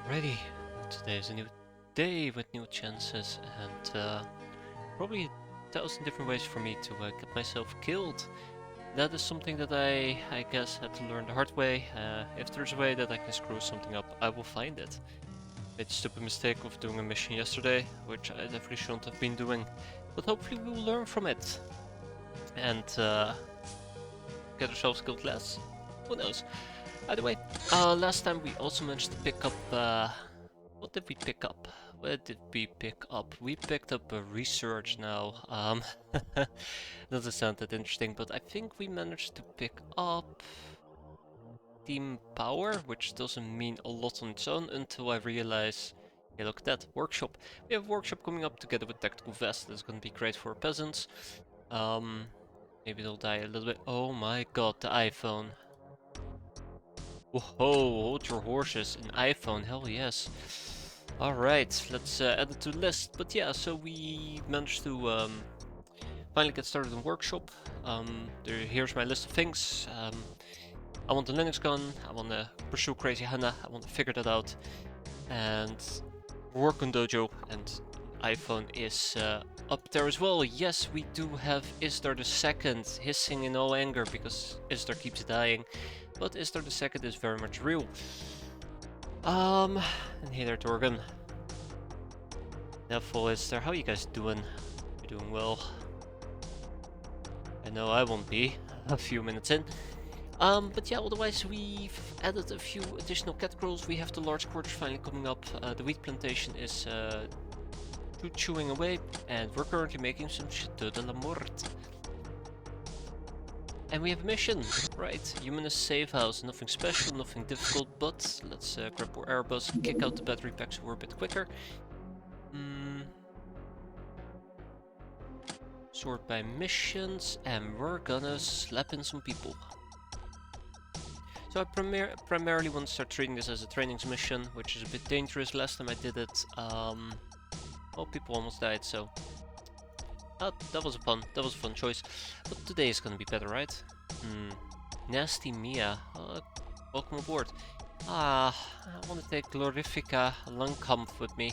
Alrighty, today is a new day with new chances and probably 1,000 different ways for me to get myself killed. That is something that I guess had to learn the hard way. If there's a way that I can screw something up, I will find it. Made a stupid mistake of doing a mission yesterday, which I definitely shouldn't have been doing, but hopefully we will learn from it and get ourselves killed less. Who knows? Either way, last time we also managed to pick up, what did we pick up? Where did we pick up? We picked up a research now. Doesn't sound that interesting, but I think we managed to pick up team power, which doesn't mean a lot on its own until I realize, hey, look at that, workshop. We have a workshop coming up together with tactical vest. That's gonna be great for peasants. Maybe they'll die a little bit. Oh my god, the iPhone. Whoa, hold your horses. An iPhone, hell yes. Alright, let's add it to the list. But yeah, so we managed to finally get started on workshop. Here's my list of things. I want a Linux gun, I want to pursue Crazy Hannah, I want to figure that out. And work on Dojo, and iPhone is up there as well. Yes, we do have Isdar the Second hissing in all anger because Isdar keeps dying. But Isdar the Second is very much real. And hey there, Torgan. Neville Isdar, how you guys doing? You're doing well. I know I won't be a few minutes in. But yeah, otherwise we've added a few additional categories. We have the large quarters finally coming up. The wheat plantation is chewing away, and we're currently making some Chateau de la Morte. And we have a mission, right? Humanist safe house, nothing special, nothing difficult, but let's grab our airbus, kick out the battery packs so we're a bit quicker. Sort by missions, and we're gonna slap in some people. So I primarily want to start treating this as a trainings mission, which is a bit dangerous. Last time I did it, well, people almost died, so that was a fun choice. But today is gonna be better, right? Nasty Mia, welcome aboard. I want to take Glorifica Langkampf with me.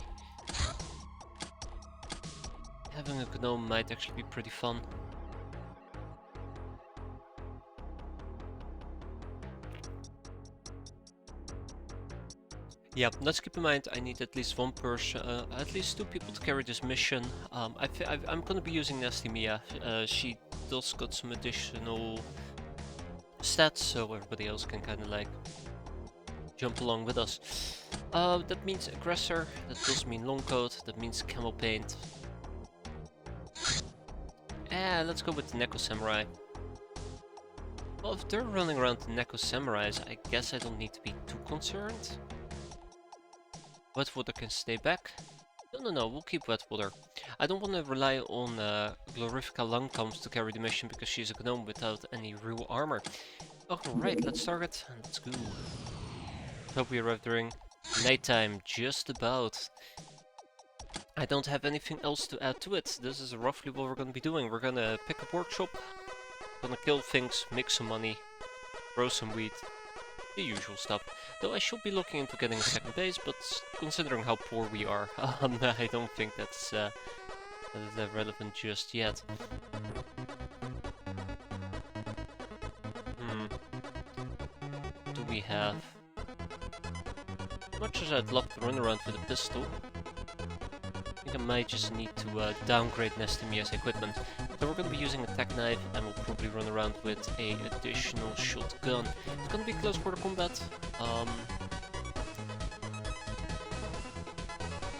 Having a gnome might actually be pretty fun. Yeah, let's keep in mind I need at least one person, at least two people to carry this mission. I'm gonna be using Nasty Mia. She does got some additional stats, so everybody else can kind of like jump along with us. That means aggressor, that does mean long coat, that means camel paint. Let's go with the Neko Samurai. Well, if they're running around the Neko Samurais, I guess I don't need to be too concerned. Wetwater can stay back. No, we'll keep Wetwater. I don't want to rely on Glorifica Langkamps to carry the mission because she's a gnome without any real armor. Alright, let's start it. Let's go. Hope we arrive during nighttime, just about. I don't have anything else to add to it. This is roughly what we're gonna be doing. We're gonna pick up workshop, gonna kill things, make some money, grow some wheat. The usual stuff. Though I should be looking into getting a second base, but considering how poor we are, I don't think that's relevant just yet. What do we have? As much as I'd love to run around with a pistol, I think I might just need to downgrade Nasty Mia's equipment. So we're going to be using a tech knife, and we'll probably run around with a additional shotgun. It's going to be close quarter combat.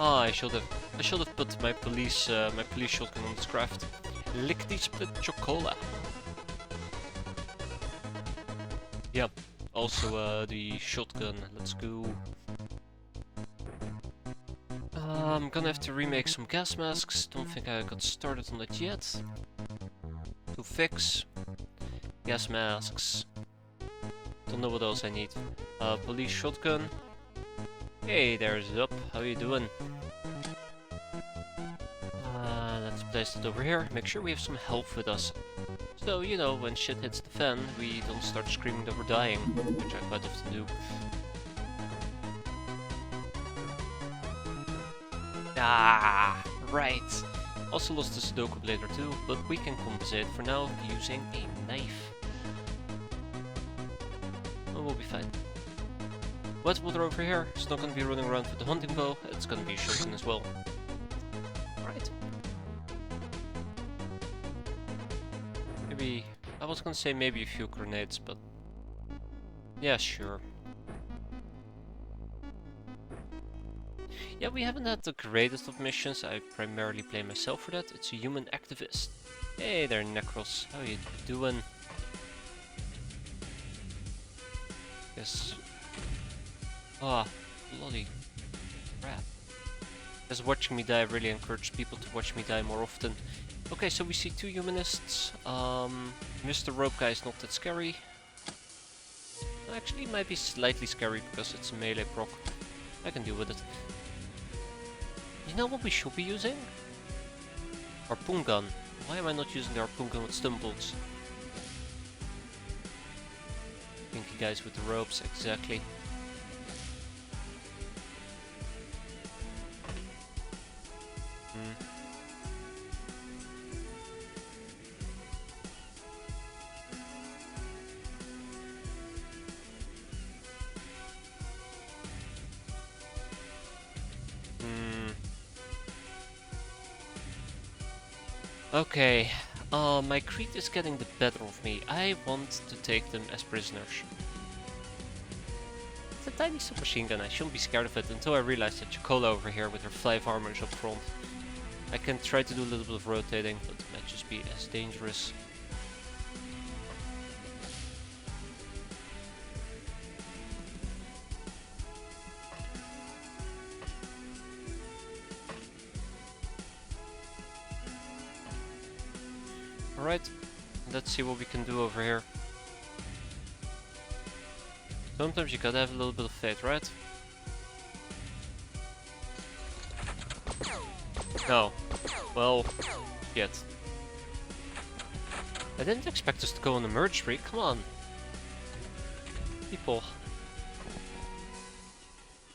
I should have put my police shotgun on this craft. Lickety split chocola. Yeah. Also the shotgun. Let's go. I'm gonna have to remake some gas masks. Don't think I got started on that yet. To fix gas masks. Don't know what else I need. Police shotgun. Hey, there's Up. How you doing? Let's place it over here. Make sure we have some health with us. So, you know, when shit hits the fan, we don't start screaming that we're dying, which I quite often do. Ah, right. Also lost the Sudoku blade or two, but we can compensate for now using a knife. Oh, we'll be fine. What's water over here? It's not gonna be running around with the hunting bow, it's gonna be a shotgun as well. Right. Maybe... I was gonna say maybe a few grenades, but... yeah, sure. Yeah, we haven't had the greatest of missions. I primarily play myself for that. It's a human activist. Hey there, Necros. How you doing? Yes. Ah, bloody crap. As watching me die, I really encourage people to watch me die more often. Okay, so we see two humanists. Mr. Rope Guy is not that scary. Actually, it might be slightly scary because it's a melee proc. I can deal with it. You know what we should be using? Harpoon gun. Why am I not using the harpoon gun with stumbles? Pinky guys with the ropes, exactly. Okay, my greed is getting the better of me. I want to take them as prisoners. It's a tiny submachine gun, I shouldn't be scared of it until I realize that Chocola over here with her 5 armor is up front. I can try to do a little bit of rotating, but it might just be as dangerous. Alright, let's see what we can do over here. Sometimes you gotta have a little bit of faith, right? No. Well, yet. I didn't expect us to go on a merge spree, come on. People.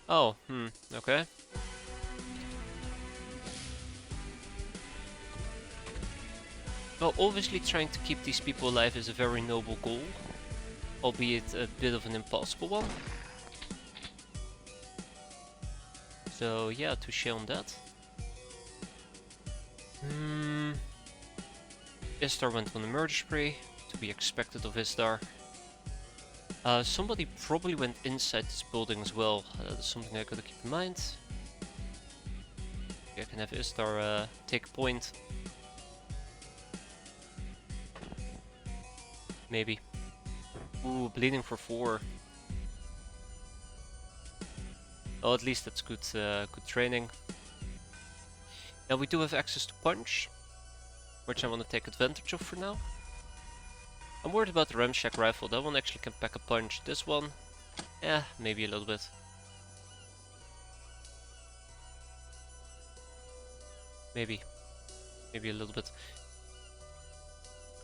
Oh, okay. Well, obviously trying to keep these people alive is a very noble goal, albeit a bit of an impossible one. So yeah, touche on that. Istar went on a murder spree, to be expected of Istar. Somebody probably went inside this building as well, that's something I gotta keep in mind. Okay, I can have Istar take point. Maybe. Ooh, bleeding for 4. Oh, at least that's good, good training. Now we do have access to punch, which I want to take advantage of for now. I'm worried about the ramshack rifle. That one actually can pack a punch. This one, yeah, maybe a little bit. Maybe a little bit.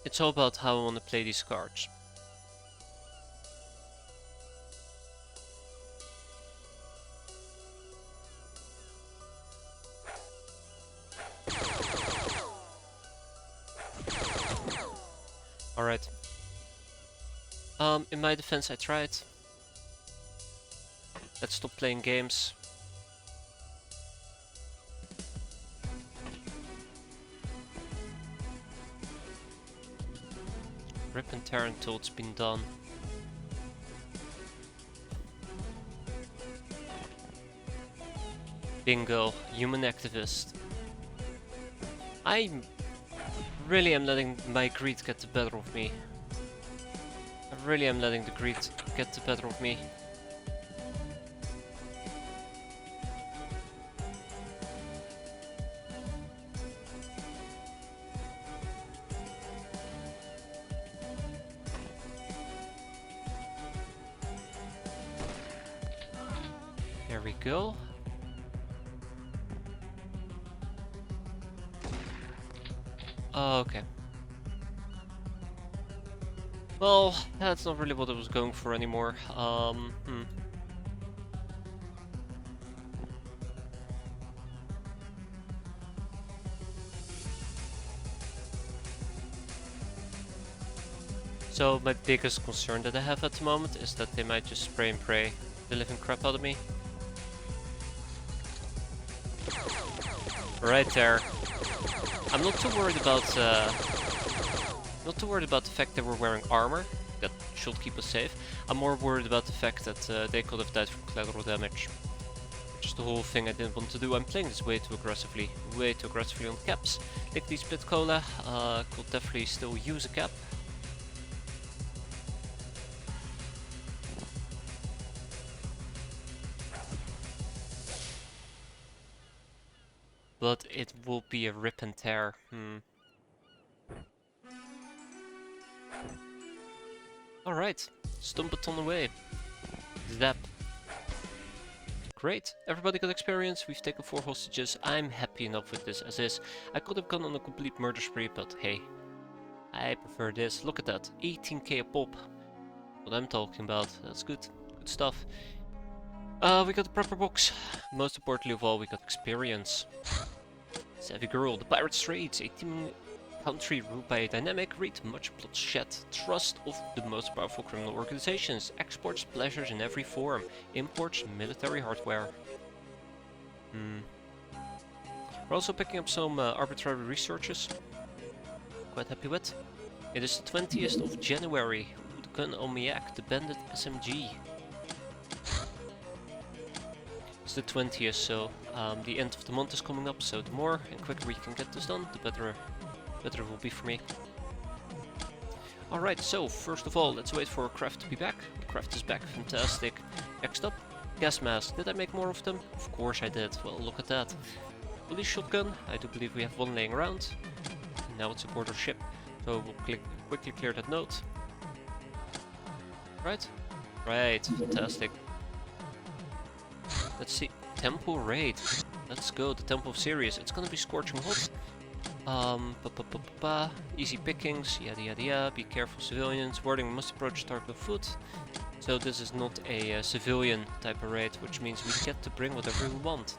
It's all about how I want to play these cards. Alright. In my defense I tried. Let's stop playing games. Rip and tear until it's been done. Bingo, human activist. I really am letting my greed get the better of me. I really am letting the greed get the better of me. There we go. Okay. Well, that's not really what I was going for anymore. So my biggest concern that I have at the moment is that they might just spray and pray the living crap out of me. Right there. I'm not too worried about the fact that we're wearing armor. That should keep us safe. I'm more worried about the fact that they could have died from collateral damage. Which is the whole thing I didn't want to do. I'm playing this way too aggressively on caps. Like the split cola, could definitely still use a cap. But it will be a rip and tear. Alright, stump it on the way. Zap. Great, everybody got experience, we've taken 4 hostages, I'm happy enough with this as is. I could have gone on a complete murder spree, but hey, I prefer this. Look at that, 18k a pop. What I'm talking about, that's good stuff. We got the prepper box, most importantly of all, we got experience. Savvy Girl, the Pirate Straits, a teeming country ruled by a dynamic, read much bloodshed, trust of the most powerful criminal organizations, exports pleasures in every form, imports military hardware. We're also picking up some arbitrary researches. Quite happy with. It is the 20th of January. Ooh, the gun on Miak, the bandit SMG. It's the 20th, so the end of the month is coming up, so the more and quicker we can get this done, the better it will be for me. Alright, so first of all, let's wait for Craft to be back. Craft is back, fantastic. Next up, gas mask. Did I make more of them? Of course I did. Well, look at that. Police shotgun, I do believe we have one laying around. And now it's a border ship, so we'll quickly clear that note. Right? Right, fantastic. Let's see, Temple Raid. Let's go, the Temple of Sirius. It's gonna be scorching hot. Easy pickings, yada yada yada. Be careful, civilians. Wording, must approach target on foot. So this is not a civilian type of raid, which means we get to bring whatever we want.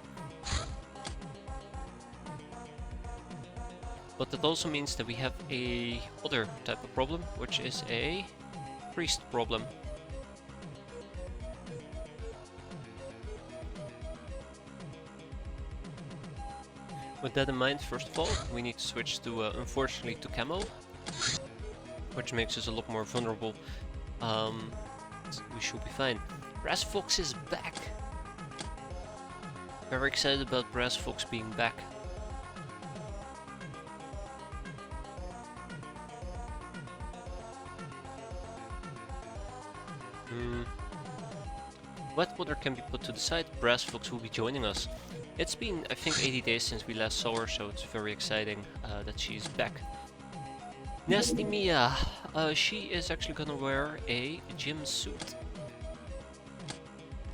But that also means that we have a other type of problem, which is a priest problem. With that in mind, first of all, we need to switch to, unfortunately, to camo, which makes us a lot more vulnerable. We should be fine. Brass Fox is back! Very excited about Brass Fox being back. Wet water can be put to the side, Brass Fox will be joining us. It's been, I think, 80 days since we last saw her, so it's very exciting that she's back. Nasty Mia! She is actually gonna wear a gym suit.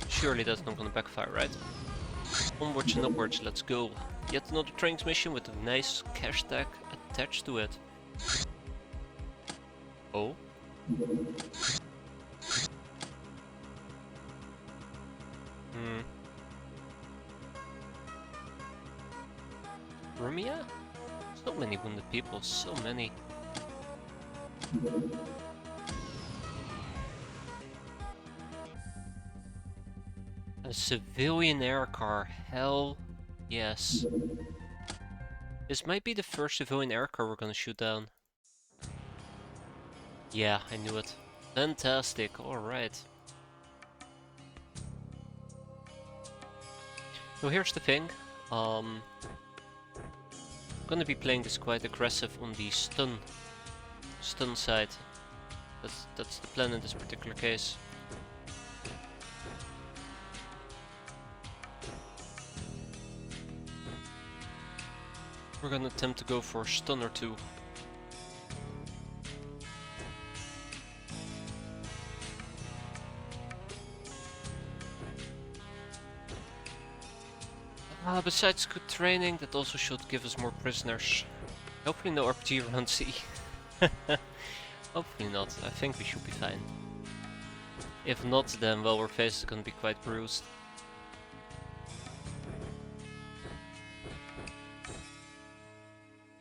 Surely that's not gonna backfire, right? Onwards and upwards, let's go. Yet another training mission with a nice cash tag attached to it. Oh? Rumia? So many wounded people, so many. A civilian air car, hell yes. This might be the first civilian air car we're gonna shoot down. Yeah, I knew it. Fantastic, alright. So here's the thing. I'm gonna be playing this quite aggressive on the stun side. That's the plan in this particular case. We're gonna attempt to go for a stun or two. Besides good training, that also should give us more prisoners. Hopefully no RPG around C. Hopefully not, I think we should be fine. If not, then well, our face is gonna be quite bruised.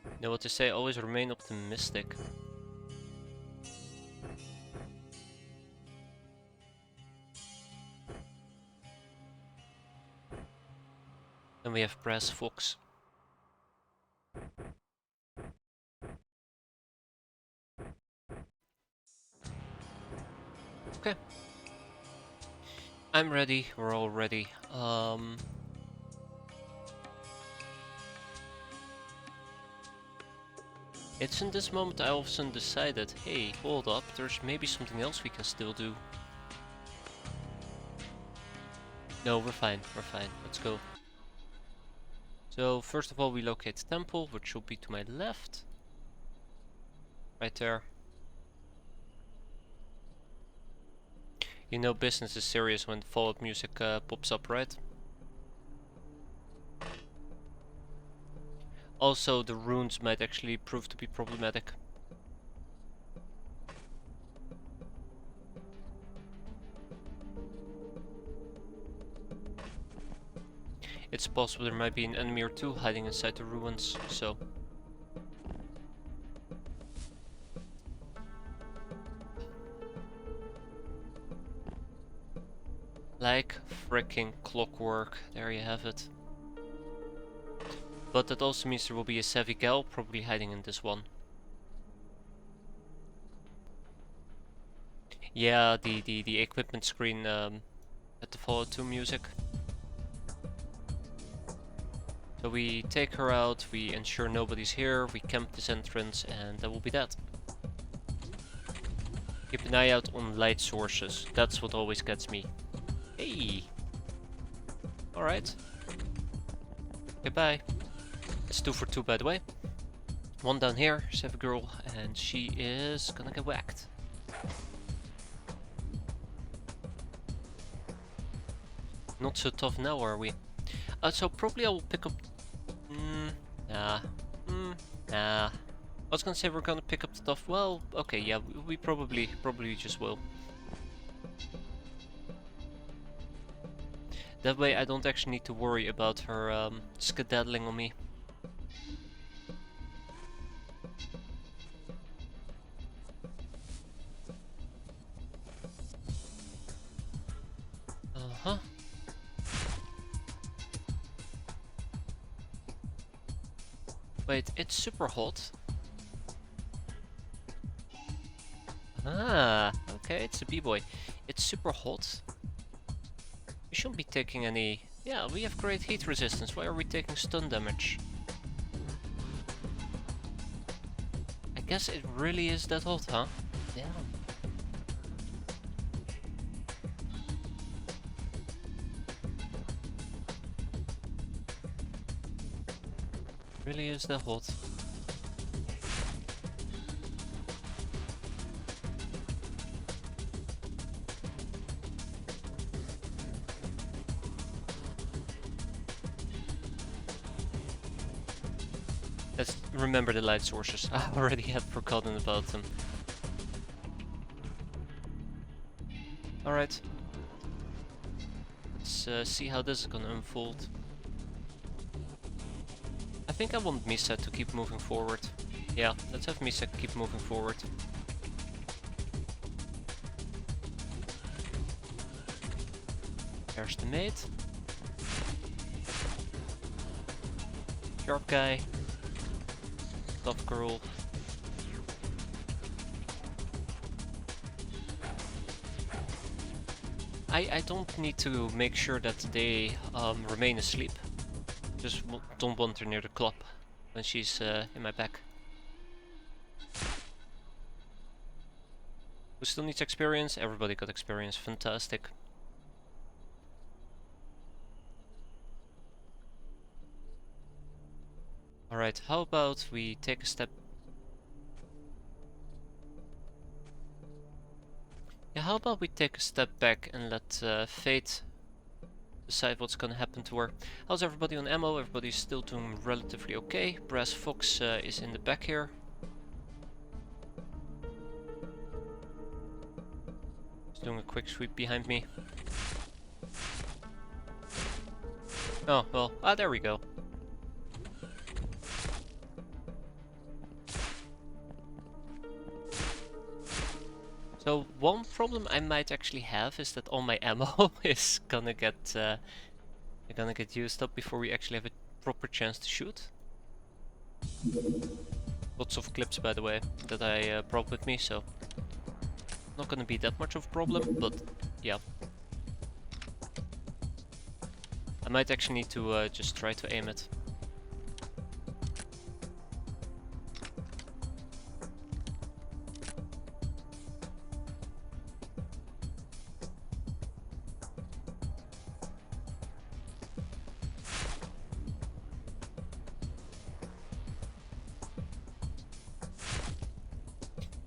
You know what they say, always remain optimistic. Then we have Brass Fox. Okay. I'm ready, we're all ready. It's in this moment I all of a sudden decided, hey, hold up, there's maybe something else we can still do. No, we're fine, let's go. So, first of all we locate the temple, which will be to my left. Right there. You know business is serious when the Fallout music pops up, right? Also, the runes might actually prove to be problematic. It's possible there might be an enemy or two hiding inside the ruins, so... Like freaking clockwork, there you have it. But that also means there will be a savvy gal probably hiding in this one. Yeah, the equipment screen at the Fallout 2 music. So we take her out, we ensure nobody's here, we camp this entrance, and that will be that. Keep an eye out on light sources, that's what always gets me. Hey! Alright. Goodbye. It's 2 for 2 by the way. One down here, Savvy girl, and she is gonna get whacked. Not so tough now, are we? So probably I will pick up... nah. Nah. I was gonna say we're gonna pick up the stuff. Well, okay, yeah, we probably just will. That way I don't actually need to worry about her skedaddling on me. Uh-huh. Wait, it's super hot. Ah, okay, it's a b-boy. It's super hot. We shouldn't be taking any... Yeah, we have great heat resistance. Why are we taking stun damage? I guess it really is that hot, huh? Yeah. Really is that hot. Let's remember the light sources. I already had forgotten about them. Alright. Let's see how this is gonna unfold. I think I want Misa to keep moving forward. Yeah, let's have Misa keep moving forward. There's the mate. Sharp guy. Tough girl. I don't need to make sure that they remain asleep. Just don't want her near the club when she's in my back. Who still needs experience? Everybody got experience. Fantastic. Alright, how about we take a step... Yeah, how about we take a step back and let fate decide what's gonna happen to her. How's everybody on ammo? Everybody's still doing relatively okay. Brass Fox is in the back here. He's doing a quick sweep behind me. Oh, well, there we go. So one problem I might actually have is that all my ammo is gonna get They're gonna get used up before we actually have a proper chance to shoot. Lots of clips, by the way, that I brought with me, so not gonna be that much of a problem, but yeah. I might actually need to just try to aim it.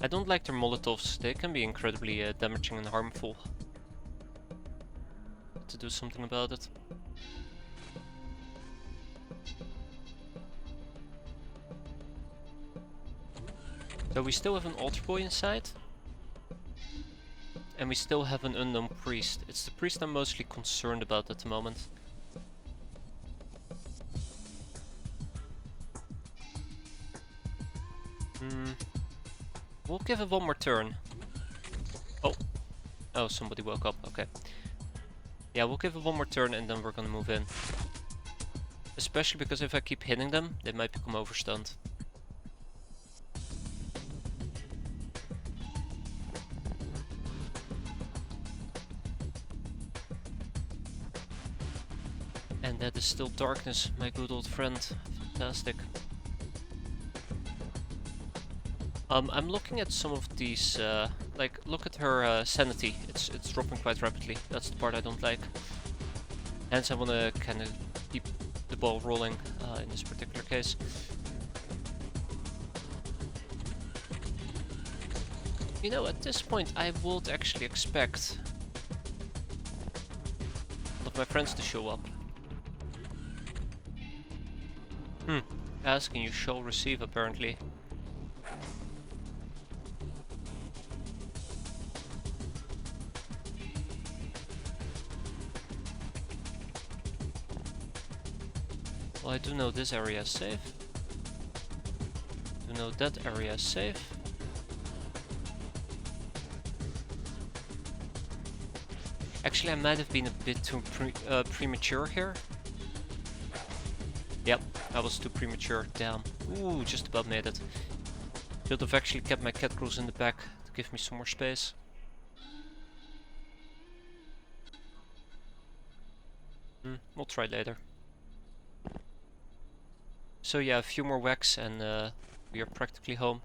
I don't like their Molotovs, they can be incredibly damaging and harmful. To do something about it. So we still have an altar boy inside. And we still have an unknown priest. It's the priest I'm mostly concerned about at the moment. We'll give it one more turn. Oh, somebody woke up, okay. Yeah, we'll give it one more turn and then we're gonna move in. Especially because if I keep hitting them, they might become overstunned. And that is still darkness, my good old friend. Fantastic. I'm looking at some of these, like, look at her sanity. It's dropping quite rapidly. That's the part I don't like. Hence I want to kind of keep the ball rolling in this particular case. You know, at this point I would actually expect one of my friends to show up. Asking you shall receive, apparently. Well, I do know this area is safe. I do know that area is safe. Actually, I might have been a bit too premature here. Yep, I was too premature. Damn. Ooh, just about made it. Should have actually kept my cat crews in the back to give me some more space. We'll try later. So yeah, a few more whacks and we are practically home.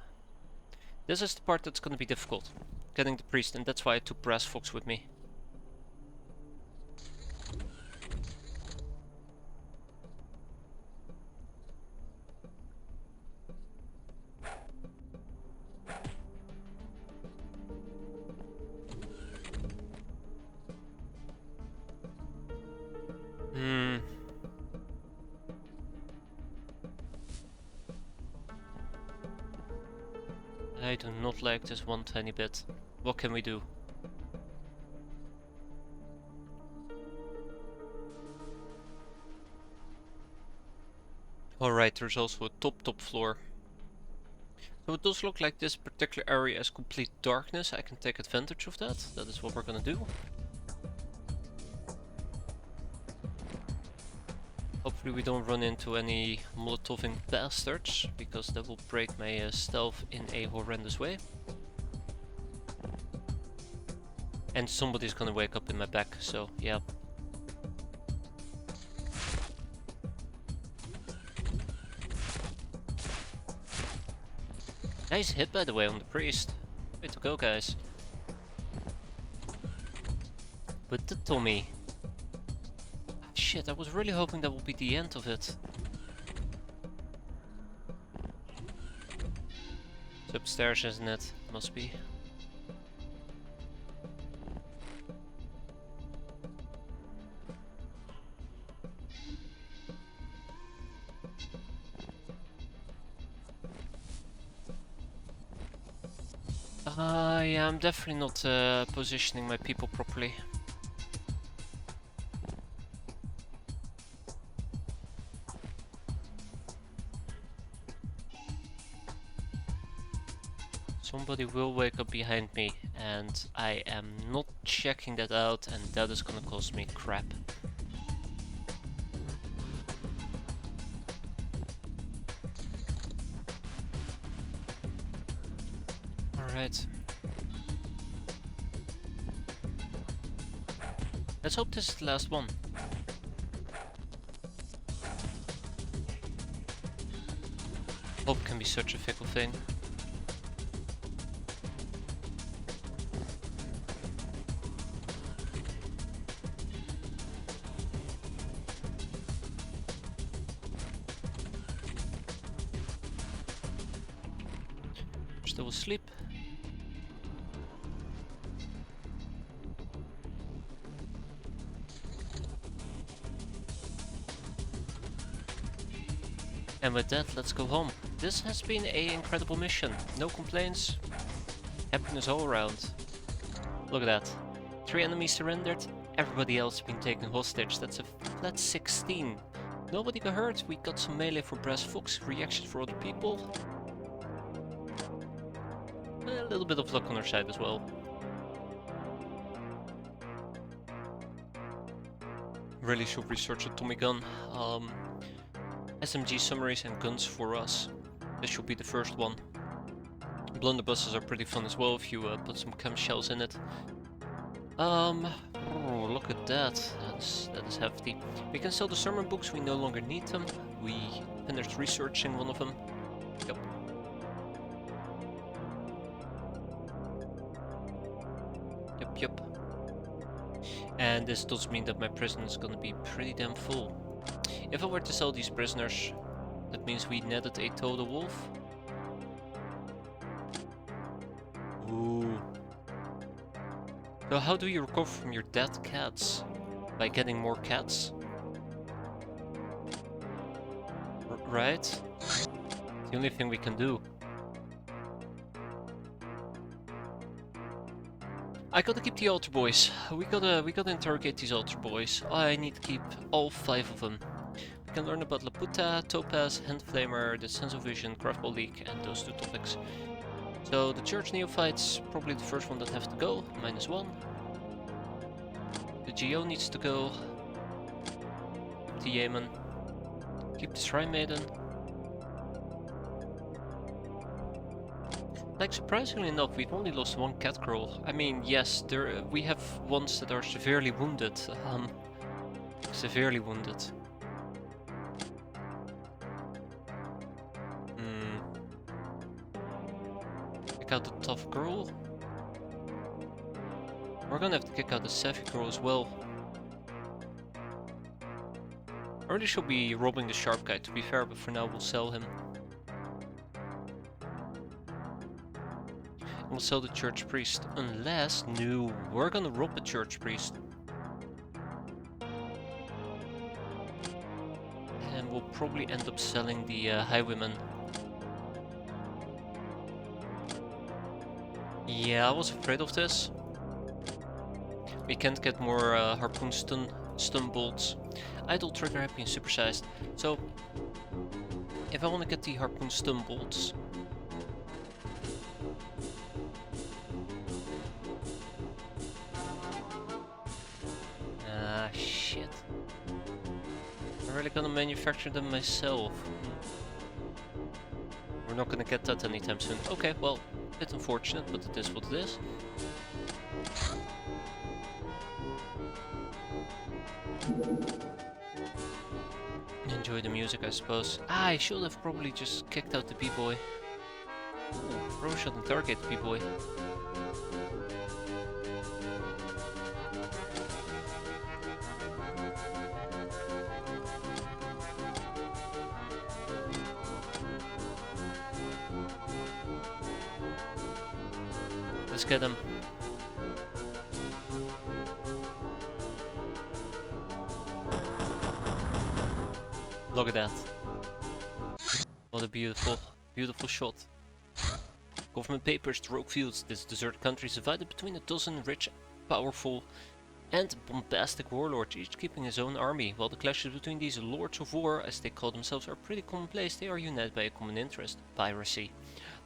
This is the part that's gonna be difficult. Getting the priest, and that's why I took Brass Fox with me. I do not like this one tiny bit. What can we do? Alright, there's also a top floor. So it does look like this particular area is complete darkness. I can take advantage of that. That is what we're gonna do. Hopefully we don't run into any Molotoving bastards, because that will break my stealth in a horrendous way. And somebody's gonna wake up in my back, so yeah. Nice hit, by the way, on the priest. Way to go, guys. But the Tommy. Shit, I was really hoping that would be the end of it. It's upstairs, isn't it? Must be. Yeah, I'm definitely not positioning my people properly. Somebody will wake up behind me, and I am not checking that out, and that is gonna cost me crap. Right. Let's hope this is the last one. Hope can be such a fickle thing. Still asleep. And with that, let's go home. This has been an incredible mission. No complaints. Happiness all around. Look at that. 3 enemies surrendered. Everybody else been taken hostage. That's a flat 16. Nobody got hurt. We got some melee for Brass Fox. Reaction for other people. A little bit of luck on our side as well. Really should research a Tommy gun. SMG summaries and guns for us. This should be the first one. Blunderbusses are pretty fun as well if you put some chem shells in it. Oh, look at that. That is hefty. We can sell the sermon books. We no longer need them. We finished researching one of them. Yep. Yep. And this does mean that my prison is gonna be pretty damn full. If I were to sell these prisoners, that means we netted a total wolf. Ooh. So how do you recover from your dead cats? By getting more cats? Right? The only thing we can do. I gotta keep the altar boys. We gotta interrogate these altar boys. I need to keep all 5 of them. We can learn about Laputa, Topaz, Handflamer, the Sense of Vision, Craftball League, and those 2 topics. So the Church Neophytes, probably the first one that have to go, -1. The GO needs to go. Keep the Yeoman. Keep the Shrine Maiden. Like, surprisingly enough, we've only lost 1 cat girl. I mean, yes, we have ones that are severely wounded. Severely wounded. Kick out the tough girl. We're gonna have to kick out the savvy girl as well. I really should be robbing the sharp guy, to be fair, but for now we'll sell him. We'll sell the church priest, unless, no, we're gonna rob the church priest. And we'll probably end up selling the highwayman. Yeah, I was afraid of this. We can't get more harpoon stun bolts. Idle trigger have been supersized. So, if I want to get the harpoon stun bolts, shit. I'm really gonna manufacture them myself. We're not gonna get that anytime soon. Okay, well, a bit unfortunate, but it is what it is. Enjoy the music, I suppose. I should have probably just kicked out the B-boy. Probably shouldn't target the B-boy. Let's get him. Look at that. What a beautiful, beautiful shot. Government papers, the rogue fields. This deserted country is divided between a dozen rich, powerful, and bombastic warlords, each keeping his own army. While the clashes between these lords of war, as they call themselves, are pretty commonplace, they are united by a common interest: piracy.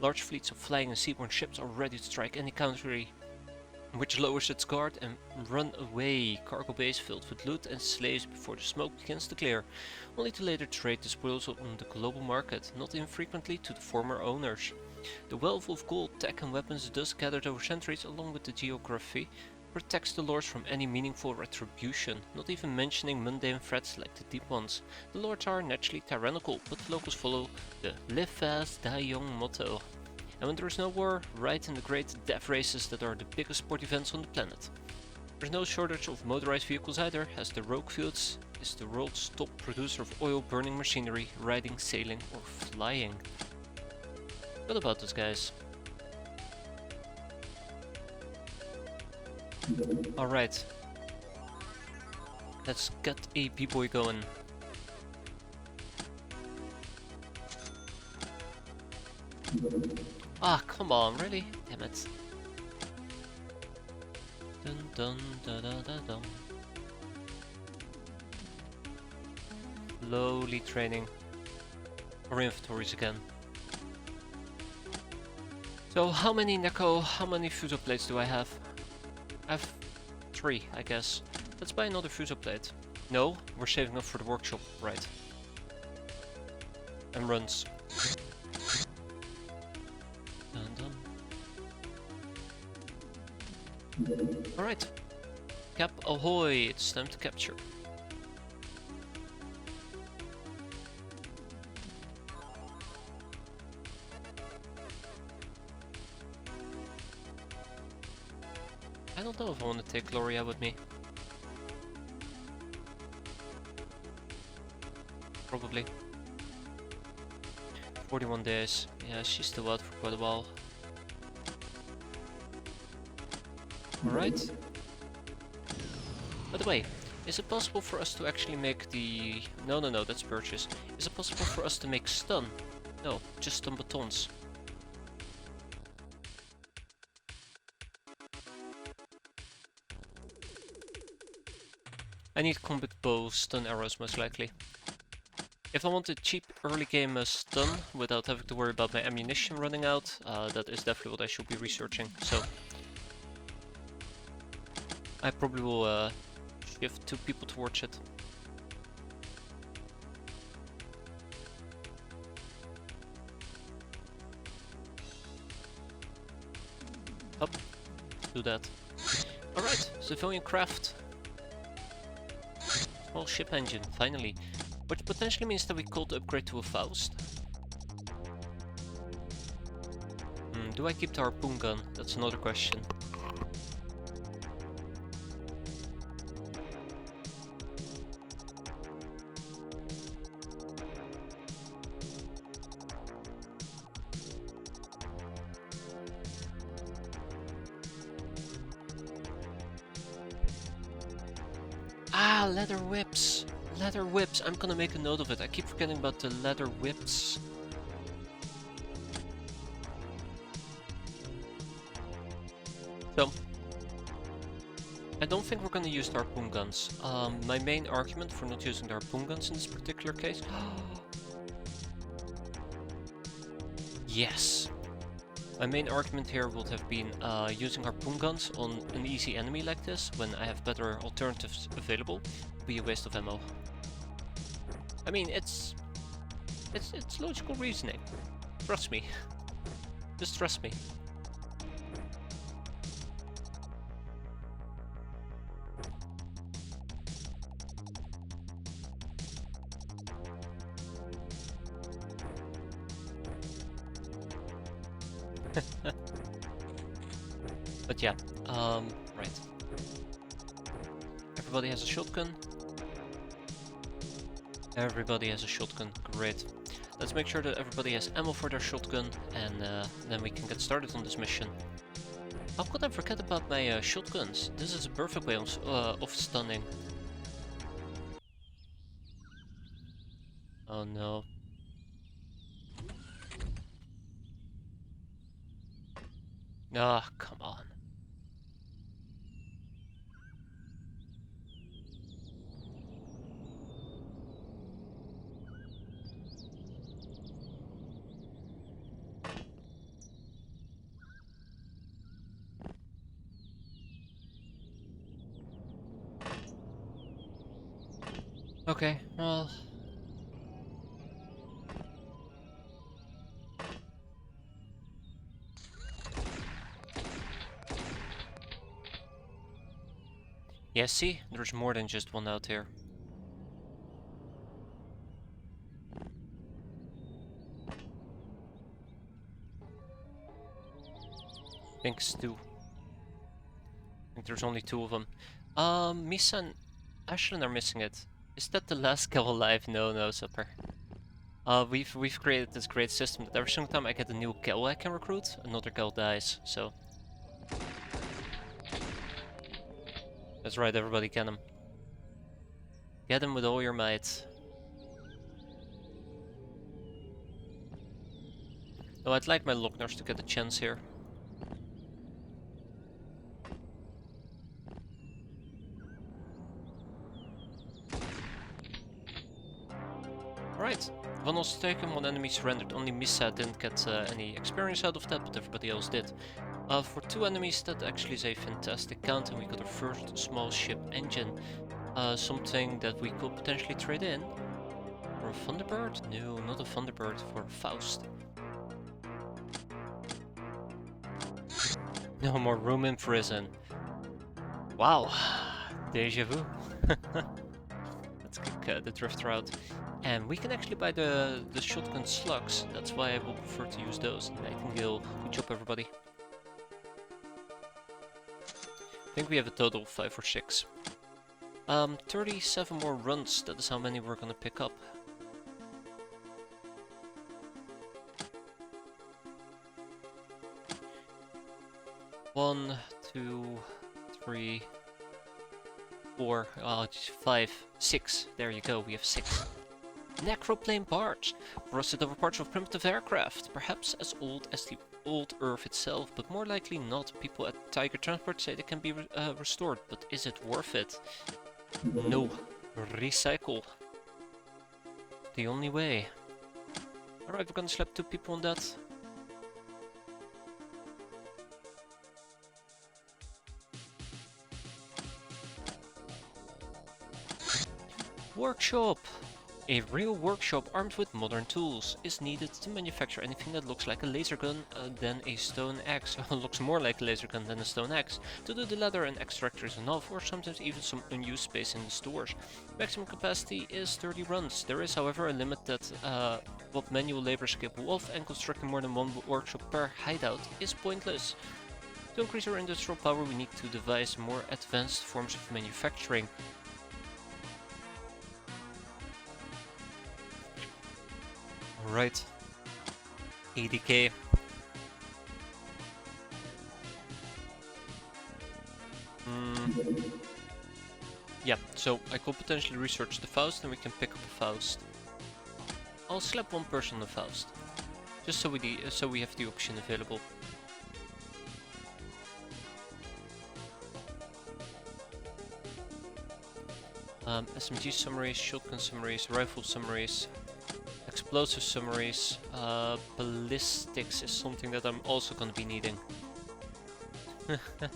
Large fleets of flying and seaborne ships are ready to strike any country which lowers its guard and run away. Cargo bays filled with loot and slaves before the smoke begins to clear, only to later trade the spoils on the global market, not infrequently to the former owners. The wealth of gold, tech and weapons thus gathered over centuries along with the geography protects the lords from any meaningful retribution, not even mentioning mundane threats like the deep ones. The lords are naturally tyrannical, but the locals follow the live fast, die young motto. And when there is no war, ride in the great death races that are the biggest sport events on the planet. There's no shortage of motorized vehicles either, as the Rogue Fields is the world's top producer of oil-burning machinery, riding, sailing or flying. What about this, guys? Alright. Let's get a b-boy going. Ah, come on, really? Damn it. Dun dun da da da dum. Slowly training our inventories again. So how many fuso plates do I have? I have 3, I guess. Let's buy another fuso plate. No, we're saving up for the workshop, right. And runs. Dun dun. Alright. Cap ahoy, it's time to capture. I don't know if I want to take Gloria with me. Probably. 41 days. Yeah, she's still out for quite a while. Alright. By the way, is it possible for us to actually make the... No, that's purchase. Is it possible for us to make stun? No, just stun batons. I need combat bow, stun arrows most likely. If I want a cheap early game stun without having to worry about my ammunition running out, that is definitely what I should be researching. So I probably will shift 2 people towards it. Up, do that. Alright, civilian craft. Small ship engine, finally. Which potentially means that we could upgrade to a Faust. Do I keep the harpoon gun? That's another question. Ah, leather whips! Leather whips, I'm gonna make a note of it. I keep forgetting about the leather whips. So, I don't think we're gonna use the harpoon guns. My main argument for not using the harpoon guns in this particular case... Yes! My main argument here would have been using harpoon guns on an easy enemy like this, when I have better alternatives available, would be a waste of ammo. I mean, it's logical reasoning. Trust me. Just trust me. But yeah, right. Everybody has a shotgun. Everybody has a shotgun, great. Let's make sure that everybody has ammo for their shotgun, and then we can get started on this mission. How could I forget about my shotguns? This is a perfect way of stunning. Oh no. Ah, come on. Okay, well... Yeah, see? There's more than just one out here. I think it's two. I think there's only two of them. Misa and Ashlyn are missing it. Is that the last cow alive? No, no, Supper. We've created this great system that every single time I get a new cow I can recruit, another cow dies, so... That's right, everybody get him. Get him with all your might. Oh, I'd like my Lockners to get a chance here. Alright, one was taken, one enemy surrendered. Only Misa didn't get any experience out of that, but everybody else did. For two enemies, that actually is a fantastic count, and we got our first small ship engine. Something that we could potentially trade in. For a Thunderbird? No, not a Thunderbird, for a Faust. No more room in prison. Wow, deja vu. Let's kick the Drifter out. And we can actually buy the shotgun slugs. That's why I will prefer to use those. Nightingale, good job everybody. I think we have a total of 5 or 6. 37 more runs, that is how many we're gonna pick up. One, 2, 3, 4, 5, 6. There you go, we have 6. Necroplane parts. Rusted over parts of primitive aircraft. Perhaps as old as the old Earth itself, but more likely not. People at Tiger Transport say they can be restored, but is it worth it? No. Recycle. The only way. Alright, we're gonna slap 2 people on that. Workshop! A real workshop armed with modern tools is needed to manufacture anything that looks like a laser gun than a stone axe. Looks more like a laser gun than a stone axe. To do the latter, an extractor is enough, or sometimes even some unused space in the stores. Maximum capacity is 30 runs. There is, however, a limit that what manual labor is capable of, and constructing more than one workshop per hideout is pointless. To increase our industrial power, we need to devise more advanced forms of manufacturing. Right, 80k. Yeah, so I could potentially research the Faust and we can pick up a Faust. I'll slap one person on the Faust, just so we have the option available. SMG summaries, shotgun summaries, rifle summaries. Explosive summaries, ballistics is something that I'm also gonna be needing.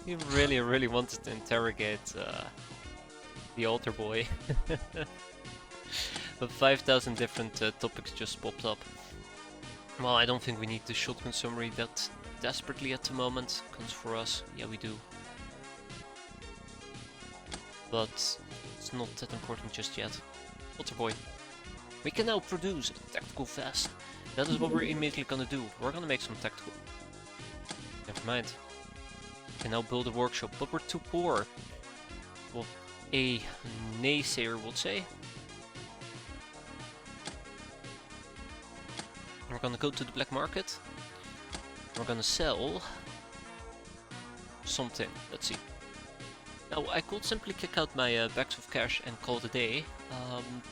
You really wanted to interrogate the altar boy. But 5,000 different topics just popped up. Well, I don't think we need the shotgun summary that desperately at the moment. Comes for us, yeah we do. But it's not that important just yet. Altar boy. We can now produce a tactical vest. That is what we're immediately gonna do. We're gonna make some tactical... Never mind. We can now build a workshop, but we're too poor. What a naysayer would say. We're gonna go to the black market. We're gonna sell... something. Let's see. Now, I could simply kick out my bags of cash and call it a day,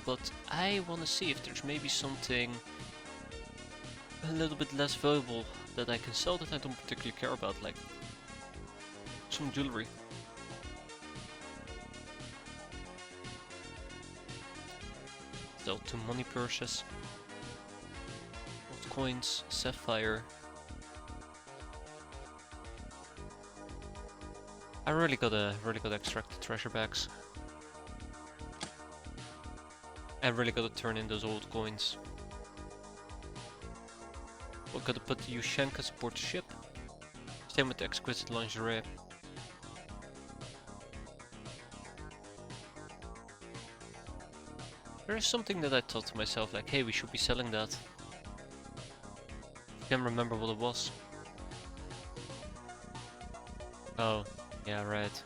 but I want to see if there's maybe something a little bit less valuable that I can sell that I don't particularly care about, like some jewelry. Sell 2 money purses, gold coins, sapphire. I really gotta extract the treasure bags. I really gotta turn in those old coins. We're gonna put the Yushenka support the ship. Same with the exquisite lingerie. There is something that I thought to myself, like, hey, we should be selling that. Can't remember what it was. Oh, yeah, right.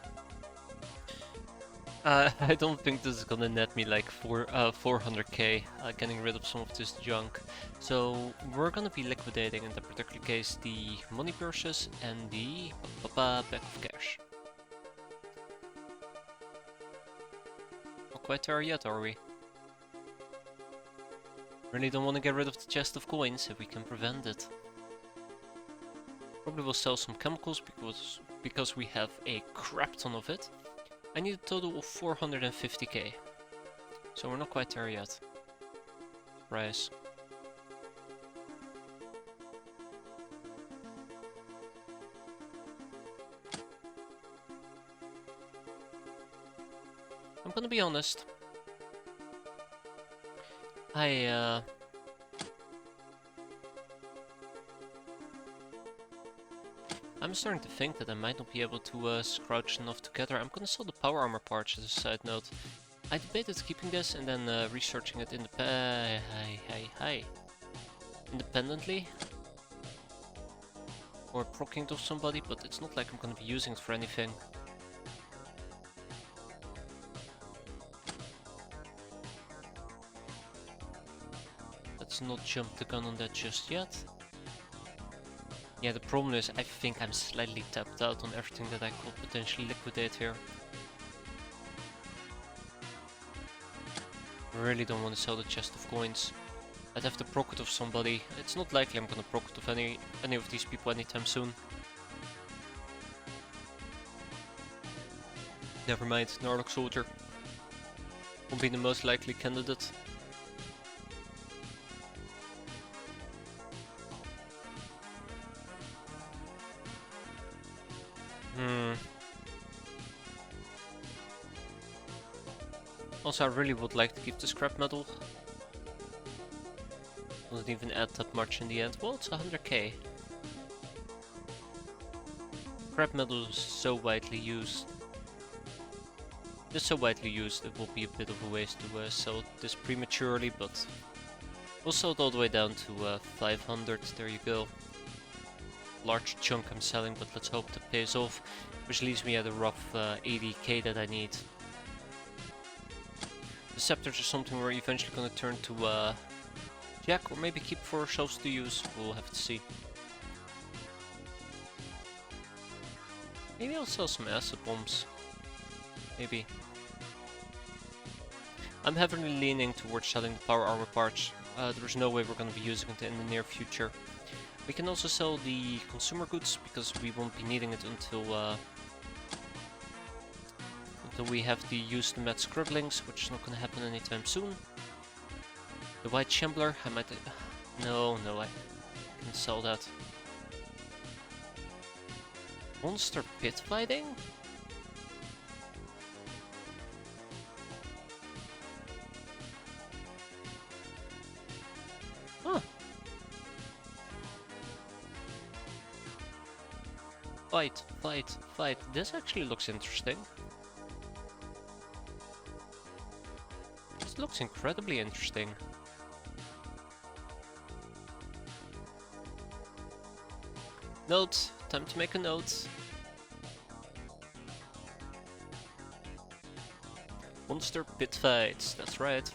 I don't think this is gonna net me like 400k, getting rid of some of this junk. So we're gonna be liquidating in that particular case the money purses and the back of cash. Not quite there yet, are we? Really don't want to get rid of the chest of coins if we can prevent it. Probably will sell some chemicals because we have a crap ton of it. I need a total of 450k. So we're not quite there yet. Surprise. I'm gonna be honest. I'm starting to think that I might not be able to scrouge enough together. I'm gonna sell the power armor parts as a side note. I debated keeping this and then researching it independently. Or proccing it off somebody, but it's not like I'm gonna be using it for anything. Let's not jump the gun on that just yet. Yeah, the problem is I think I'm slightly tapped out on everything that I could potentially liquidate here. I really don't want to sell the chest of coins. I'd have to proc it of somebody. It's not likely I'm gonna proc it of any of these people anytime soon. Never mind, Narlock Soldier will be the most likely candidate. Also, I really would like to keep the scrap metal. Doesn't even add that much in the end. Well, it's 100k. Scrap metal is so widely used. It's so widely used, it will be a bit of a waste to sell this prematurely, but we'll sell it all the way down to 500. There you go. Large chunk I'm selling, but let's hope that pays off, which leaves me at a rough 80k that I need. The scepters are something we're eventually going to turn to Jack, or maybe keep for ourselves to use. We'll have to see. Maybe I'll sell some acid bombs. Maybe. I'm heavily leaning towards selling the power armor parts. There's no way we're going to be using it in the near future. We can also sell the consumer goods, because we won't be needing it until we have to use the mad scribblings, which is not going to happen anytime soon. The white shambler, I might... No, I can sell that. Monster pit fighting? Huh. Fight. This actually looks interesting. This looks incredibly interesting. Note, time to make a note. Monster pit fights, that's right.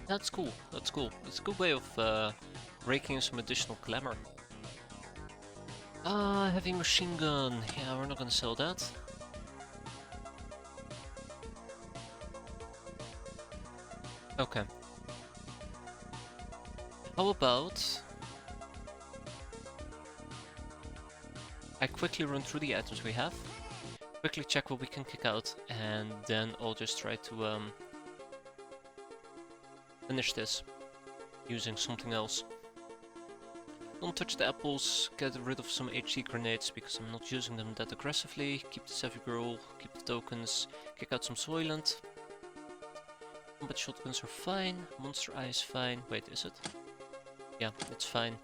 That's cool. It's a good way of raking in some additional glamour. Heavy machine gun. Yeah, we're not gonna sell that. Okay. How about I quickly run through the items we have, quickly check what we can kick out, and then I'll just try to finish this using something else. Don't touch the apples, get rid of some HC grenades because I'm not using them that aggressively, keep the Savvy Girl, keep the tokens, kick out some Soylent. Combat shotguns are fine, Monster Eye is fine. Wait, is it? Yeah, it's fine.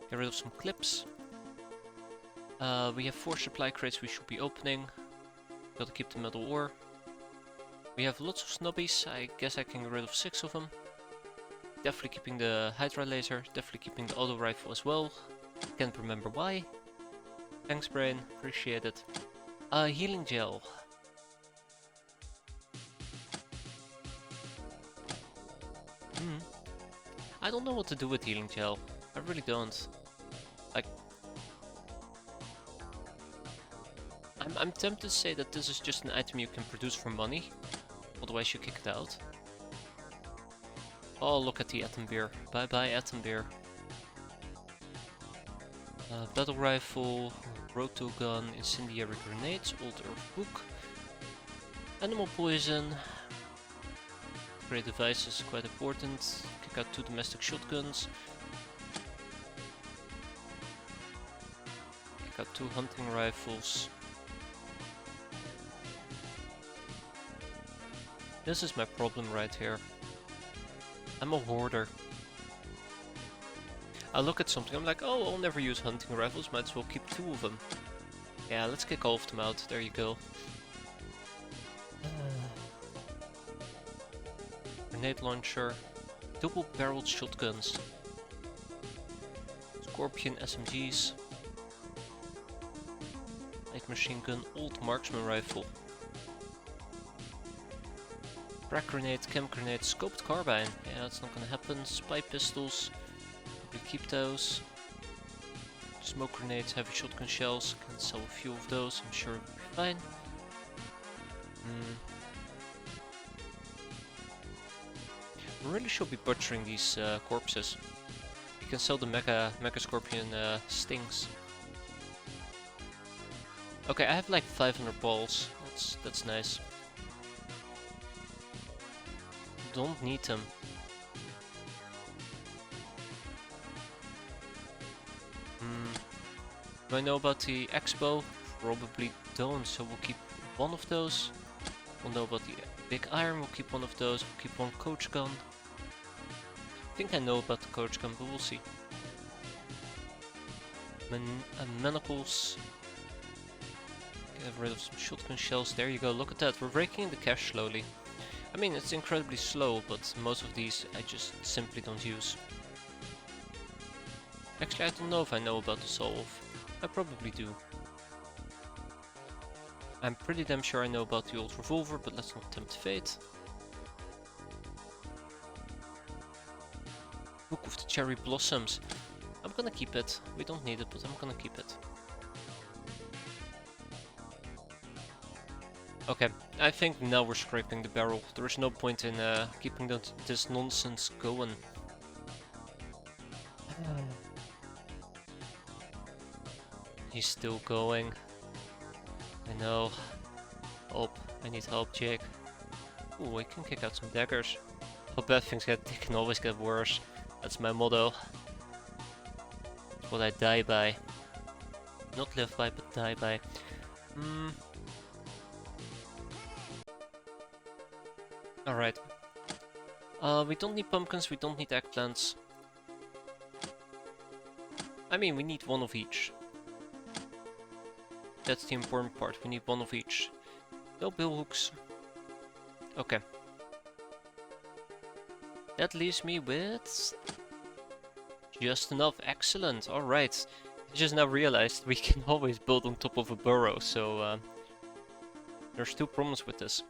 Get rid of some clips. We have 4 supply crates we should be opening. Gotta keep the metal ore. We have lots of snobbies. I guess I can get rid of 6 of them. Definitely keeping the Hydra laser. Definitely keeping the auto rifle as well. Can't remember why. Thanks, brain. Appreciate it. Healing gel. I don't know what to do with healing gel. I really don't. Like, I'm tempted to say that this is just an item you can produce for money. Otherwise you kick it out. Oh, look at the atom beer. Bye bye atom beer. Battle rifle, roto gun, incendiary grenades, old earth book. Animal poison. Great devices, quite important. Kick out 2 domestic shotguns. Kick out 2 hunting rifles. This is my problem right here. I'm a hoarder. I look at something, I'm like, oh, I'll never use hunting rifles, might as well keep 2 of them. Yeah, let's kick all of them out, there you go. Grenade launcher, double barreled shotguns, Scorpion SMGs, light machine gun, old marksman rifle, frag grenade, chem grenade, scoped carbine, yeah that's not gonna happen, spy pistols, probably keep those, smoke grenades, heavy shotgun shells, can sell a few of those, I'm sure it'll be fine. Really should be butchering these corpses. You can sell the Mega Scorpion stings. Okay, I have like 500 balls. That's nice. Don't need them. Do I know about the Expo? Probably don't, so we'll keep 1 of those. We'll know about the big iron, we'll keep 1 of those, we'll keep 1 coach gun. I think I know about the coach gun, but we'll see. Manacles. Get rid of some shotgun shells. There you go, look at that. We're raking in the cash slowly. I mean, it's incredibly slow, but most of these I just simply don't use. Actually, I don't know if I know about the solve. I probably do. I'm pretty damn sure I know about the old revolver, but let's not tempt fate. Book of the Cherry Blossoms. I'm gonna keep it. We don't need it, but I'm gonna keep it. Okay, I think now we're scraping the barrel. There is no point in keeping this nonsense going. He's still going. I know. Help. I need help, Jake. Ooh, I can kick out some daggers. How bad things get, they can always get worse. That's my motto. It's what I die by. Not live by, but die by. Alright. We don't need pumpkins, we don't need eggplants. I mean, we need 1 of each. That's the important part, we need 1 of each. No billhooks. Okay. That leaves me with... just enough, excellent, alright. I just now realized we can always build on top of a burrow, so... there's 2 problems with this.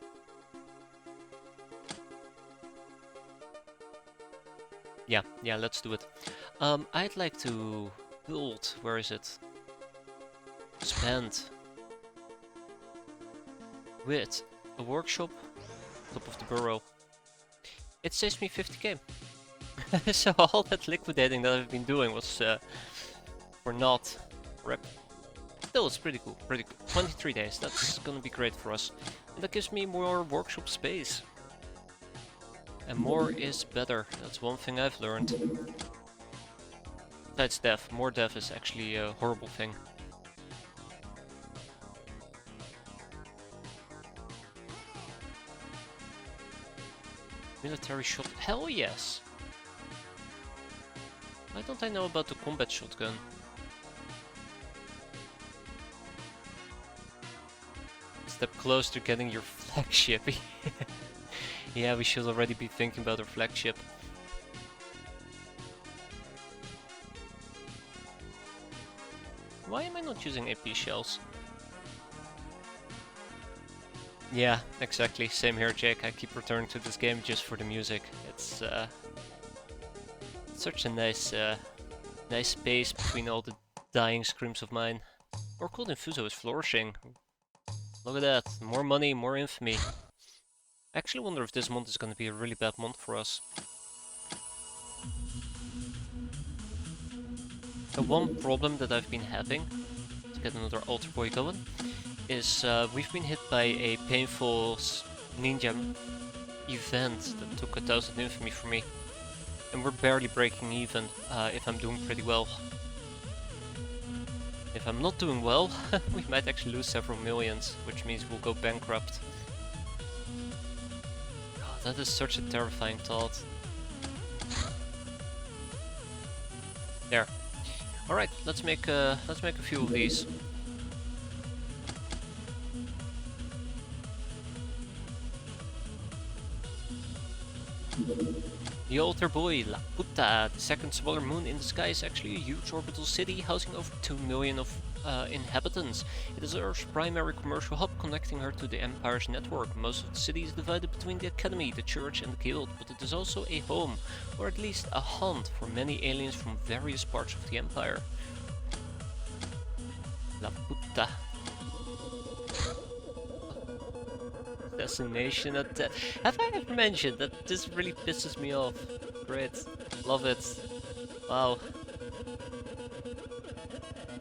Yeah, let's do it. I'd like to build, where is it? Spend with a workshop top of the burrow. It saves me 50k. So all that liquidating that I've been doing was for naught. Rip. Still, it's pretty cool, pretty cool. 23 days, that's gonna be great for us. And that gives me more workshop space. And more is better, that's one thing I've learned. Besides death, more death is actually a horrible thing. Military shot, hell yes! Why don't I know about the combat shotgun? Step close to getting your flagship. Yeah, we should already be thinking about our flagship. Why am I not using AP shells? Yeah, exactly. Same here, Jake. I keep returning to this game just for the music. It's such a nice space between all the dying screams of mine. Our Cold Infuso is flourishing. Look at that. More money, more infamy. I actually wonder if this month is going to be a really bad month for us. The one problem that I've been having, to get another altar boy going, is we've been hit by a painful ninja event that took 1000 infamy from me. And we're barely breaking even if I'm doing pretty well. If I'm not doing well, we might actually lose several millions, which means we'll go bankrupt. God, that is such a terrifying thought. There. Alright, let's make a few of these. The altar boy, La Puta, the second smaller moon in the sky, is actually a huge orbital city housing over 2 million of inhabitants. It is Earth's primary commercial hub, connecting her to the Empire's network. Most of the city is divided between the Academy, the Church and the Guild, but it is also a home, or at least a haunt, for many aliens from various parts of the Empire. La Puta. Destination at death. Have I ever mentioned that this really pisses me off? Great. Love it. Wow.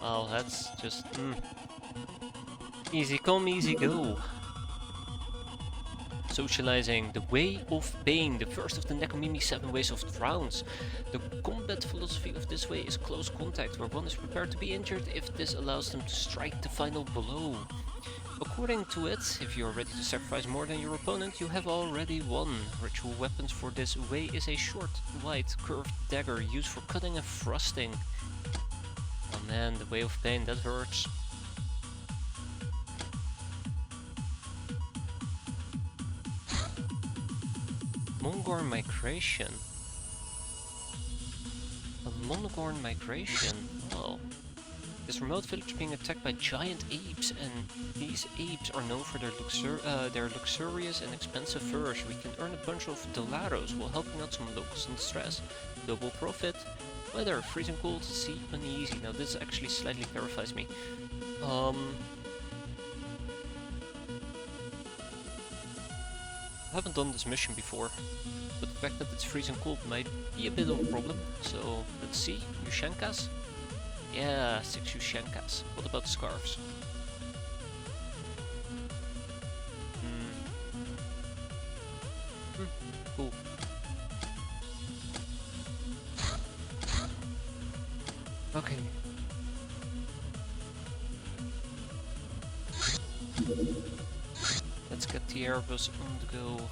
Wow, that's just... Easy come, easy go. Socializing. The Way of Pain, the first of the Nekomimi 7 Ways of Drowns. The combat philosophy of this way is close contact, where one is prepared to be injured if this allows them to strike the final blow. According to it, if you are ready to sacrifice more than your opponent, you have already won. Ritual weapons for this way is a short, white, curved dagger used for cutting and thrusting. Oh man, the Way of Pain, that hurts. Mongorn migration. A Mongorn migration. Oh. This remote village being attacked by giant apes, and these apes are known for their luxurious and expensive furs. We can earn a bunch of dollaros while helping out some locals in distress. Double profit. Weather, freezing cold, sea uneasy. Now this actually slightly terrifies me. I haven't done this mission before, but the fact that it's freezing cold might be a bit of a problem. So let's see. Yushenkas? Yeah, 6 Yushenkas. What about scarves? Cool. Okay. Let's get the Airbus on the go.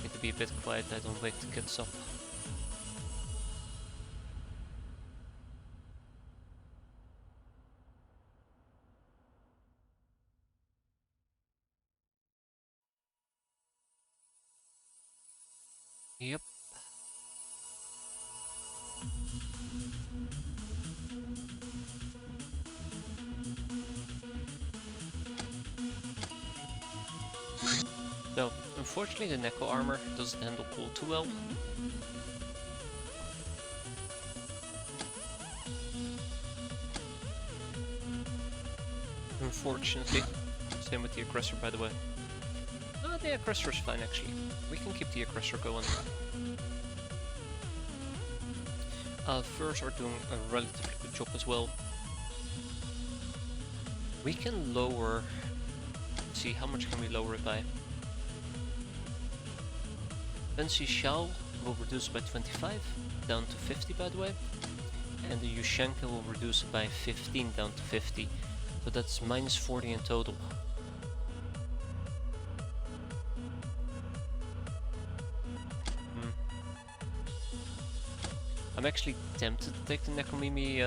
Need to be a bit quiet, I don't wake the kids up. Yep. So, unfortunately the Neko armor doesn't handle cold too well. Unfortunately. Same with the aggressor, by the way. Oh, the aggressor's fine actually. We can keep the aggressor going. Furs are doing a relatively good job as well. We can lower... Let's see, how much can we lower it by? Fancy Shao will reduce it by 25, down to 50 by the way. And the Yushenka will reduce it by 15 down to 50. So that's minus 40 in total. I'm actually tempted to take the Nekomimi,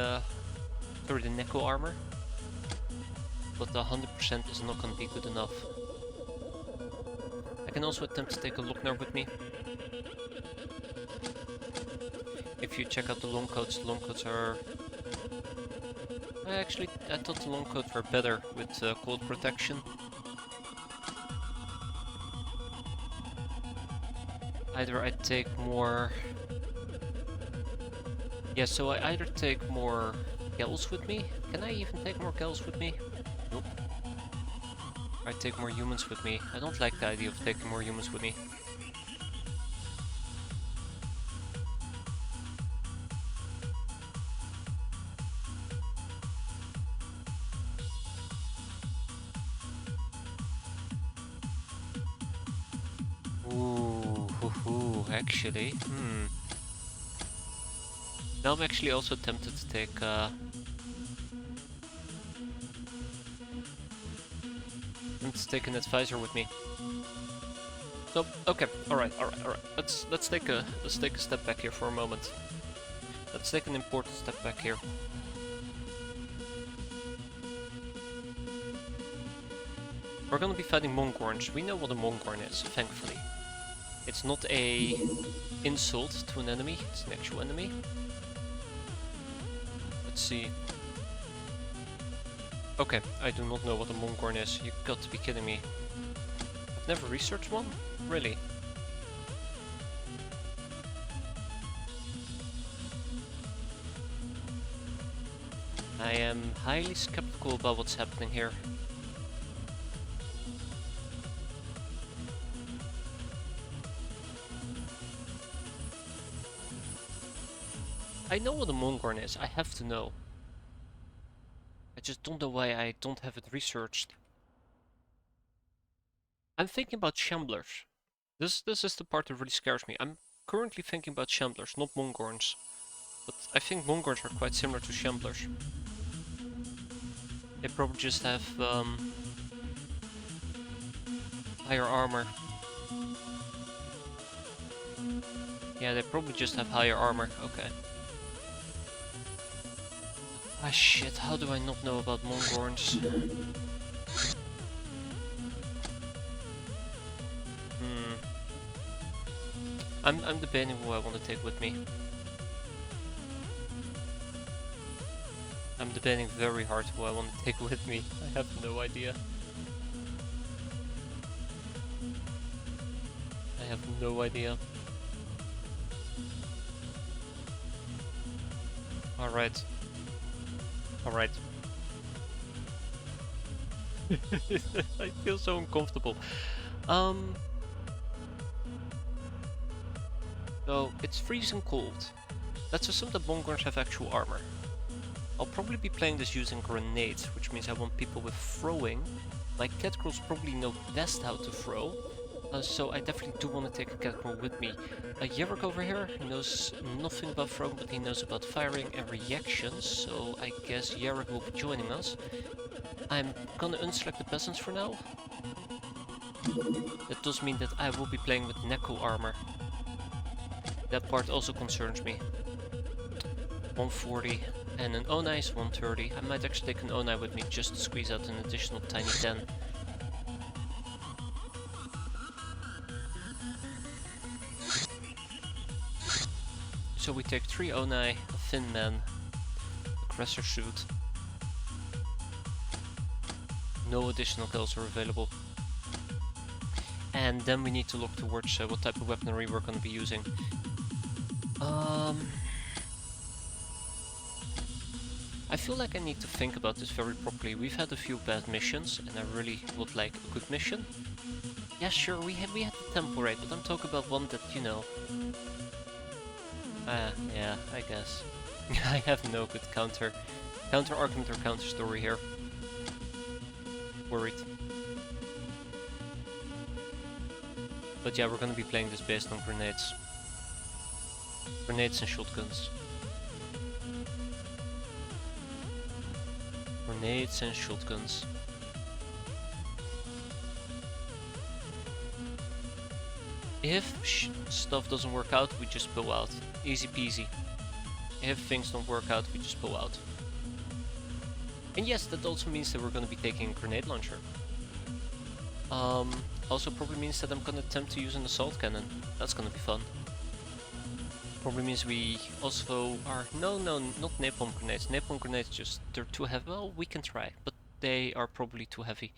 or the Neko armor, but the 100% is not gonna be good enough. I can also attempt to take a Lochner with me. If you check out the long coats are... I thought the long coats were better with cold protection. Either I take more... Yeah, so I either take more gals with me. Can I even take more gals with me? Nope. I take more humans with me. I don't like the idea of taking more humans with me. Ooh, actually, Now I'm actually also tempted to take, an advisor with me. So, okay, alright. Let's take a step back here for a moment. Let's take an important step back here. We're gonna be fighting Mongorns. We know what a Mongorn is, thankfully. It's not a insult to an enemy, it's an actual enemy. Let's see. Okay, I do not know what a Mongorn is. You got to be kidding me. I've never researched one? Really? I am highly skeptical about what's happening here. I know what a Mongorn is, I have to know. I just don't know why I don't have it researched. I'm thinking about Shamblers. This is the part that really scares me. I'm currently thinking about Shamblers, not Mongorns. But I think Mongorns are quite similar to Shamblers. They probably just have higher armor. Yeah, they probably just have higher armor, okay. Ah shit, how do I not know about Mongorns? I'm debating who I want to take with me. I'm debating very hard who I want to take with me. I have no idea. I have no idea. Alright. Alright. I feel so uncomfortable. So, it's freezing cold. Let's assume that Mongorns have actual armor. I'll probably be playing this using grenades, which means I want people with throwing. My catgirls probably know best how to throw, so I definitely do want to take a catgirl with me. Yerrick over here knows nothing about throwing, but he knows about firing and reactions, so I guess Yerrick will be joining us. I'm gonna unselect the peasants for now. That does mean that I will be playing with Neko armor. That part also concerns me. 140 and an Onai is 130. I might actually take an Onai with me just to squeeze out an additional tiny 10. So we take 3 Onai, a Thin Man, Aggressor Suit. No additional kills are available. And then we need to look towards what type of weaponry we're going to be using. I feel like I need to think about this very properly. We've had a few bad missions, and I really would like a good mission. Yeah, sure, we had the tempo raid, but I'm talking about one that, you know... yeah, I guess. I have no good counter argument or counter story here. Worried. But yeah, we're gonna be playing this based on grenades. Grenades and shotguns. Grenades and shotguns. If stuff doesn't work out, we just pull out. Easy peasy. If things don't work out, we just pull out. And yes, that also means that we're gonna be taking a grenade launcher. Also probably means that I'm gonna attempt to use an assault cannon. That's gonna be fun. Probably means we also are... No, not napalm grenades. Napalm grenades just... they're too heavy. Well, we can try, but they are probably too heavy.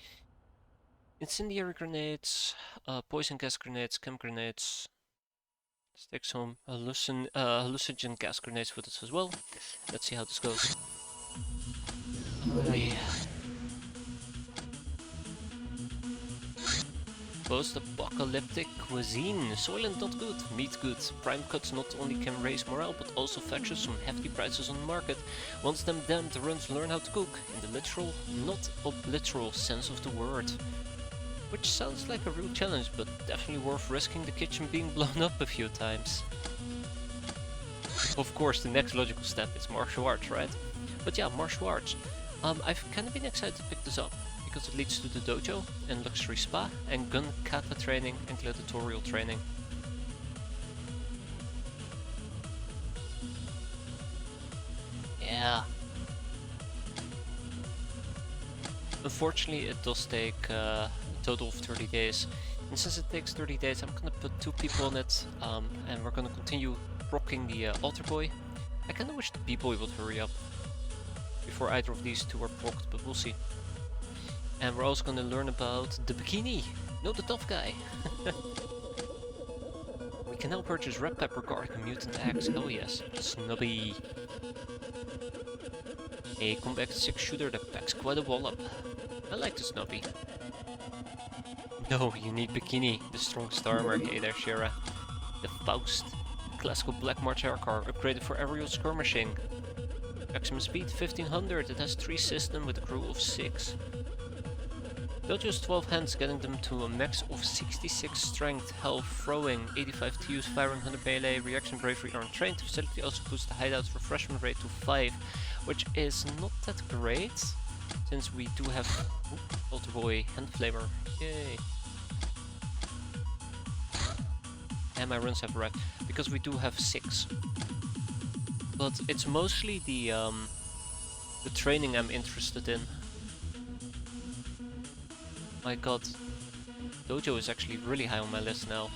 Incendiary grenades, poison gas grenades, chem grenades. Let's take some hallucinogen gas grenades with us as well. Let's see how this goes. Post-apocalyptic cuisine. Soylent not good, meat good. Prime cuts not only can raise morale, but also fetches some hefty prices on the market. Once them damned runs learn how to cook, in the literal, not obliteral sense of the word. Which sounds like a real challenge, but definitely worth risking the kitchen being blown up a few times. Of course, the next logical step is martial arts, right? But yeah, martial arts. I've kind of been excited to pick this up, because it leads to the dojo, and luxury spa, and gun kata training, and gladiatorial training. Yeah. Unfortunately, it does take a total of 30 days. And since it takes 30 days, I'm gonna put 2 people on it, and we're gonna continue rocking the altar boy. I kinda wish the b-boy would hurry up before either of these two are procced, but we'll see. And we're also gonna learn about the bikini. No, the tough guy. We can now purchase red pepper, garlic, and mutant axe. Oh yes, snubby. A combat 6 shooter that packs quite a wallop. I like the snubby. No, you need bikini, the strongest armor. Hey there, Shira. The Faust. Classical black march air car, upgraded for aerial skirmishing. Maximum speed 1500, it has 3 systems with a crew of 6. Dojo's 12 hands, getting them to a max of 66 strength, health, throwing, 85 to use, firing, 100 melee, reaction, bravery, are untrained. The facility also boosts the hideout's refreshment rate to 5, which is not that great, since we do have Altar Boy Hand Flamer. Yay! And my runs have arrived, because we do have 6. But it's mostly the training I'm interested in. My god, dojo is actually really high on my list now.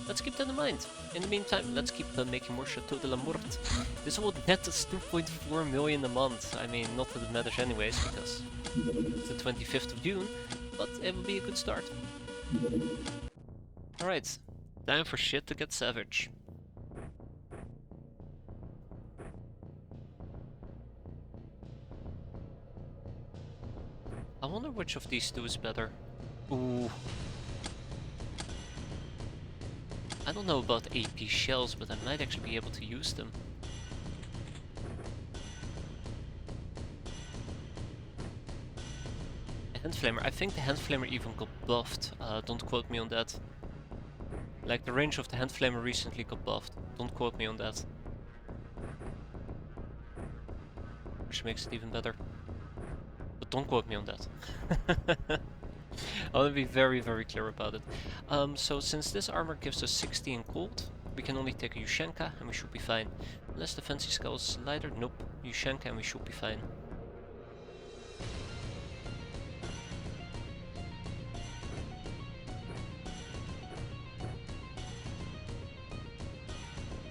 Let's keep that in mind. In the meantime, let's keep making more Chateau de la Morte. This will net us 2.4 million a month. I mean, not that it matters anyways, because it's the 25th of June, but it will be a good start. Alright, time for shit to get savage. I wonder which of these two is better. Ooh. I don't know about AP shells, but I might actually be able to use them. A hand flamer. I think the hand flamer even got buffed. Don't quote me on that. Like, the range of the hand flamer recently got buffed. Don't quote me on that. Which makes it even better. But don't quote me on that. I want to be very, very clear about it. So since this armor gives us 60 in cold, we can only take a Yushenka and we should be fine. Unless the fancy skull is lighter, nope, Yushenka and we should be fine.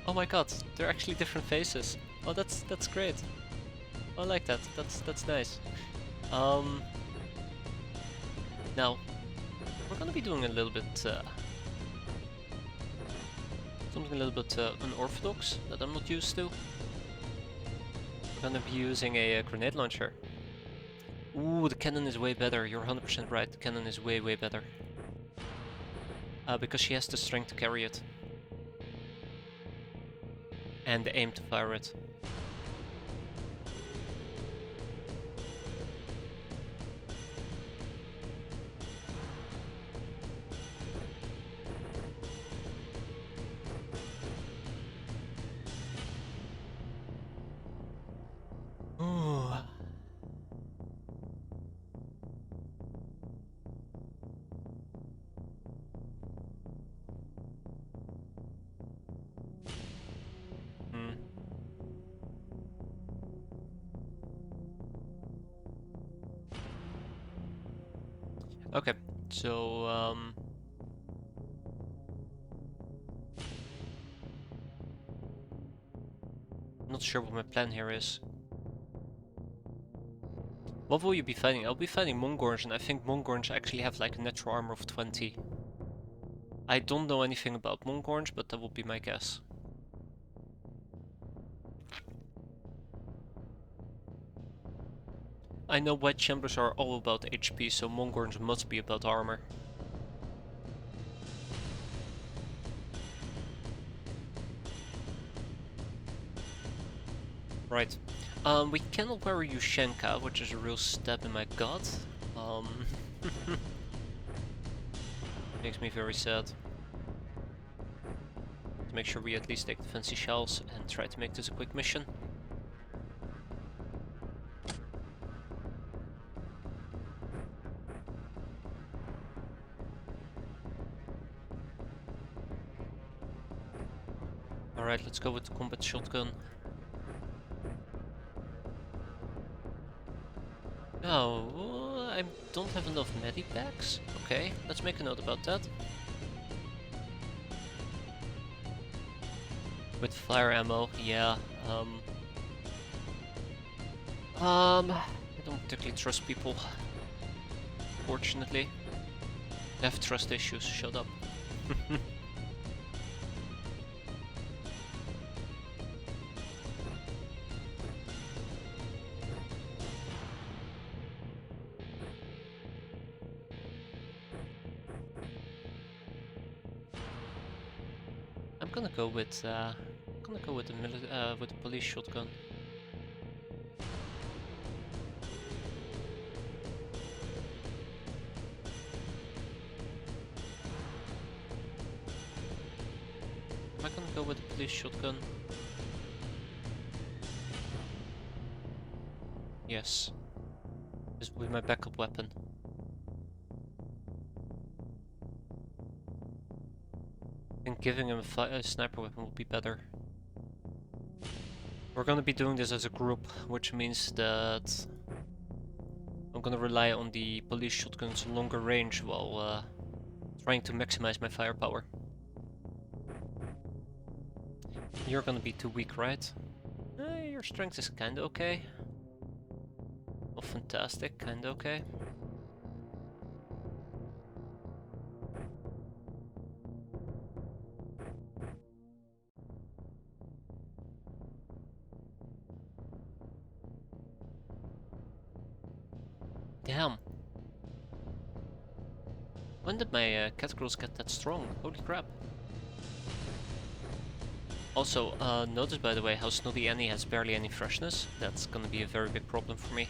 Oh my god, they're actually different faces. Oh, that's great. I like that. That's nice. Now, we're gonna be doing a little bit, something a little bit unorthodox that I'm not used to. We're gonna be using a grenade launcher. Ooh, the cannon is way better. You're 100% right. The cannon is way, way better. Because she has the strength to carry it. And the aim to fire it. So, not sure what my plan here is. What will you be fighting? I'll be fighting Mongorns, and I think Mongorns actually have like a natural armor of 20. I don't know anything about Mongorns, but that would be my guess. I know White Chambers are all about HP, so Mongorns must be about armor. Right. We cannot wear a Yushenka, which is a real stab in my gut. Makes me very sad. To make sure we at least take the fancy shells and try to make this a quick mission. Alright, let's go with the combat shotgun. Oh, I don't have enough medipacks? Okay, let's make a note about that. With fire ammo, yeah. I don't particularly trust people. Fortunately. I have trust issues, shut up. I'm gonna go with the police shotgun. Am I gonna go with the police shotgun? Yes. This will be my backup weapon. I think giving him a sniper weapon would be better. We're gonna be doing this as a group, which means that I'm gonna rely on the police shotgun's longer range while trying to maximize my firepower. You're gonna be too weak, right? Your strength is kinda okay. Not fantastic, kinda okay. Damn. When did my cat girls get that strong? Holy crap. Also, notice by the way how Snotty Annie has barely any freshness. That's gonna be a very big problem for me.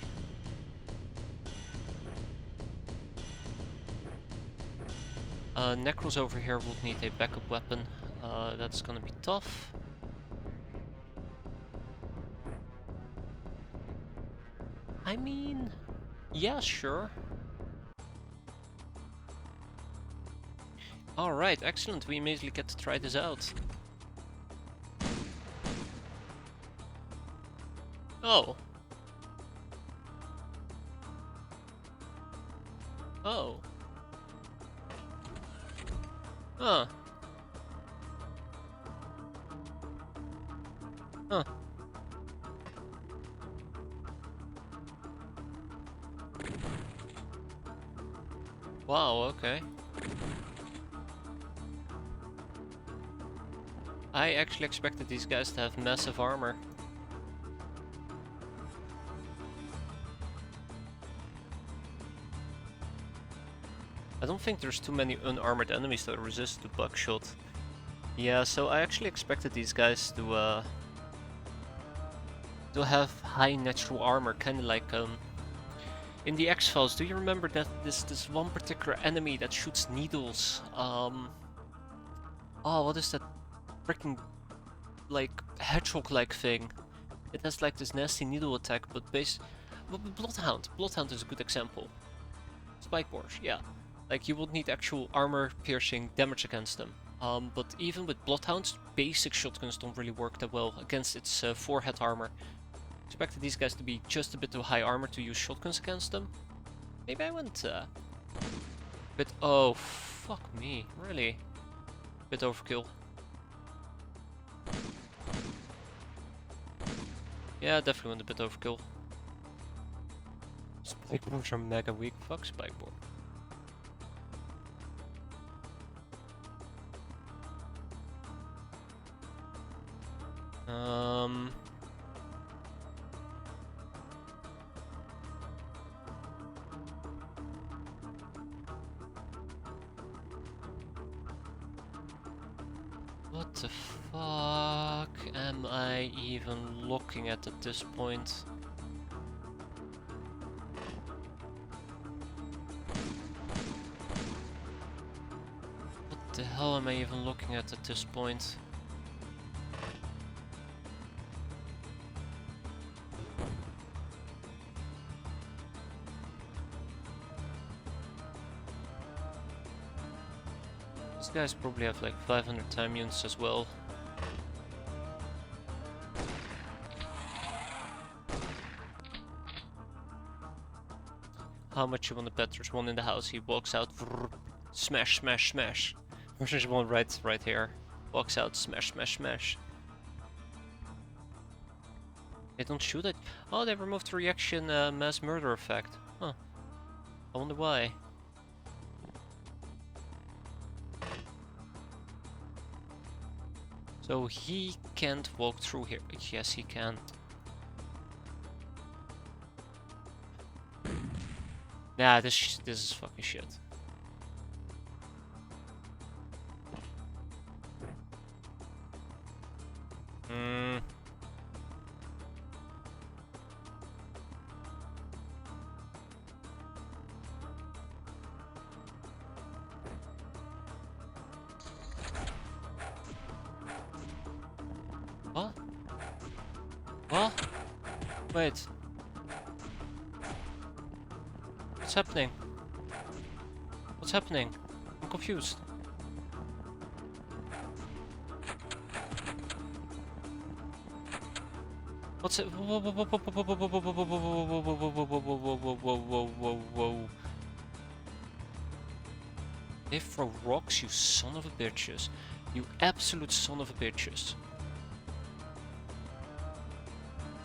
Necros over here would need a backup weapon. That's gonna be tough. I mean, yeah, sure. Alright, excellent. We immediately get to try this out. Oh. Oh. Huh. Huh. Wow, okay. I actually expected these guys to have massive armor. I don't think there's too many unarmored enemies that resist the buckshot. Yeah, so I actually expected these guys to have high natural armor, kind of like in the X-Files. Do you remember that this one particular enemy that shoots needles? Oh, what is that freaking like hedgehog-like thing? It has like this nasty needle attack, but Bloodhound. Bloodhound is a good example. Spike Boars, yeah. Like you would need actual armor-piercing damage against them. But even with Bloodhounds, basic shotguns don't really work that well against its forehead armor. Expected these guys to be just a bit too high armor to use shotguns against them. Maybe I went Bit. Oh, fuck me. Really? Bit overkill. Yeah, definitely went a bit overkill. Spikeboards are mega weak. Fuck spikeboard. Um. What the fuck am I even looking at this point? What the hell am I even looking at this point? These guys probably have like 500 time units as well. How much you want to bet? There's one in the house. He walks out, smash, smash, smash. There's one right here. Walks out, smash, smash, smash. They don't shoot it. Oh, they removed the reaction mass murder effect. Huh. I wonder why. So he can't walk through here. Yes, he can. Nah, this is fucking shit. Hmm. What? What? Wait. What's happening? What's happening? I'm confused. What's it? Whoa, whoa, whoa, whoa, whoa, whoa, whoa, whoa, whoa, whoa, whoa, whoa, whoa, whoa, whoa, whoa, whoa, whoa, whoa. They throw rocks, you son of a bitches. You absolute son of a bitches.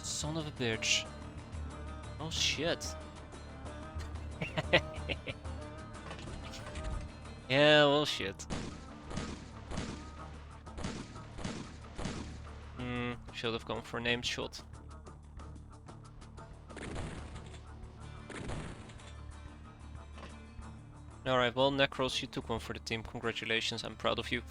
Son of a bitch. Oh shit. Yeah, well shit. Should have gone for a named shot. Alright, well Necros, you took one for the team. Congratulations, I'm proud of you.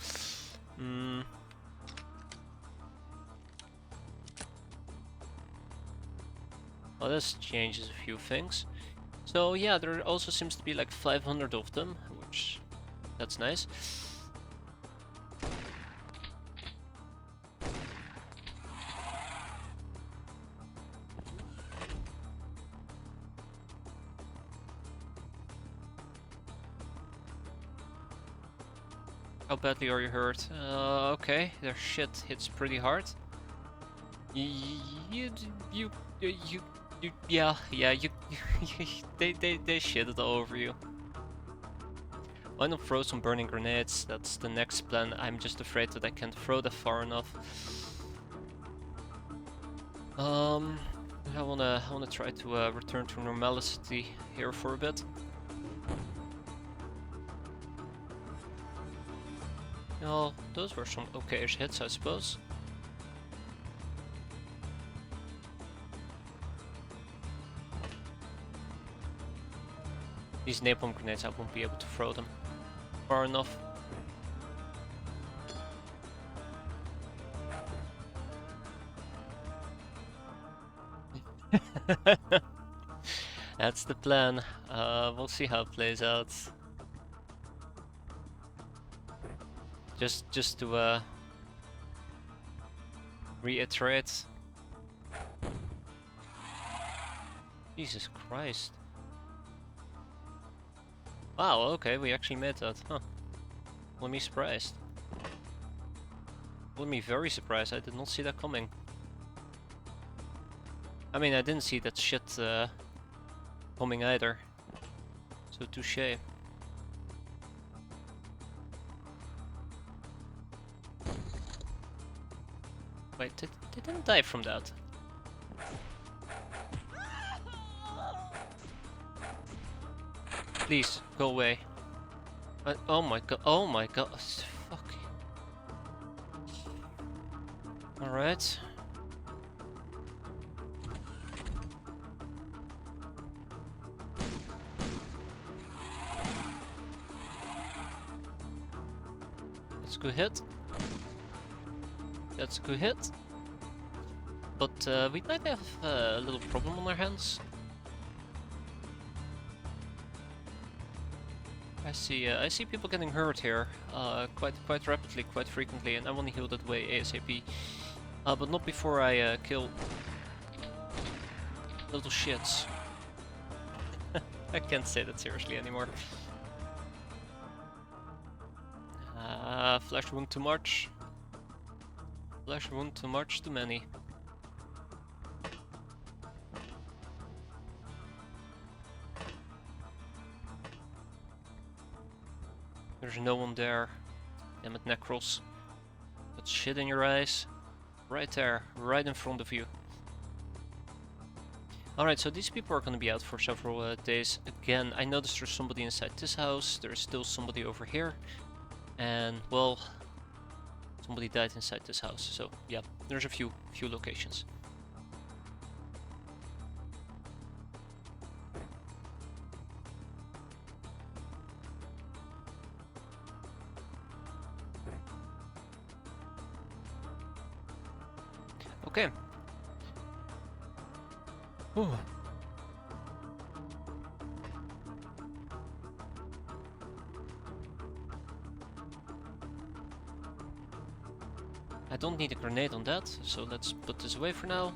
Well, this changes a few things. So yeah, there also seems to be like 500 of them, which that's nice. How badly are you hurt? Okay, their shit hits pretty hard. Yeah, they shitted all over you. Why not throw some burning grenades? That's the next plan. I'm just afraid that I can't throw that far enough. I wanna try to return to normality here for a bit. Well, those were some okay-ish hits, I suppose. These napalm grenades, I won't be able to throw them far enough. That's the plan. We'll see how it plays out. Just to reiterate. Jesus Christ. Wow, okay, we actually made that. Huh. Let me surprised. Let me very surprised. I did not see that coming. I mean, I didn't see that shit coming either. So touché. Wait, they didn't die from that. Please, go away. Oh my god, oh my god. Fuck. Alright. That's a good hit. That's a good hit. But we might have a little problem on our hands. I see people getting hurt here, quite rapidly, quite frequently, and I want to heal that way ASAP. But not before I kill little shits. I can't say that seriously anymore. Flash wound too much. Flash wound too much, too many. There's no one there. Damn it, Necros. Got shit in your eyes. Right there, right in front of you. Alright, so these people are gonna be out for several days. Again, I noticed there's somebody inside this house. There's still somebody over here. And, well, somebody died inside this house. So, yeah, there's a few locations. Okay. Ooh. I don't need a grenade on that, so let's put this away for now.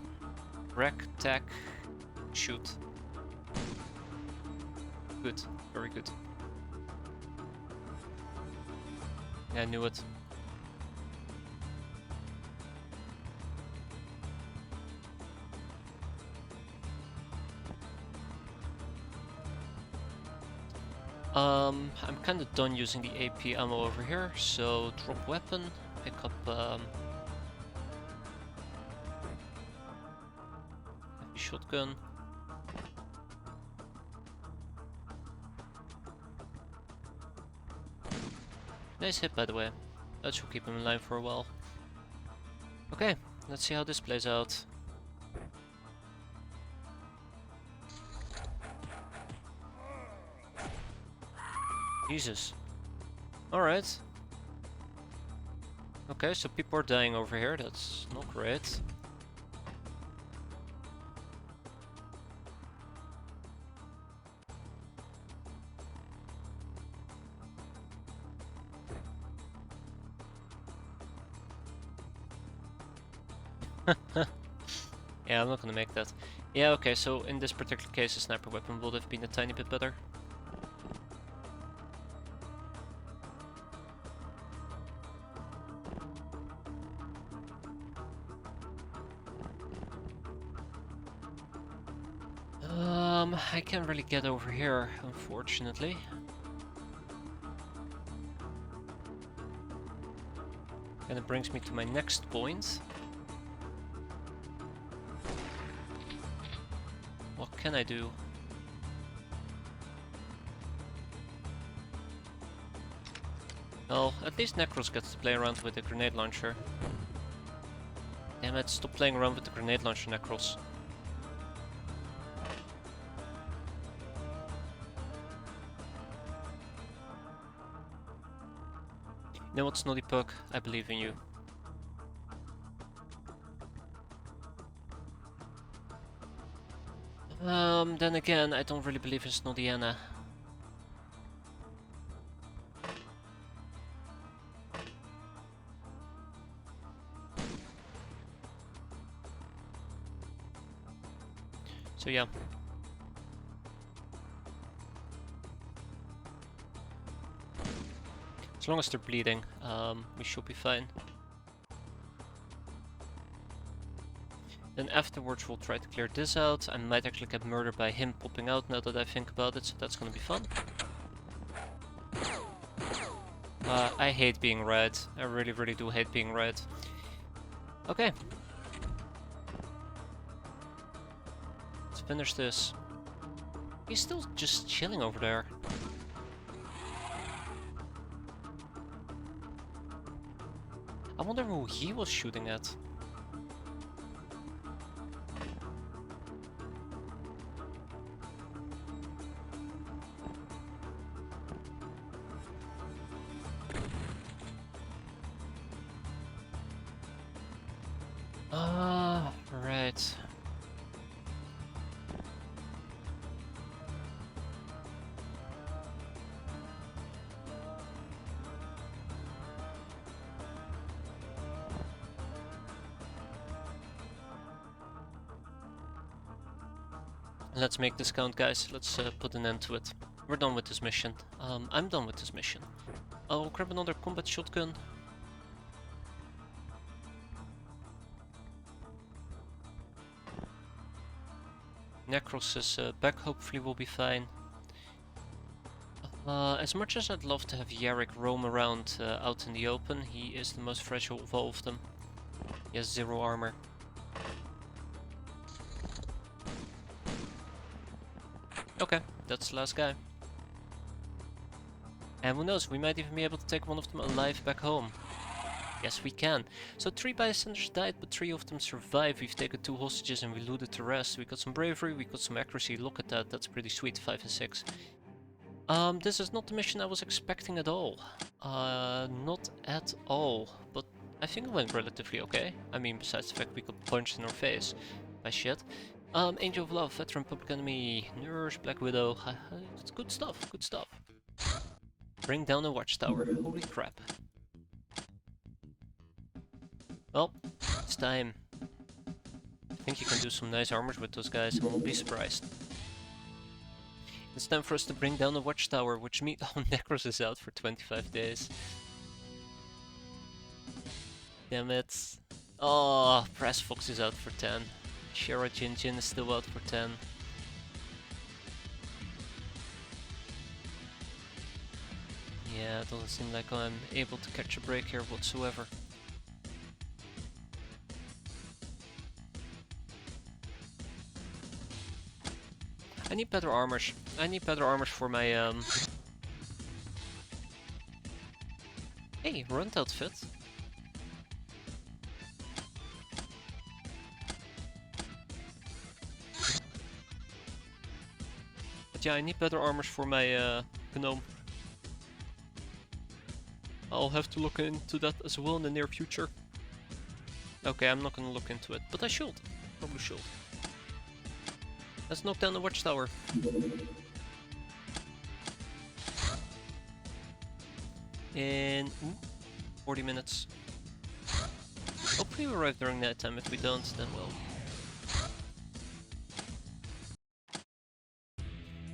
Rack, tack, shoot. Good, very good. Yeah, I knew it. I'm kinda done using the AP ammo over here, so drop weapon, pick up heavy shotgun. Nice hit, by the way. That should keep him in line for a while. Okay, let's see how this plays out. Jesus. Alright. Okay, so people are dying over here, that's not great. Yeah, I'm not gonna make that. Yeah, okay, so in this particular case a sniper weapon would have been a tiny bit better. I can't really get over here, unfortunately. And it brings me to my next point. What can I do? Well, at least Necros gets to play around with the grenade launcher. Damn it, stop playing around with the grenade launcher, Necros. You know what, Snotty Puck? I believe in you. Then again, I don't really believe in Snotty Anna. So yeah. As long as they're bleeding, we should be fine. Then afterwards we'll try to clear this out. I might actually get murdered by him popping out now that I think about it, so that's gonna be fun. I hate being red. I really do hate being red. Okay. Let's finish this. He's still just chilling over there. I wonder who he was shooting at. Ah, right. Let's make this count, guys. Let's put an end to it. We're done with this mission. I'm done with this mission. I'll grab another combat shotgun. Necros is back, hopefully we'll be fine. As much as I'd love to have Yarrick roam around out in the open, he is the most fragile of all of them. He has 0 armor. Okay, that's the last guy. And who knows, we might even be able to take one of them alive back home. Yes, we can. So 3 bystanders died, but 3 of them survived. We've taken 2 hostages and we looted the rest. We got some bravery, we got some accuracy. Look at that, that's pretty sweet, 5 and 6. This is not the mission I was expecting at all. Not at all. But I think it went relatively okay. I mean, besides the fact we got punched in our face by shit. Angel of Love, Veteran, Public Enemy, Nurse, Black Widow. It's good stuff, good stuff. Bring down the watchtower. Holy crap. Well, it's time. I think you can do some nice armors with those guys, I won't be surprised. It's time for us to bring down the watchtower, which means oh, Necros is out for 25 days. Damn it. Oh, Press Fox is out for 10. Shara Jin Jin is still out for 10. Yeah, it doesn't seem like I'm able to catch a break here whatsoever. I need better armors. I need better armors for my Hey, runt outfit. But yeah, I need better armors for my gnome. I'll have to look into that as well in the near future. Okay, I'm not gonna look into it, but I should. Probably should. Let's knock down the watchtower. In 40 minutes. Hopefully we arrive during that time. If we don't, then we'll.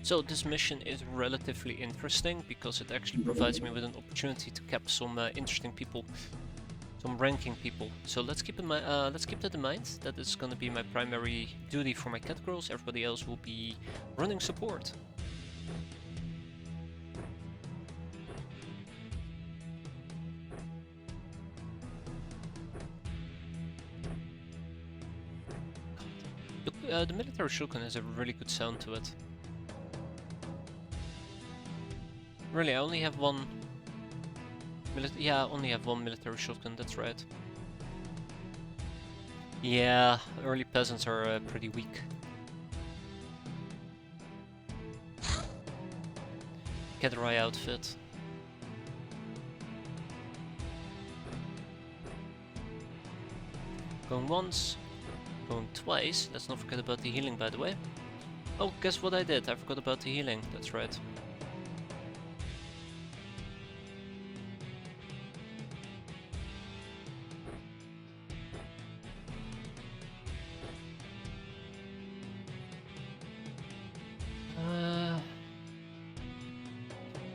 So this mission is relatively interesting because it actually provides me with an opportunity to cap some interesting people, some ranking people. So let's keep that in mind. That is going to be my primary duty for my cat girls. Everybody else will be running support. The military shotgun has a really good sound to it. Really, I only have one. Yeah, I only have one military shotgun. That's right. Yeah, early peasants are pretty weak. Caterai outfit. Going once, going twice. Let's not forget about the healing, by the way. Oh, guess what I did? I forgot about the healing. That's right.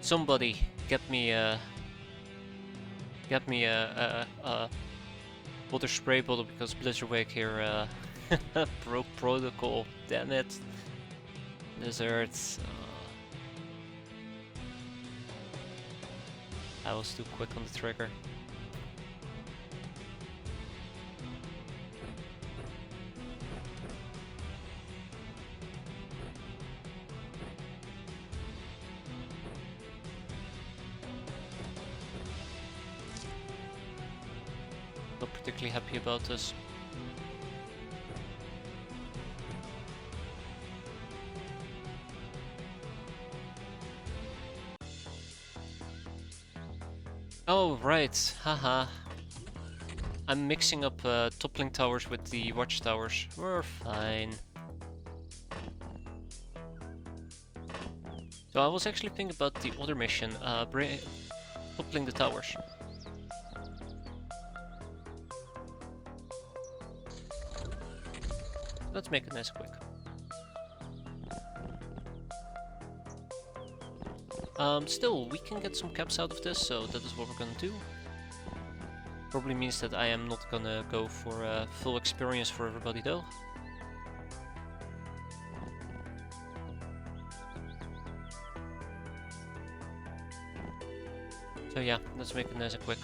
Somebody get me a water spray bottle because Blizzardwake here broke protocol. Damn it, Blizzards. I was too quick on the trigger. Not particularly happy about this. Oh, right. Haha. I'm mixing up toppling towers with the watchtowers. We're fine. So I was actually thinking about the other mission, toppling the towers. Let's make it nice quick. Still, we can get some caps out of this, so that is what we're gonna do. Probably means that I am not gonna go for a full experience for everybody though. So yeah, let's make it nice and quick.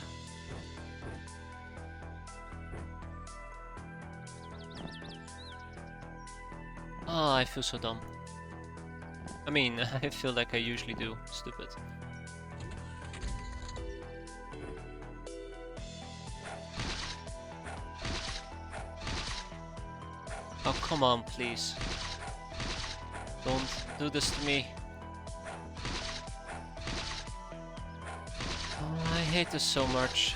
Ah, I feel so dumb. I mean, I feel like I usually do. Stupid. Oh, come on, please. Don't do this to me. Oh, I hate this so much.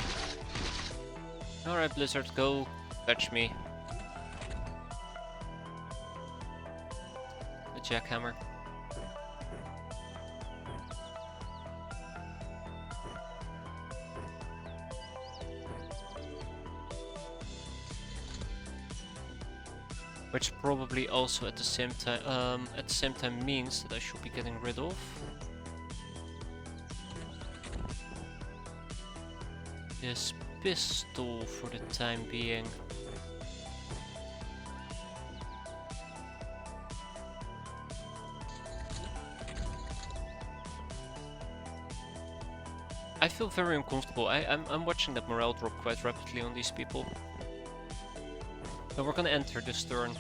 Alright, Blizzard, go fetch me. The jackhammer. Which probably also at the same time means that I should be getting rid of this pistol for the time being. I feel very uncomfortable. I'm watching that morale drop quite rapidly on these people. So we're gonna enter this turn.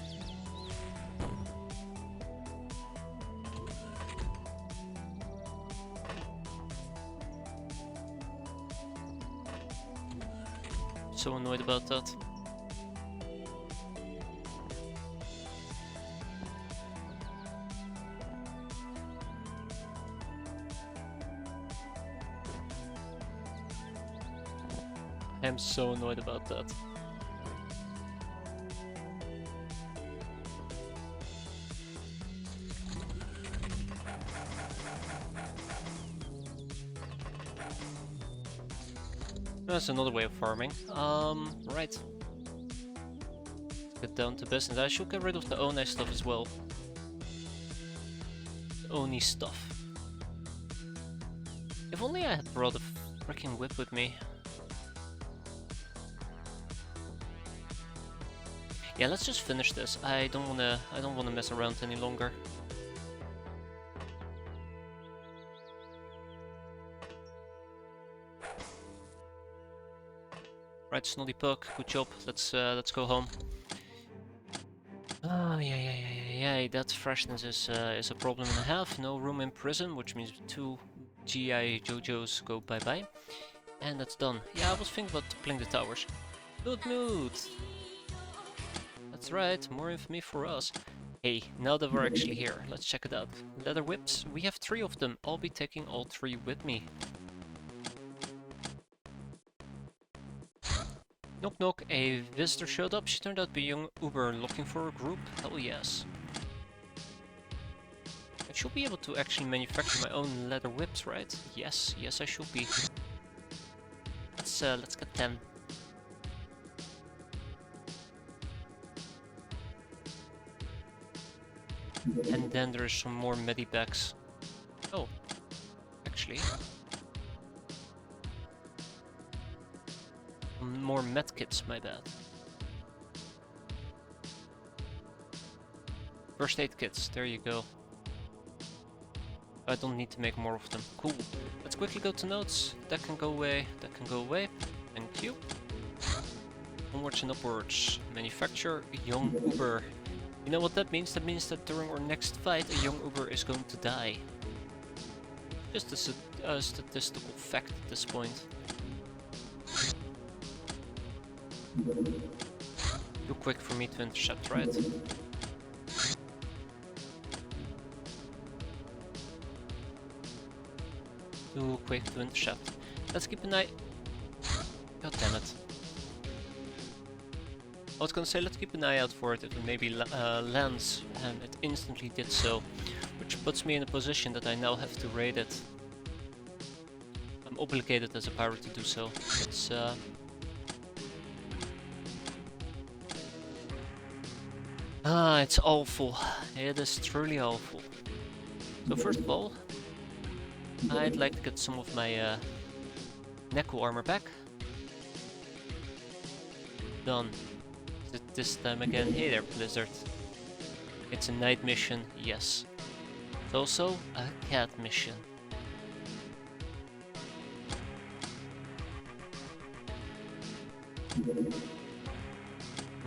So annoyed about that. I'm so annoyed about that. That's another way of farming. Right. Let's get down to business. I should get rid of the Oni stuff as well. The Oni stuff. If only I had brought a freaking whip with me. Yeah, let's just finish this. I don't wanna mess around any longer. Right, Snotty Puck, good job. Let's go home. Ah, yeah. That freshness is a problem and a half. No room in prison, which means 2 GI JoJos go bye-bye. And that's done. Yeah, I was thinking about toppling the towers. Good mood! That's right, more infamy for us. Hey, now that we're actually here, let's check it out. Leather whips, we have 3 of them. I'll be taking all 3 with me. Knock knock, a visitor showed up. She turned out to be a young Uber looking for a group. Hell yes. I should be able to actually manufacture my own leather whips, right? Yes, I should be. Let's get 10. And then there's some more medibags. Oh, actually. More medkits, my bad. First aid kits, there you go. I don't need to make more of them. Cool. Let's quickly go to notes. That can go away, that can go away. Thank you. Onwards and upwards. Manufacture young Uber. You know what that means? That means that during our next fight, a young Uber is going to die. Just a statistical fact at this point. Too quick for me to intercept, right? Too quick to intercept. Let's keep an eye. God damn it. I was gonna say let's keep an eye out for it if it maybe lands, and it instantly did so. Which puts me in a position that I now have to raid it. I'm obligated as a pirate to do so. It's awful. It is truly awful. So first of all, I'd like to get some of my Neko armor back. Done. Is it this time again? Hey there, Blizzard. It's a night mission, yes. It's also a cat mission.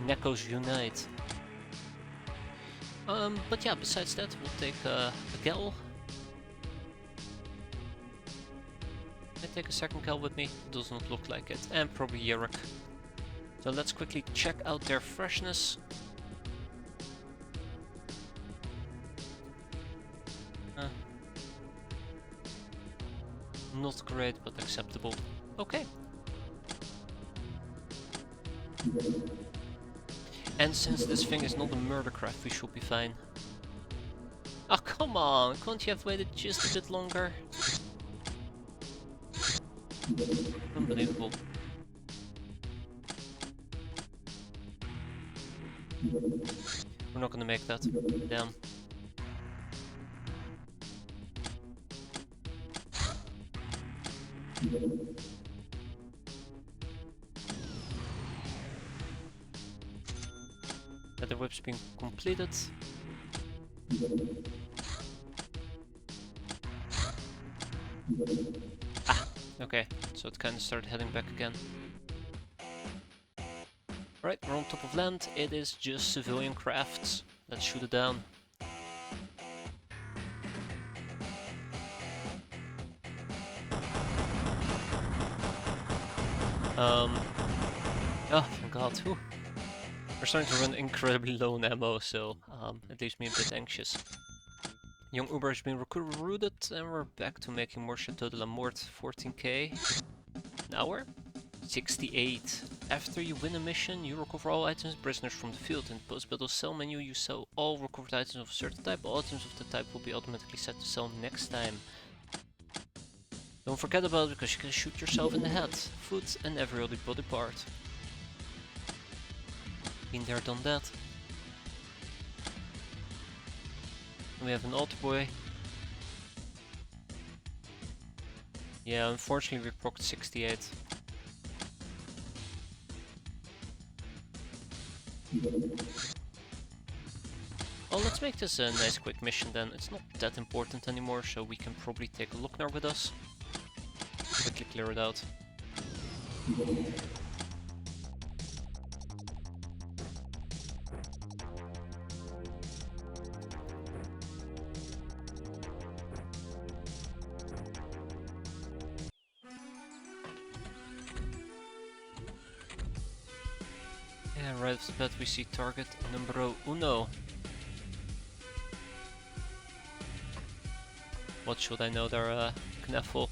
Nekos unite. But yeah, besides that, we'll take a gal. I take a second gal with me, does not look like it, and probably Yerrick. So let's quickly check out their freshness. Not great, but acceptable. Okay. And since this thing is not a murdercraft, we should be fine. Oh, come on! Can't you have waited just a bit longer? Unbelievable. We're not gonna make that. Damn. The whip's been completed. Ah, okay, so it kind of started heading back again. Right, we're on top of land. It is just civilian crafts. Let's shoot it down. Oh, thank God. Whew. We're starting to run incredibly low on ammo, so it leaves me a bit anxious. Young Uber has been recruited, and we're back to making more Chateau de la Mort. 14k an hour. 68. After you win a mission, you recover all items and prisoners from the field. In the post-battle sell menu, you sell all recovered items of a certain type. All items of the type will be automatically set to sell next time. Don't forget about it, because you can shoot yourself in the head, foot, and every other body part. Been there, done that. We have an altar boy. Yeah, unfortunately we procced 68. Well, let's make this a nice quick mission then. It's not that important anymore, so we can probably take a Lochnar with us. Quickly clear it out. Yeah, right off the bat we see target numero uno. What should I know there, Knaffel?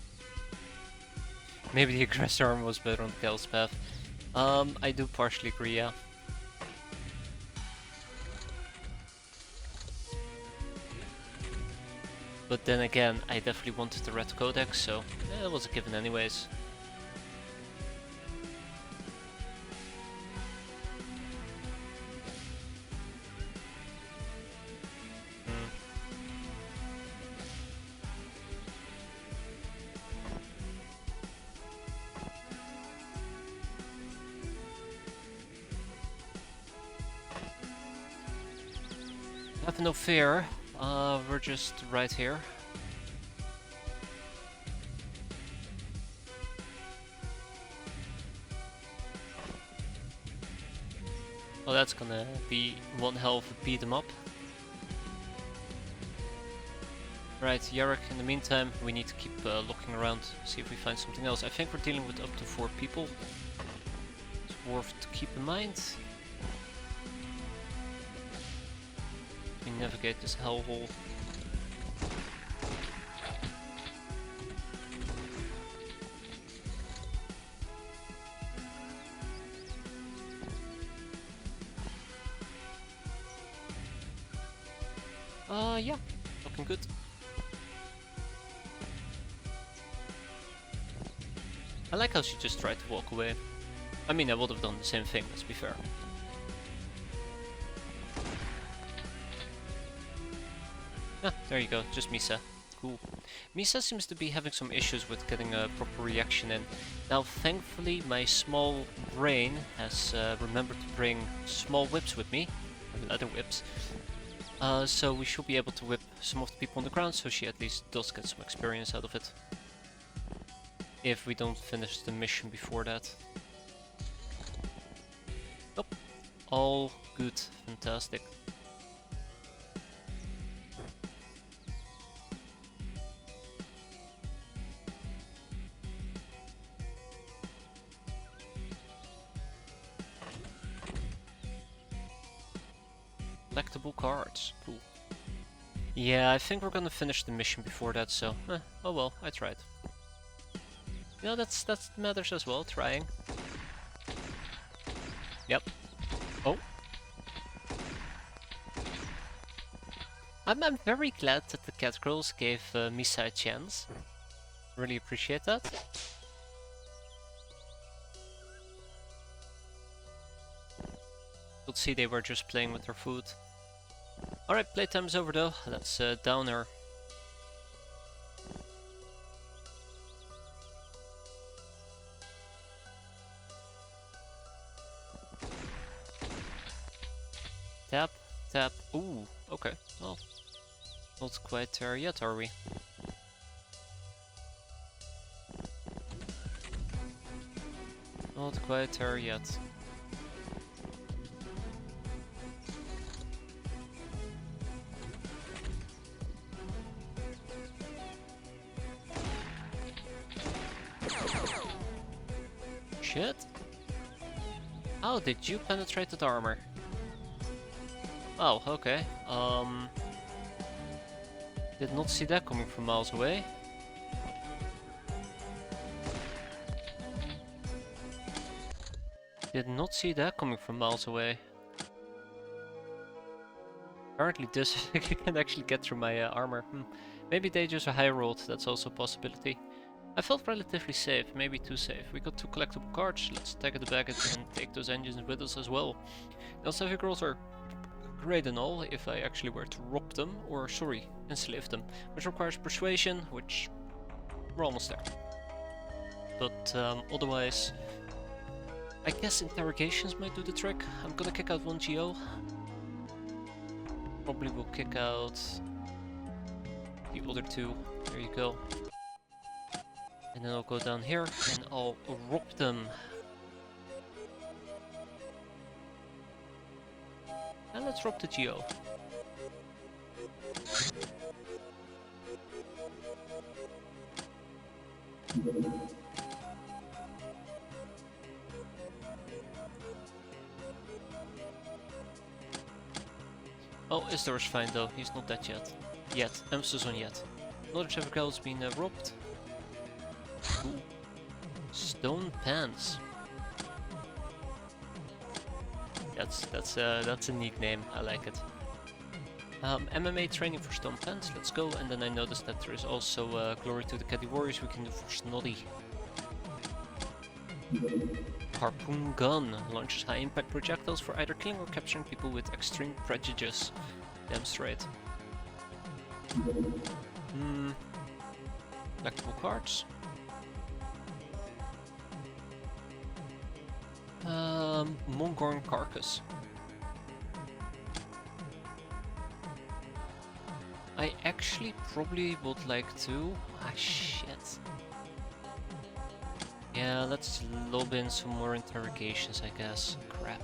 Maybe the aggressor armor was better on the Gal's path. I do partially agree, yeah. But then again, I definitely wanted the red codex, so it was a given anyways. Have no fear, we're just right here. Well, that's gonna be one hell of a beat 'em up. Right, Yarrick, in the meantime, we need to keep looking around, see if we find something else. I think we're dealing with up to 4 people. So worth to keep in mind. We navigate this hellhole. Yeah, looking good. I like how she just tried to walk away. I mean, I would have done the same thing, let's be fair. Ah, there you go, just Misa. Cool. Misa seems to be having some issues with getting a proper reaction in. Now, thankfully, my small brain has remembered to bring small whips with me, leather whips. So we should be able to whip some of the people on the ground, so she at least does get some experience out of it. If we don't finish the mission before that. Nope. All good. Fantastic. Collectible cards. Cool. Yeah, I think we're gonna finish the mission before that, so... oh well, I tried. You know, that matters as well, trying. Yep. Oh. I'm very glad that the cat girls gave Misa a chance. Really appreciate that. Could see they were just playing with their food. Alright, playtime's over though. Let's down her. Tap, tap. Ooh, okay. Well, not quite there yet, are we? Not quite there yet. Shit. How did you penetrate that armor? Oh, okay. Did not see that coming from miles away. Did not see that coming from miles away. Apparently this can actually get through my armor. Maybe they just high rolled, that's also a possibility. I felt relatively safe, maybe too safe. We got 2 collectible cards, let's tag the baggage and take those engines with us as well. Now heavy girls are great and all if I actually were to rob them, or sorry, enslave them. Which requires persuasion, which we're almost there. But otherwise, I guess interrogations might do the trick. I'm gonna kick out 1 GO. Probably will kick out the other 2. There you go. And then I'll go down here and I'll rob them. And let's rob the GO. Oh, Isdor's fine though, he's not dead yet. Yet, emphasis on yet. Another Chevrolet has been robbed. Ooh. Stone pants. That's a neat name. I like it. MMA training for Stone Pants. Let's go. And then I noticed that there is also Glory to the Caddy Warriors we can do for Snoddy. Harpoon gun launches high impact projectiles for either killing or capturing people with extreme prejudice. Damn straight. Collectible cards. Mongorn Carcass. I actually probably would like to... Ah, shit. Yeah, let's lob in some more interrogations, I guess. Crap.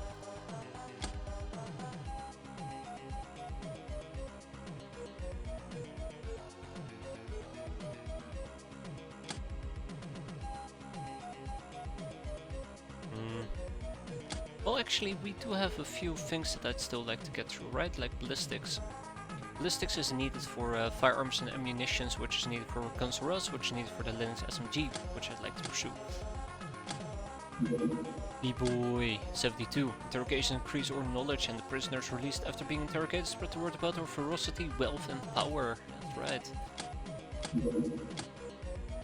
Well, actually, we do have a few things that I'd still like to get through, right? Like ballistics. Ballistics is needed for firearms and ammunitions, which is needed for guns or else, which is needed for the Linux SMG, which I'd like to pursue. B-boy 72. Interrogation increase our knowledge, and the prisoners released after being interrogated spread the word about our ferocity, wealth and power. That's right.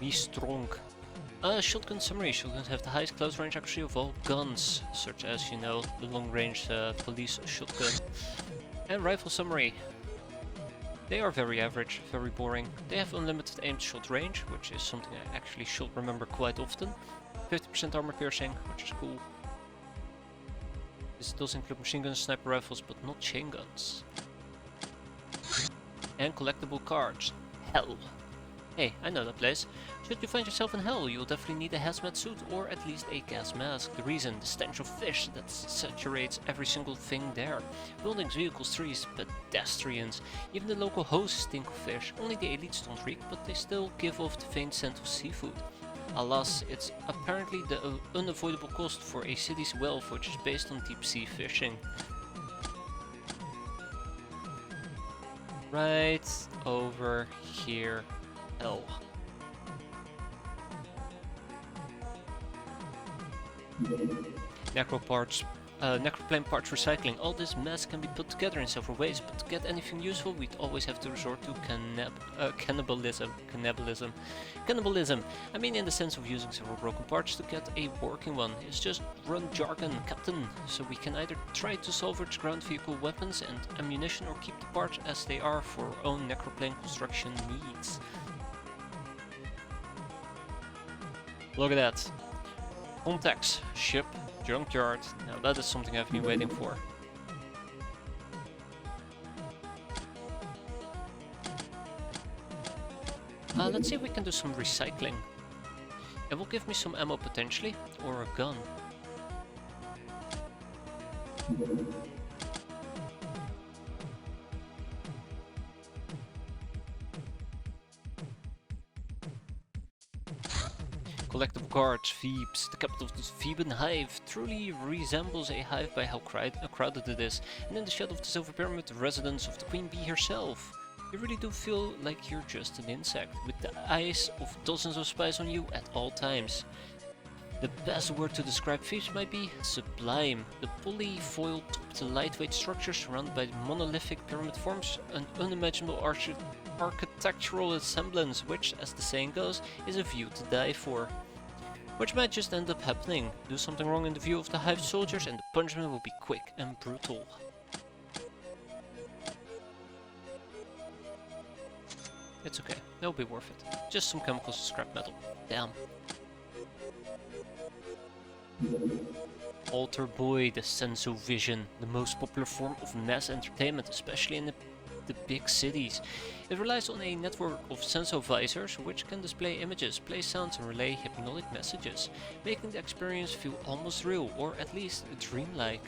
Be strong. Shotgun summary. Shotguns have the highest close range accuracy of all guns, such as, you know, the long range police shotgun. And rifle summary. They are very average, very boring. They have unlimited aimed shot range, which is something I actually should remember quite often. 50% armor piercing, which is cool. This does include machine guns, sniper rifles, but not chain guns. And collectible cards. Hell. Hey, I know that place. Should you find yourself in hell, you'll definitely need a hazmat suit or at least a gas mask. The reason? The stench of fish that saturates every single thing there. Buildings, vehicles, trees, pedestrians. Even the local hosts stink of fish. Only the elites don't reek, but they still give off the faint scent of seafood. Alas, it's apparently the unavoidable cost for a city's wealth, which is based on deep sea fishing. Right over here. Hell. Necroplane parts recycling. All this mess can be put together in several ways, but to get anything useful, we'd always have to resort to cannibalism. I mean, in the sense of using several broken parts to get a working one. It's just run jargon, Captain. So we can either try to salvage ground vehicle weapons and ammunition, or keep the parts as they are for our own necroplane construction needs. Look at that. Contacts, ship, junkyard. Now that is something I've been waiting for. Let's see if we can do some recycling. It will give me some ammo potentially, or a gun. Collectible cards, Thebes, the capital of the Theban hive, truly resembles a hive by how crowded it is, and in the shadow of the Silver Pyramid, the residence of the Queen Bee herself. You really do feel like you're just an insect, with the eyes of dozens of spies on you at all times. The best word to describe Thebes might be sublime. The polyfoil-topped lightweight structure surrounded by monolithic pyramid forms an unimaginable architectural semblance, which, as the saying goes, is a view to die for. Which might just end up happening. Do something wrong in the view of the hive soldiers and the punishment will be quick and brutal. It's okay, it'll be worth it. Just some chemicals and scrap metal. Damn. Alter Boy, the Sensovision, the most popular form of mass entertainment, especially in the big cities. It relies on a network of sensovisors which can display images, play sounds and relay hypnotic messages, making the experience feel almost real, or at least dreamlike.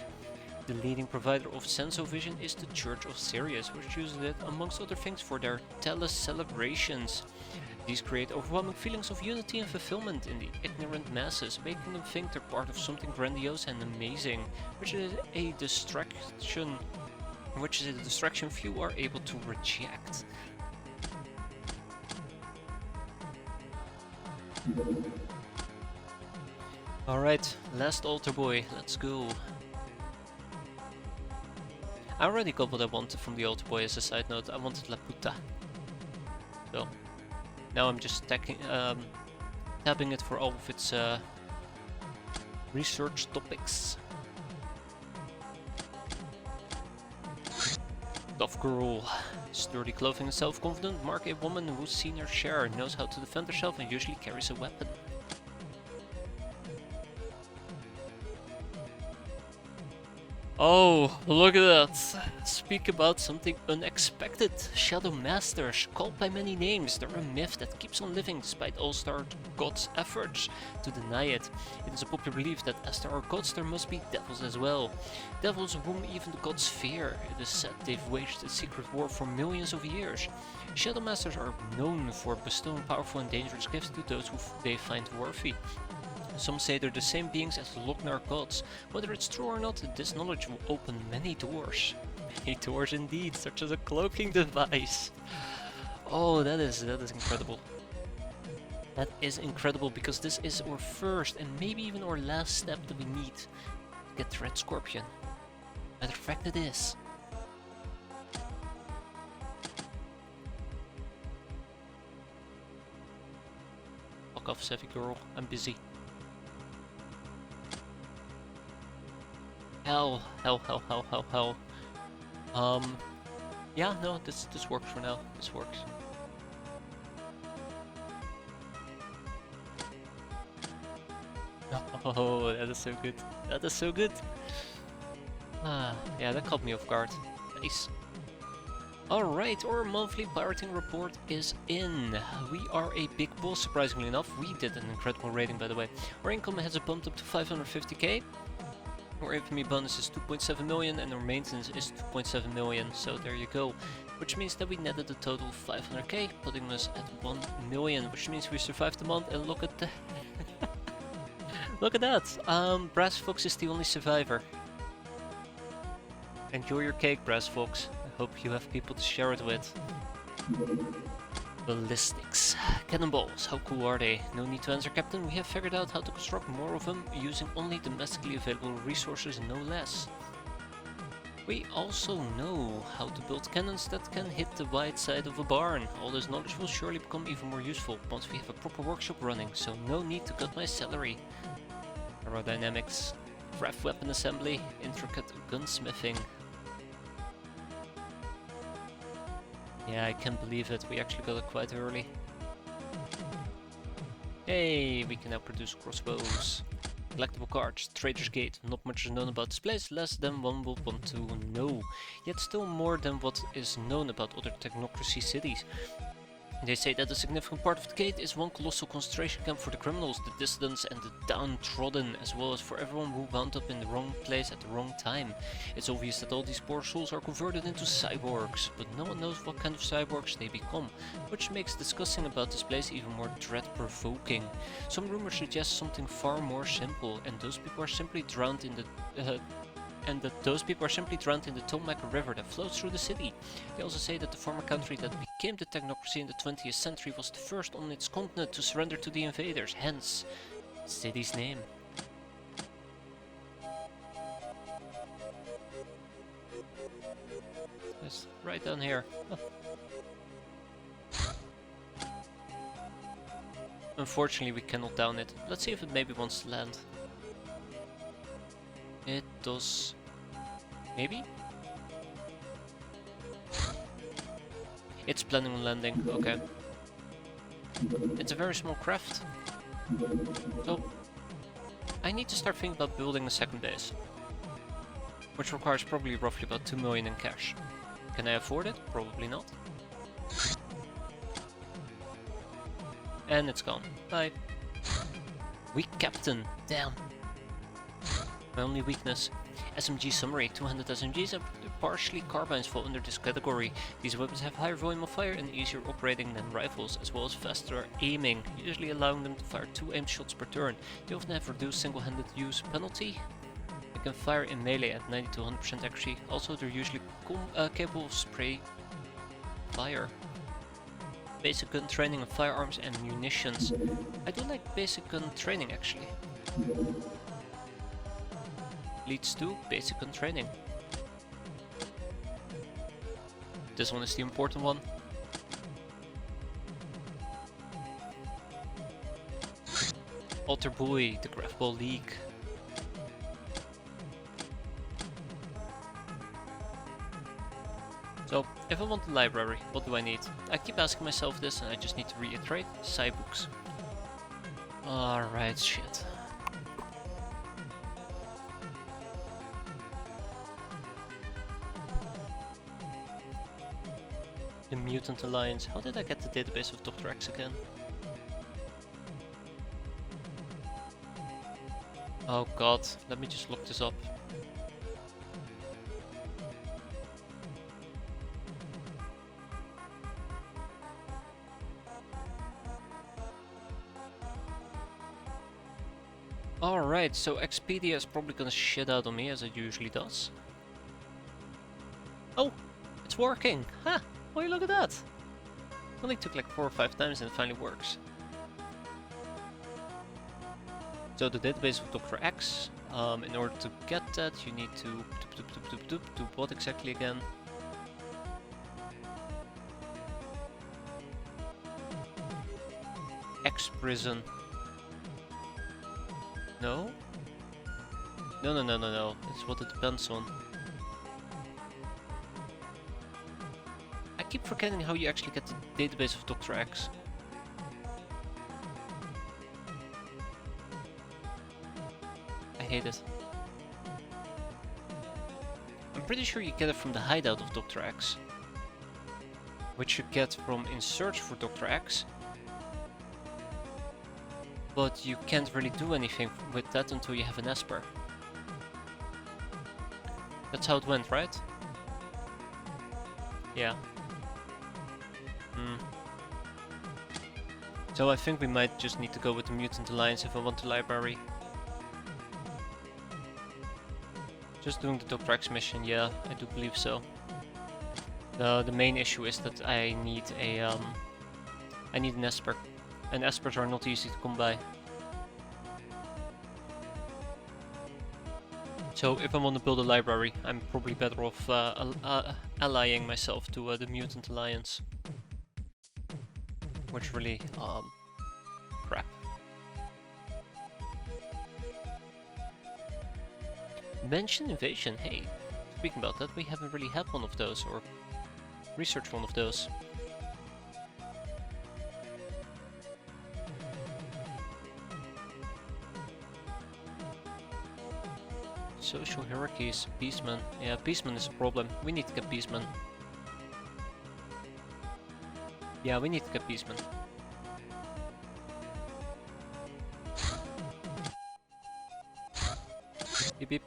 The leading provider of sensovision is the Church of Sirius, which uses it amongst other things for their tele-celebrations. These create overwhelming feelings of unity and fulfillment in the ignorant masses, making them think they're part of something grandiose and amazing, which is a distraction few are able to reject. Alright, last altar boy, let's go. I already got what I wanted from the altar boy. As a side note, I wanted La Puta. So, now I'm just tabbing it for all of its research topics. Tough girl. Sturdy clothing and self-confident mark a woman who's seen her share, knows how to defend herself and usually carries a weapon. Oh, look at that. Speak about something unexpected. Shadow Masters, called by many names, they're a myth that keeps on living despite all-star gods' efforts to deny it. It is a popular belief that as there are gods, there must be devils as well. Devils whom even the gods fear. It is said they've waged a secret war for millions of years. Shadow Masters are known for bestowing powerful and dangerous gifts to those who they find worthy. Some say they're the same beings as the Lochnar gods. Whether it's true or not, this knowledge will open many doors. Many doors indeed, such as a cloaking device. Oh, that is incredible. That is incredible, because this is our first and maybe even our last step that we need to get the Red Scorpion. Matter of fact, it is. Fuck off, Savvy girl. I'm busy. Hell. Yeah, no, this works for now. This works. Oh, that is so good. That is so good. Ah, yeah, that caught me off guard. Nice. Alright, our monthly pirating report is in. We are a big boss, surprisingly enough. We did an incredible rating, by the way. Our income has bumped up to 550k. Our infamy bonus is 2.7 million and our maintenance is 2.7 million, so there you go. Which means that we netted a total of 500k, putting us at 1 million, which means we survived the month. And look at the... look at that! Brass Fox is the only survivor. Enjoy your cake, Brass Fox. I hope you have people to share it with. Ballistics. Cannonballs, how cool are they? No need to answer, Captain. We have figured out how to construct more of them using only domestically available resources, no less. We also know how to build cannons that can hit the wide side of a barn. All this knowledge will surely become even more useful once we have a proper workshop running, so no need to cut my salary. Aerodynamics, craft weapon assembly, intricate gunsmithing. Yeah, I can't believe it, we actually got it quite early. Hey, we can now produce crossbows. Collectible cards, Trader's Gate. Not much is known about this place, less than one would want to know. Yet still more than what is known about other technocracy cities. They say that a significant part of the gate is one colossal concentration camp for the criminals, the dissidents and the downtrodden, as well as for everyone who wound up in the wrong place at the wrong time. It's obvious that all these poor souls are converted into cyborgs, but no one knows what kind of cyborgs they become, which makes discussing about this place even more dread-provoking. Some rumors suggest something far more simple, and those people are simply drowned in the Tomac River that flows through the city. They also say that the former country that became the technocracy in the 20th century was the first on its continent to surrender to the invaders, hence the city's name. It's right down here. Unfortunately, we cannot down it. Let's see if it maybe wants to land. It does. Maybe? It's planning on landing, okay. It's a very small craft. So, I need to start thinking about building a second base. Which requires probably roughly about 2 million in cash. Can I afford it? Probably not. And it's gone. Bye. Weak captain. Damn. My only weakness. SMG summary. 200 SMGs and partially carbines fall under this category. These weapons have higher volume of fire and easier operating than rifles, as well as faster aiming, usually allowing them to fire 2 aim shots per turn. They often have reduced single-handed use penalty. They can fire in melee at 90 to 100% accuracy. Also, they're usually capable of spray fire. Basic gun training of firearms and munitions. I do like basic gun training actually. Leads to basic gun training. This one is the important one. Alter Buoy, the Graph-Ball League. So, if I want the library, what do I need? I keep asking myself this and I just need to reiterate. Scybooks. Alright, shit. The Mutant Alliance. How did I get the database of Dr. X again? Oh god, let me just look this up. Alright, so Expedia is probably gonna shit out on me as it usually does. Oh, it's working! Ha! Oh, look at that! It only took like 4 or 5 times and it finally works. So the database of Dr. X, in order to get that you need to do what exactly again? X prison. No? No. That's what it depends on. I keep forgetting how you actually get the database of Dr. X. I hate it. I'm pretty sure you get it from the hideout of Dr. X. Which you get from in search for Dr. X. But you can't really do anything with that until you have an Esper. That's how it went, right? Yeah. So I think we might just need to go with the Mutant Alliance if I want the library. Just doing the Dr. X mission, yeah, I do believe so. The main issue is that I need an Esper. And Espers are not easy to come by. So if I want to build a library, I'm probably better off allying myself to the Mutant Alliance. Which really, crap. Mention invasion, hey, speaking about that, we haven't really had one of those, or researched one of those. Social hierarchies, Beastman. Yeah, Beastman is a problem. We need to get Beastman. Yeah, we need to get Beastman. Beep beep.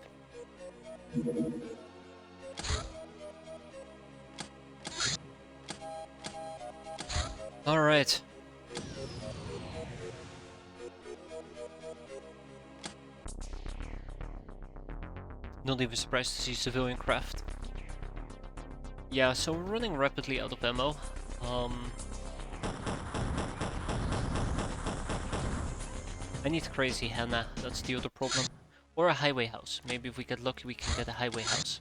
Alright. Not even surprised to see civilian craft. Yeah, so we're running rapidly out of ammo. I need Crazy Hannah, that's the other problem. Or a highway house. Maybe if we get lucky we can get a highway house.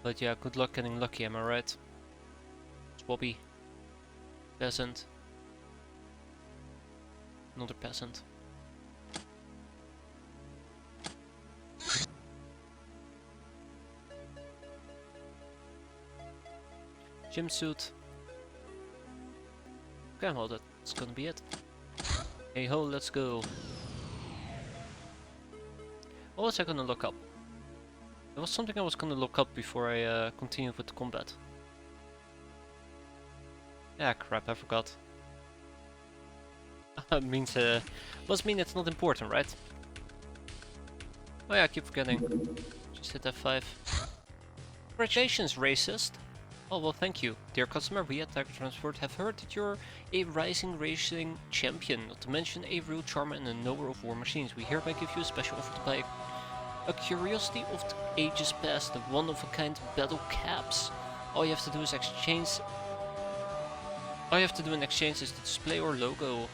But yeah, good luck getting lucky, am I right? Swabby. Peasant. Another peasant. Gym suit. Okay, well that's gonna be it. Hey ho, let's go. What was I gonna look up? There was something I was gonna look up before I continued with the combat. Yeah, crap, I forgot. Means, must mean it's not important, right? Oh yeah, I keep forgetting. Just hit F5. Congratulations, racist! Oh well, thank you. Dear customer, we at Tiger Transport have heard that you're a rising racing champion, not to mention a real charmer and a knower of war machines. We hereby give you a special offer to buy a curiosity of the ages past, the one-of-a-kind battle caps. All you have to do is exchange... All you have to do in exchange is to display our logo.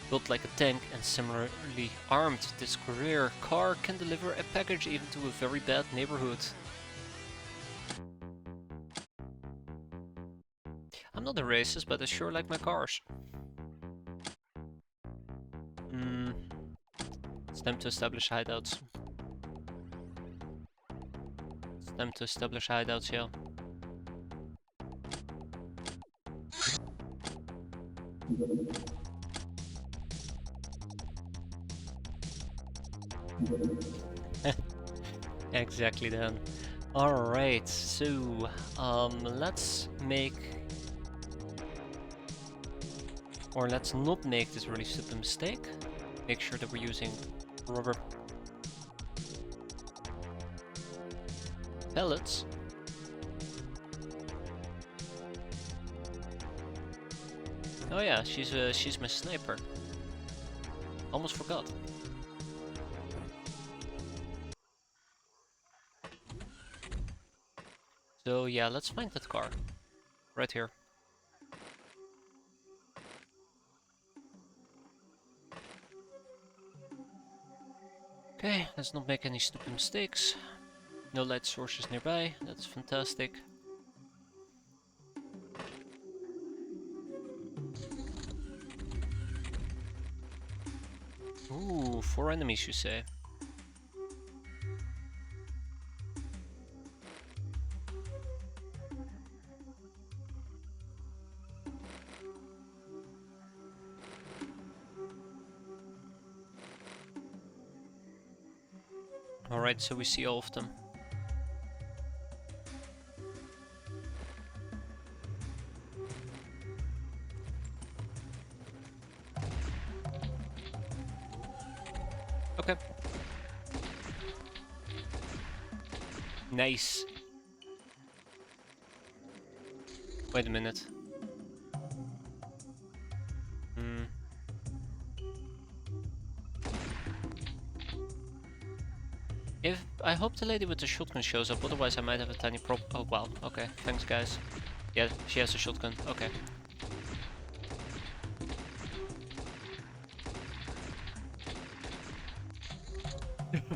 Built like a tank and similarly armed, this courier car can deliver a package even to a very bad neighborhood. I'm not a racist, but I sure like my cars. It's time to establish hideouts. It's time to establish hideouts, yeah. Exactly then. Alright, so let's make... Or let's not make this really stupid mistake. Make sure that we're using rubber pellets. Oh yeah, she's my sniper. Almost forgot. So yeah, let's find that car. Right here. Okay, let's not make any stupid mistakes. No light sources nearby, that's fantastic. Ooh, 4 enemies you say? Alright, so we see all of them. Okay. Nice. Wait a minute. If I hope the lady with the shotgun shows up, otherwise I might have a tiny problem. Oh wow, okay, thanks guys. Yeah, she has a shotgun, okay.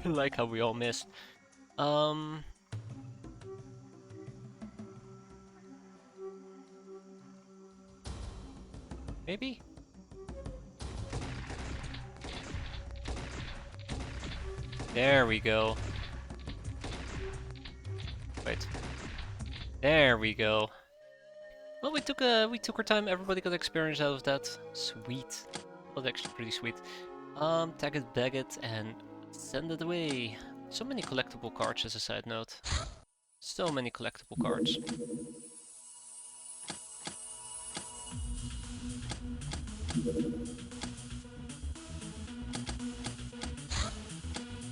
Like how we all missed. Maybe? There we go. Wait. There we go. Well, we took our time. Everybody got experience out of that. Sweet. Was actually pretty sweet. Tag it, bag it, and send it away. So many collectible cards as a side note. So many collectible cards.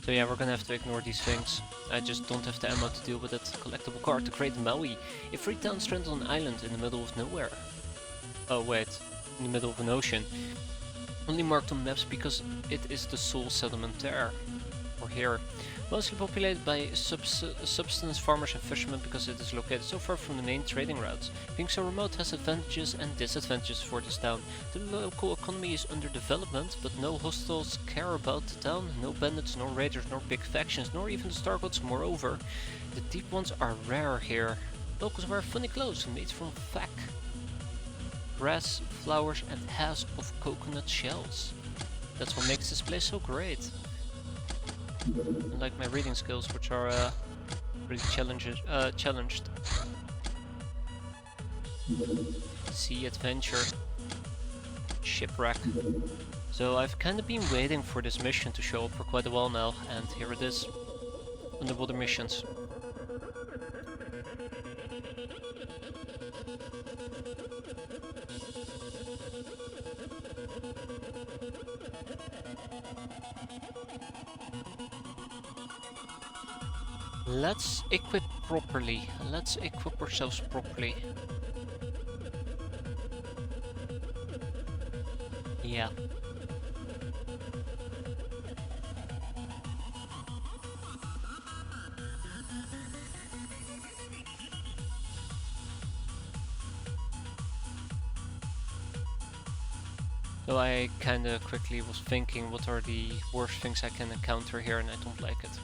So yeah, we're gonna have to ignore these things. I just don't have the ammo to deal with it. Collectible card, the Great Maui. A free town stranded on an island in the middle of nowhere. Oh wait, in the middle of an ocean. Only marked on maps because it is the sole settlement there. Or here. Mostly populated by subsistence farmers and fishermen because it is located so far from the main trading routes. Being so remote has advantages and disadvantages for this town. The local economy is under development, but no hostiles care about the town, no bandits, nor raiders, nor big factions, nor even the Star Gods. Moreover, the deep ones are rare here. Locals wear funny clothes made from fack, grass, flowers and halves of coconut shells. That's what makes this place so great. Unlike my reading skills, which are pretty challenged. Sea adventure. Shipwreck. So I've kind of been waiting for this mission to show up for quite a while now, and here it is. Underwater missions. Let's equip properly. Let's equip ourselves properly. Yeah. So I kinda quickly was thinking what are the worst things I can encounter here, and I don't like it.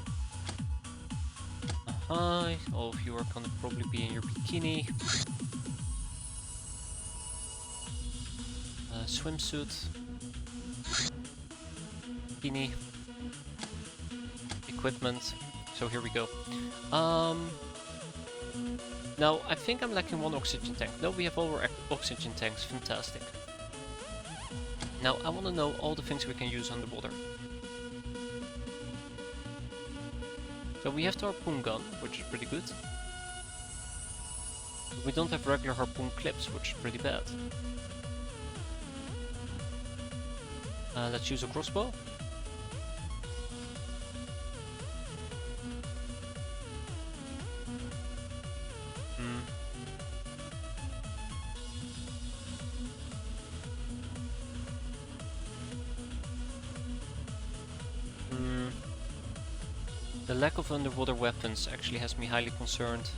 Hi, all of you are gonna probably be in your bikini. Swimsuit. Bikini. Equipment. So here we go. Now I think I'm lacking one oxygen tank. No, we have all our oxygen tanks. Fantastic. Now I want to know all the things we can use underwater. So we have the harpoon gun, which is pretty good. But we don't have regular harpoon clips, which is pretty bad. Let's use a crossbow. The lack of underwater weapons actually has me highly concerned.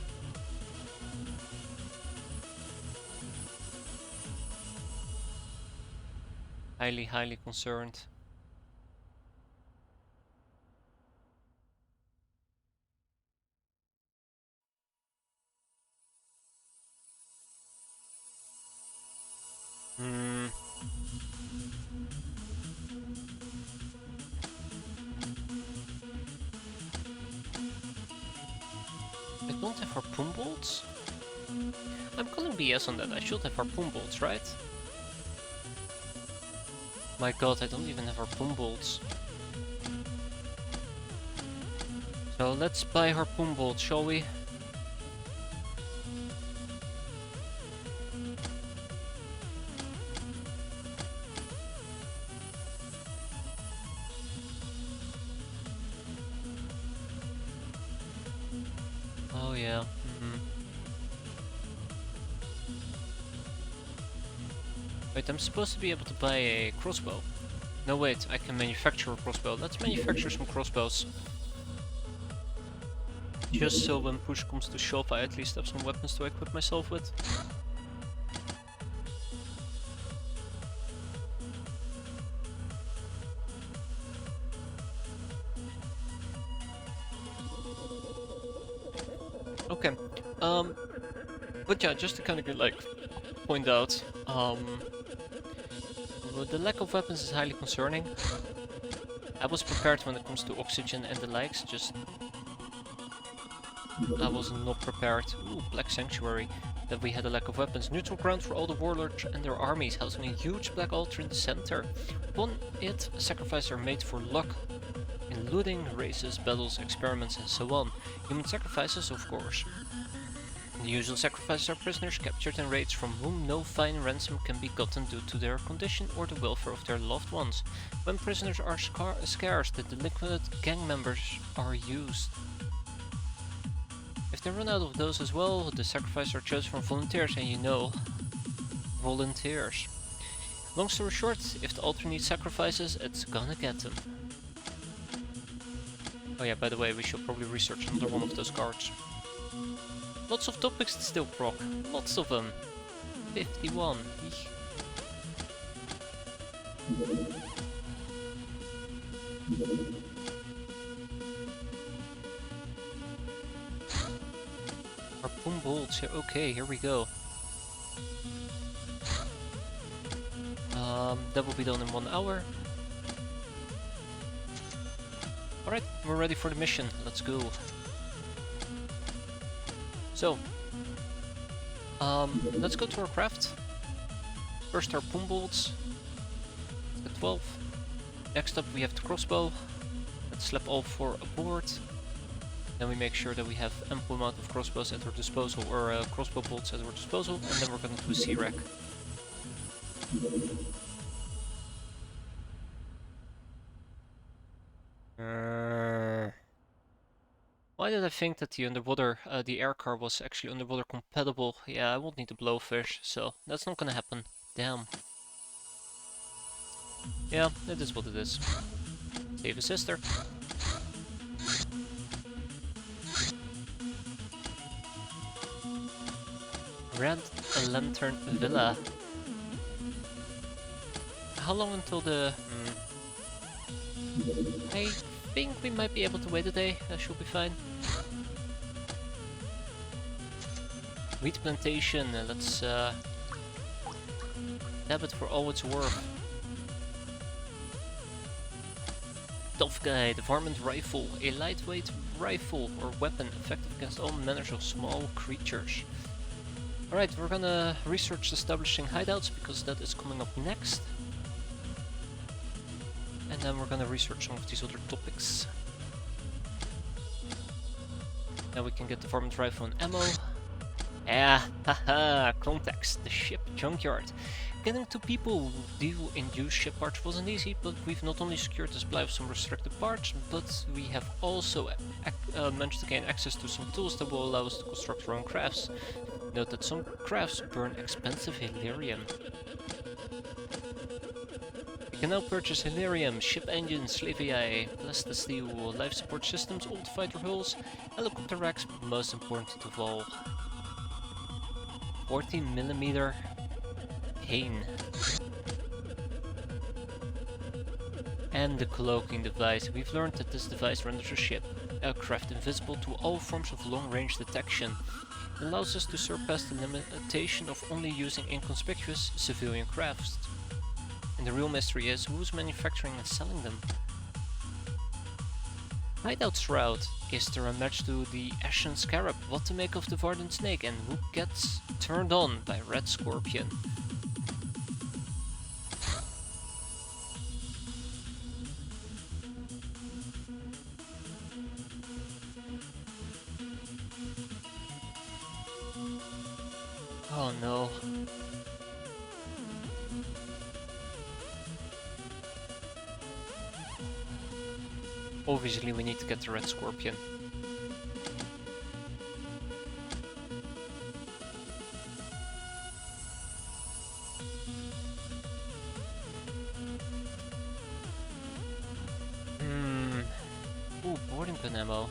Highly concerned. I don't have harpoon bolts? I'm calling BS on that. I should have harpoon bolts, right? My god, I don't even have harpoon bolts. So let's buy harpoon bolts, shall we? Oh yeah. Wait, I'm supposed to be able to buy a crossbow. No wait, I can manufacture a crossbow. Let's manufacture some crossbows. Just so when push comes to shove, I at least have some weapons to equip myself with. Okay, but yeah, just to kind of like point out, the lack of weapons is highly concerning. I was prepared when it comes to oxygen and the likes, just I was not prepared. Ooh, Black Sanctuary. That we had a lack of weapons. Neutral ground for all the warlords and their armies, housing a huge black altar in the center. Upon it, sacrifices are made for luck in looting, races, battles, experiments, and so on. Human sacrifices, of course. The usual sacrifices are prisoners captured in raids from whom no fine ransom can be gotten due to their condition or the welfare of their loved ones. When prisoners are scarce, the delinquent gang members are used. If they run out of those as well, the sacrifices are chosen from volunteers, and you know, volunteers. Long story short, if the altar needs sacrifices, it's gonna get them. Oh yeah, by the way, we should probably research another one of those cards. Lots of topics to still proc. Lots of them. 51. Eek. Harpoon bolts. Okay, here we go. That will be done in 1 hour. Alright, we're ready for the mission. Let's go. So, let's go to our craft. First harpoon bolts. Let's get 12. Next up we have the crossbow. Let's slap all 4 aboard. Then we make sure that we have ample amount of crossbows at our disposal, or crossbow bolts at our disposal, and then we're going to do a C-rack. Why did I think that the underwater, the air car was actually underwater compatible? Yeah, I won't need the blowfish, so that's not gonna happen. Damn. Yeah, it is what it is. Save a sister. Red Lantern Villa. How long until the... I think we might be able to wait a day. That should be fine. Wheat plantation. Let's dab it for all it's worth. Tough guy, the varmint rifle, a lightweight rifle or weapon effective against all manners of small creatures. Alright, we're gonna research establishing hideouts because that is coming up next. And then we're gonna research some of these other topics. Now we can get the varmint rifle and ammo. Yeah, haha, context, the ship junkyard. Getting to people who deal in used ship parts wasn't easy, but we've not only secured the supply of some restricted parts, but we have also managed to gain access to some tools that will allow us to construct our own crafts. Note that some crafts burn expensive Hilarium. Can now purchase Hilarium, ship engines, slave AI, plastic steel, life support systems, old fighter hulls, helicopter racks, but most important of all, 14mm cane. And the cloaking device. We've learned that this device renders a ship, aircraft invisible to all forms of long-range detection. It allows us to surpass the limitation of only using inconspicuous civilian crafts. And the real mystery is who's manufacturing and selling them. Hideout Shroud. Is there a match to the Ashen Scarab? What to make of the Varden Snake? And who gets turned on by Red Scorpion? Oh no. Obviously we need to get the Red Scorpion. Ooh, boarding pin ammo.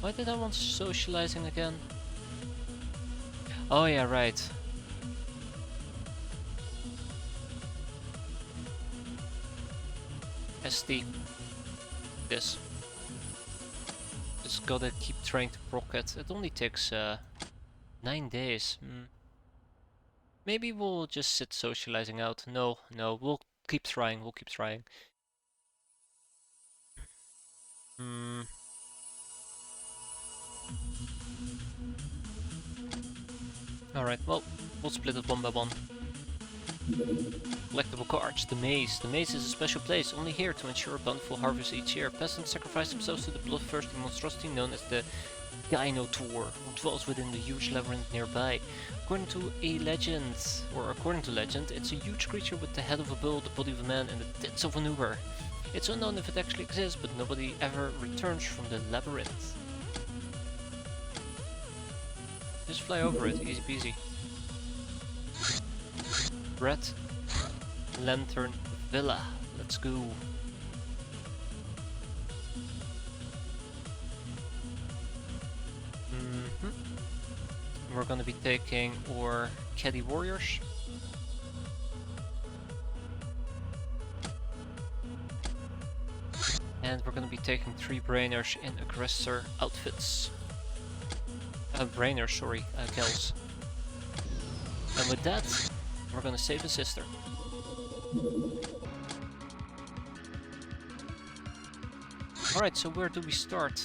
Why did I want socializing again? Oh yeah, right. ST. This. Just gotta keep trying to proc it. It only takes 9 days. Maybe we'll just sit socializing out. No, we'll keep trying, Alright, well, we'll split it one by one. Collectible cards, the maze. The maze is a special place, only here to ensure a bountiful harvest each year. Peasants sacrifice themselves to the bloodthirsty monstrosity known as the Gynotaur, who dwells within the huge labyrinth nearby. According to legend, it's a huge creature with the head of a bull, the body of a man, and the tits of an ogre. It's unknown if it actually exists, but nobody ever returns from the labyrinth. Just fly over it, easy peasy. Red Lantern Villa, let's go. We're gonna be taking our Caddy Warriors. And we're gonna be taking 3 Brainers in Aggressor outfits. Brainers, sorry, Kells. And with that, we're gonna save the sister. Alright, so where do we start?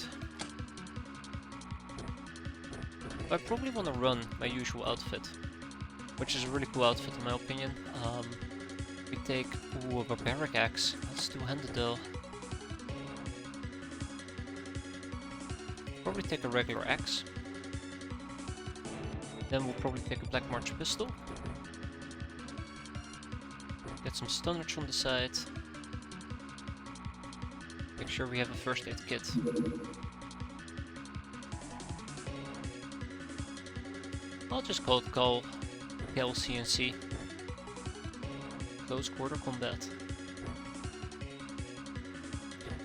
I probably want to run my usual outfit, which is a really cool outfit in my opinion. We take a barbaric axe. That's two-handed though. Probably take a regular axe. Then we'll probably take a Black March pistol. Get some stunners from the side. Make sure we have a first aid kit. I'll just call it KLCNC. Close quarter combat.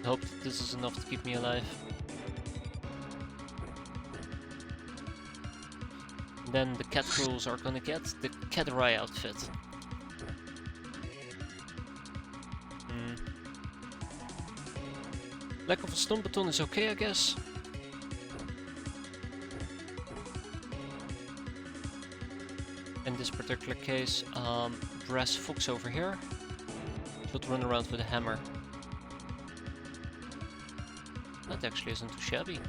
I hope that this is enough to keep me alive. Then the cat girls are gonna get the Catterai outfit. Lack of a stun baton is okay, I guess. In this particular case, Brass Fox over here should run around with a hammer. That actually isn't too shabby.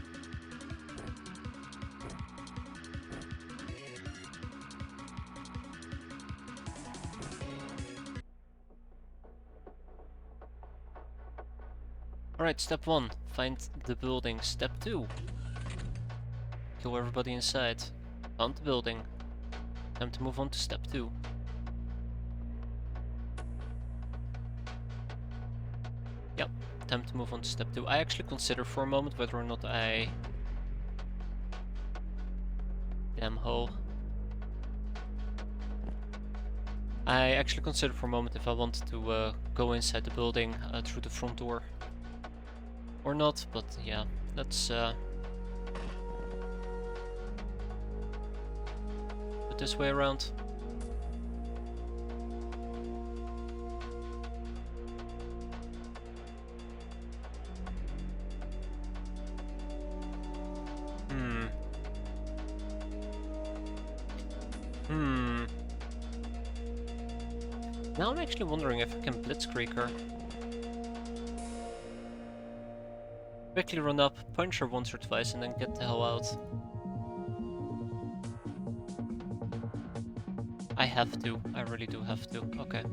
Alright, step 1, find the building. Step 2, kill everybody inside. Found the building. Time to move on to step 2. Yep, time to move on to step 2. I actually consider for a moment whether or not I... Damn hole. I actually considered for a moment if I wanted to go inside the building through the front door or not, but yeah, let's put this way around. Now I'm actually wondering if I can blitzkrieg her. Quickly run up, punch her once or twice, and then get the hell out. I have to. I really do have to. Okay.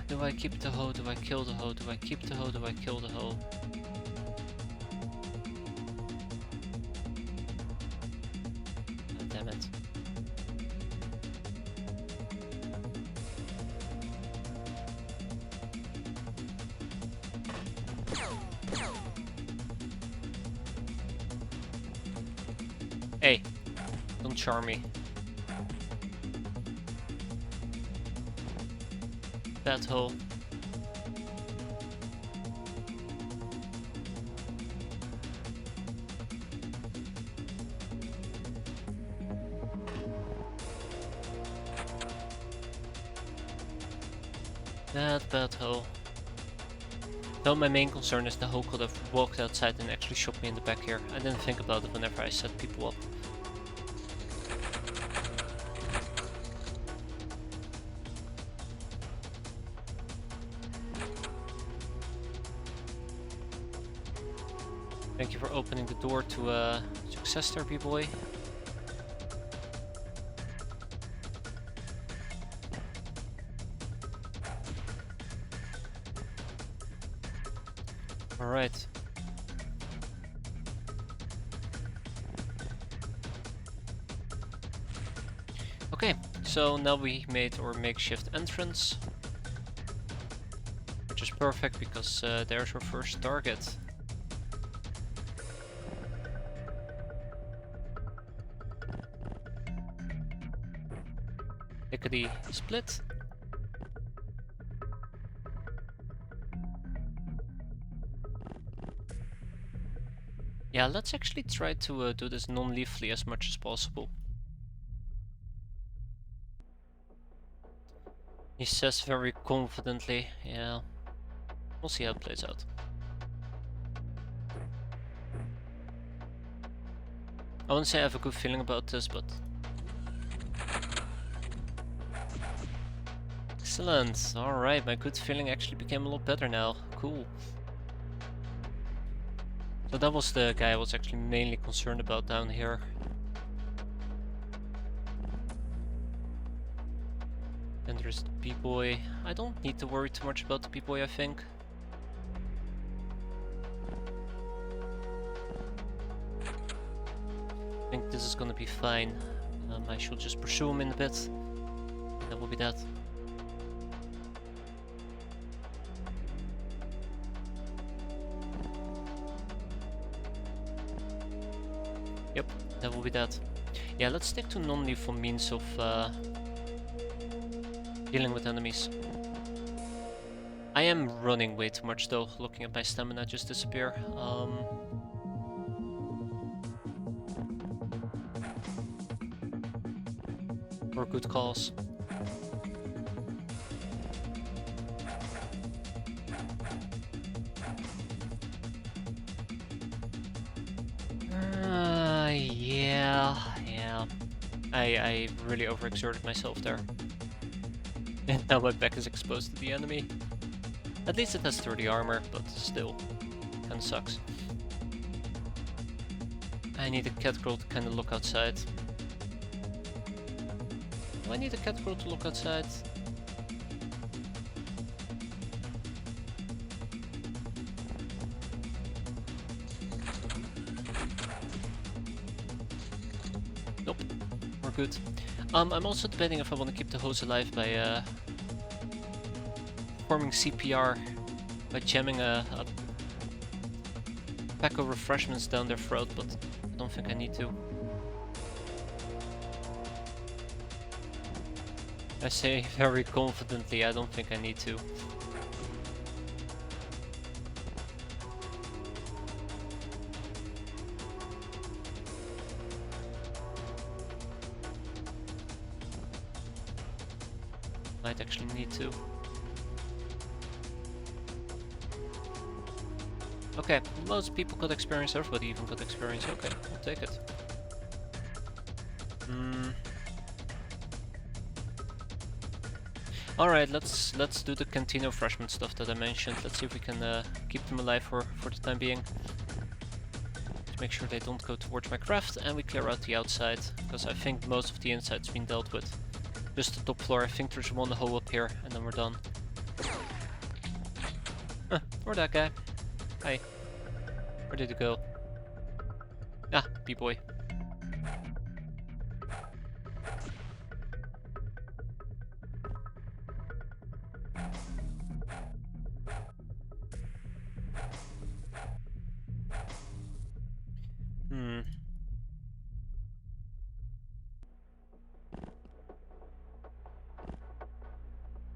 Do I keep the hoe? Do I kill the hoe? Do I keep the hoe? Do I kill the hoe? Oh, damn it. Hey, don't charm me. That hole. That bad hole. Though my main concern is the hoe could have walked outside and actually shot me in the back here. I didn't think about it whenever I set people up. Thank you for opening the door to success there, B-boy. Alright. Okay, so now we made our makeshift entrance. Which is perfect because there's our first target. Lickety split. Yeah, let's actually try to do this non-lethally as much as possible. He says very confidently, yeah. We'll see how it plays out. I wouldn't say I have a good feeling about this, but... Excellent, alright, my good feeling actually became a lot better now. Cool. So that was the guy I was actually mainly concerned about down here. And there's the B-boy. I don't need to worry too much about the B-boy, I think. I think this is gonna be fine. I should just pursue him in a bit. That will be that. Yep, that will be that. Yeah, let's stick to non-lethal means of dealing with enemies. I am running way too much though, looking at my stamina just disappear. For a good cause. Yeah. I really overexerted myself there. And now my back is exposed to the enemy. At least it has 30 armor, but still, kinda sucks. I need a cat girl to kinda look outside. Do I need a cat girl to look outside? Nope, we're good. I'm also debating if I want to keep the host alive by performing CPR by jamming a pack of refreshments down their throat, but I don't think I need to. I say very confidently, I don't think I need to. Might actually need to. Okay, most people got experience, everybody even got experience. Okay, I'll take it. Alright, let's do the cantina freshman stuff that I mentioned. Let's see if we can keep them alive for the time being. To make sure they don't go towards my craft, and we clear out the outside, because I think most of the inside's been dealt with. Just the top floor, I think there's one hole up here, and then we're done. Or that guy. Hi. Where did it go? Ah, B-boy.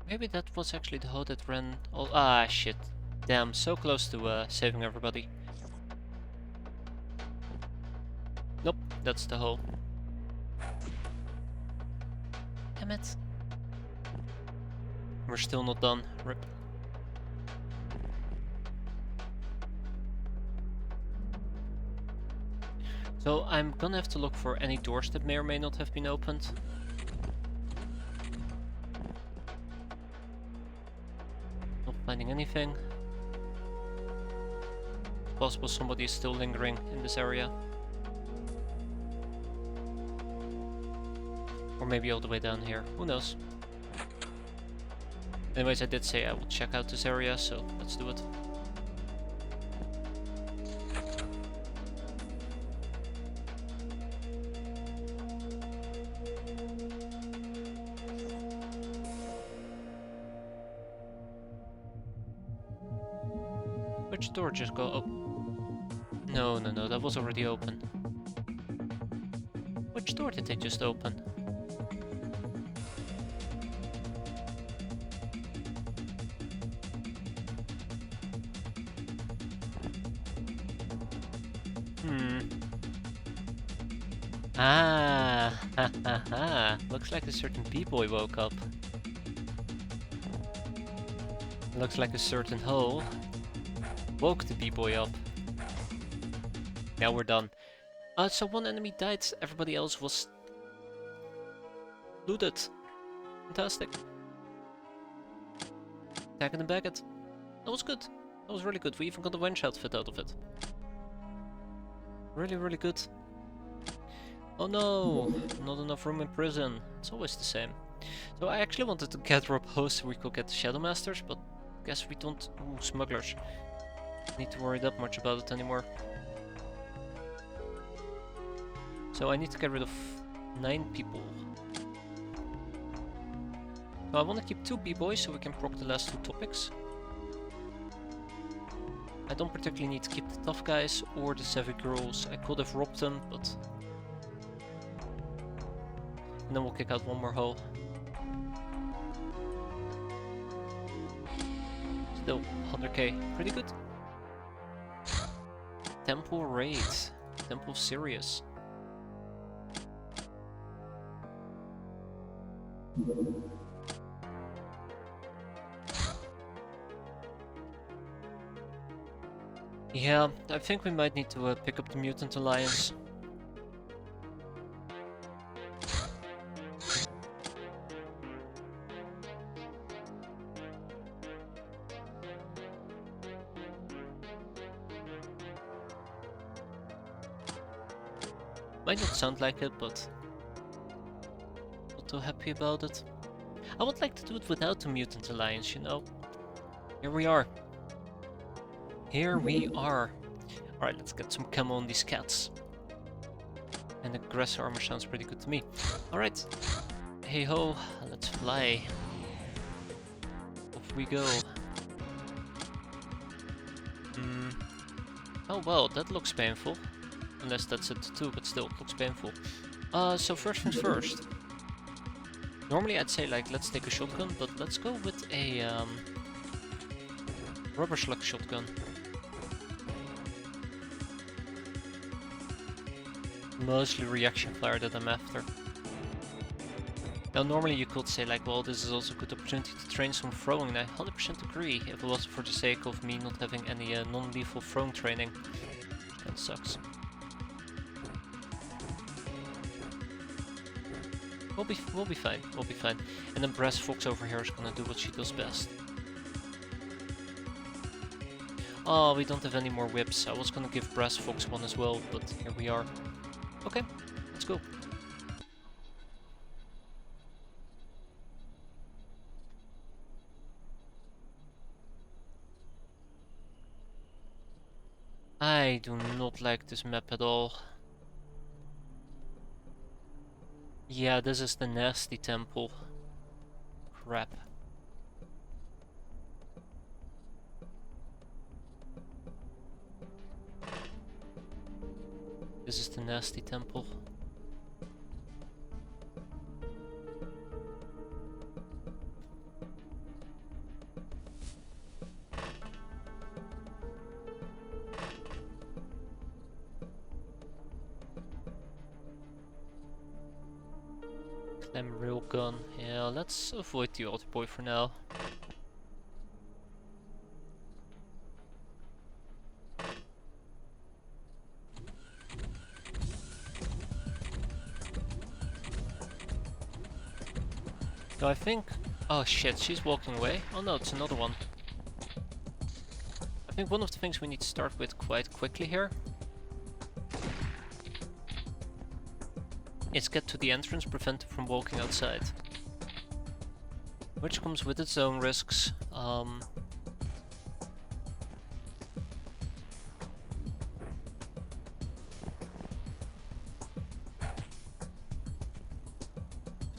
Maybe that was actually the hole that ran all— ah, shit. Damn, so close to saving everybody. Nope, that's the hole. Damn it. We're still not done. Rip. So I'm gonna have to look for any doors that may or may not have been opened. Not finding anything. Possible somebody is still lingering in this area. Or maybe all the way down here, who knows. Anyways, I did say I will check out this area, so let's do it. Which door just go up? No, that was already open. Which door did they just open? Ah, ha ha ha. Looks like a certain B-boy woke up. Looks like a certain hole woke the B-boy up. Now we're done. So one enemy died, everybody else was looted. Fantastic. Tag and bag it. That was good. That was really good. We even got a wench outfit out of it. Really, really good. Oh no, not enough room in prison. It's always the same. So I actually wanted to gather up hosts so we could get the Shadow Masters, but guess we don't. Ooh, smugglers. Need to worry that much about it anymore. So I need to get rid of 9 people. So I want to keep 2 B-boys so we can proc the last 2 topics. I don't particularly need to keep the tough guys or the savvy girls. I could have robbed them, but... And then we'll kick out one more hole. Still, 100k. Pretty good. Temple Raid. Temple Sirius. Yeah, I think we might need to pick up the Mutant Alliance. Might not sound like it, but not too happy about it. I would like to do it without the Mutant Alliance, you know. Here we are. Here we are. Alright, let's get some camo on these cats. And aggressor armor sounds pretty good to me. Alright. Hey ho, let's fly. Off we go. Oh well, that looks painful. Unless that's a tattoo, but still, it looks painful. So first things first. Normally I'd say like, let's take a shotgun, but let's go with a rubber slug shotgun. Mostly reaction fire that I'm after. Now normally you could say like, well, this is also a good opportunity to train some throwing, and I 100% agree, if it wasn't for the sake of me not having any non-lethal throwing training. That sucks. We'll be fine, we'll be fine. And then Brass Fox over here is gonna do what she does best. Oh, we don't have any more whips. I was gonna give Brass Fox one as well, but here we are. Okay, let's go. I do not like this map at all. Yeah, this is the nasty temple. Crap. This is the nasty temple. Clam railgun. Yeah, let's avoid the auto boy for now. So I think... Oh shit, she's walking away. Oh no, it's another one. I think one of the things we need to start with quite quickly here is get to the entrance, prevent it from walking outside. Which comes with its own risks.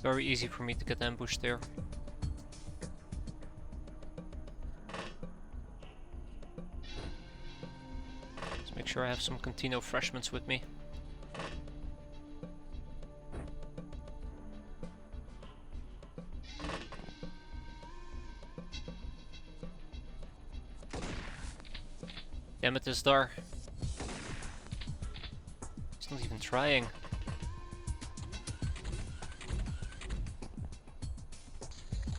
Very easy for me to get ambushed there. Let's make sure I have some Contino Freshmans with me. Damn it, this Dar. He's not even trying.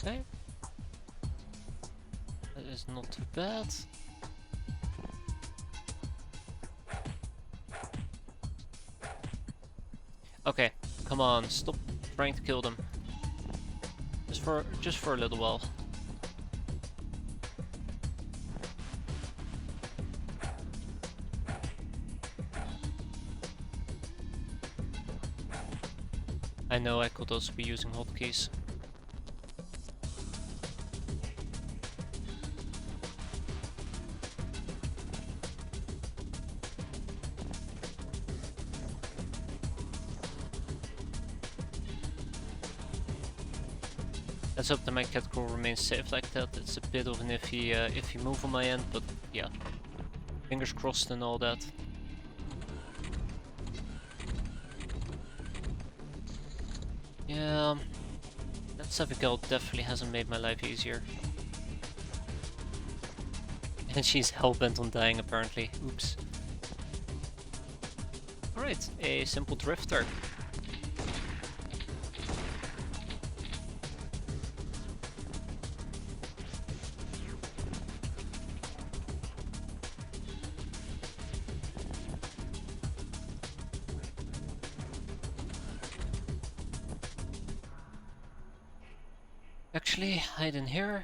Okay. That is not too bad. Okay, come on, stop trying to kill them. Just for a little while. I know I could also be using hotkeys. Let's hope that my cat girl remains safe like that. It's a bit of an iffy move on my end, but yeah. Fingers crossed and all that. Yeah, that Savigal definitely hasn't made my life easier. And she's hellbent on dying apparently. Oops. Alright, a simple drifter. Actually, hide in here.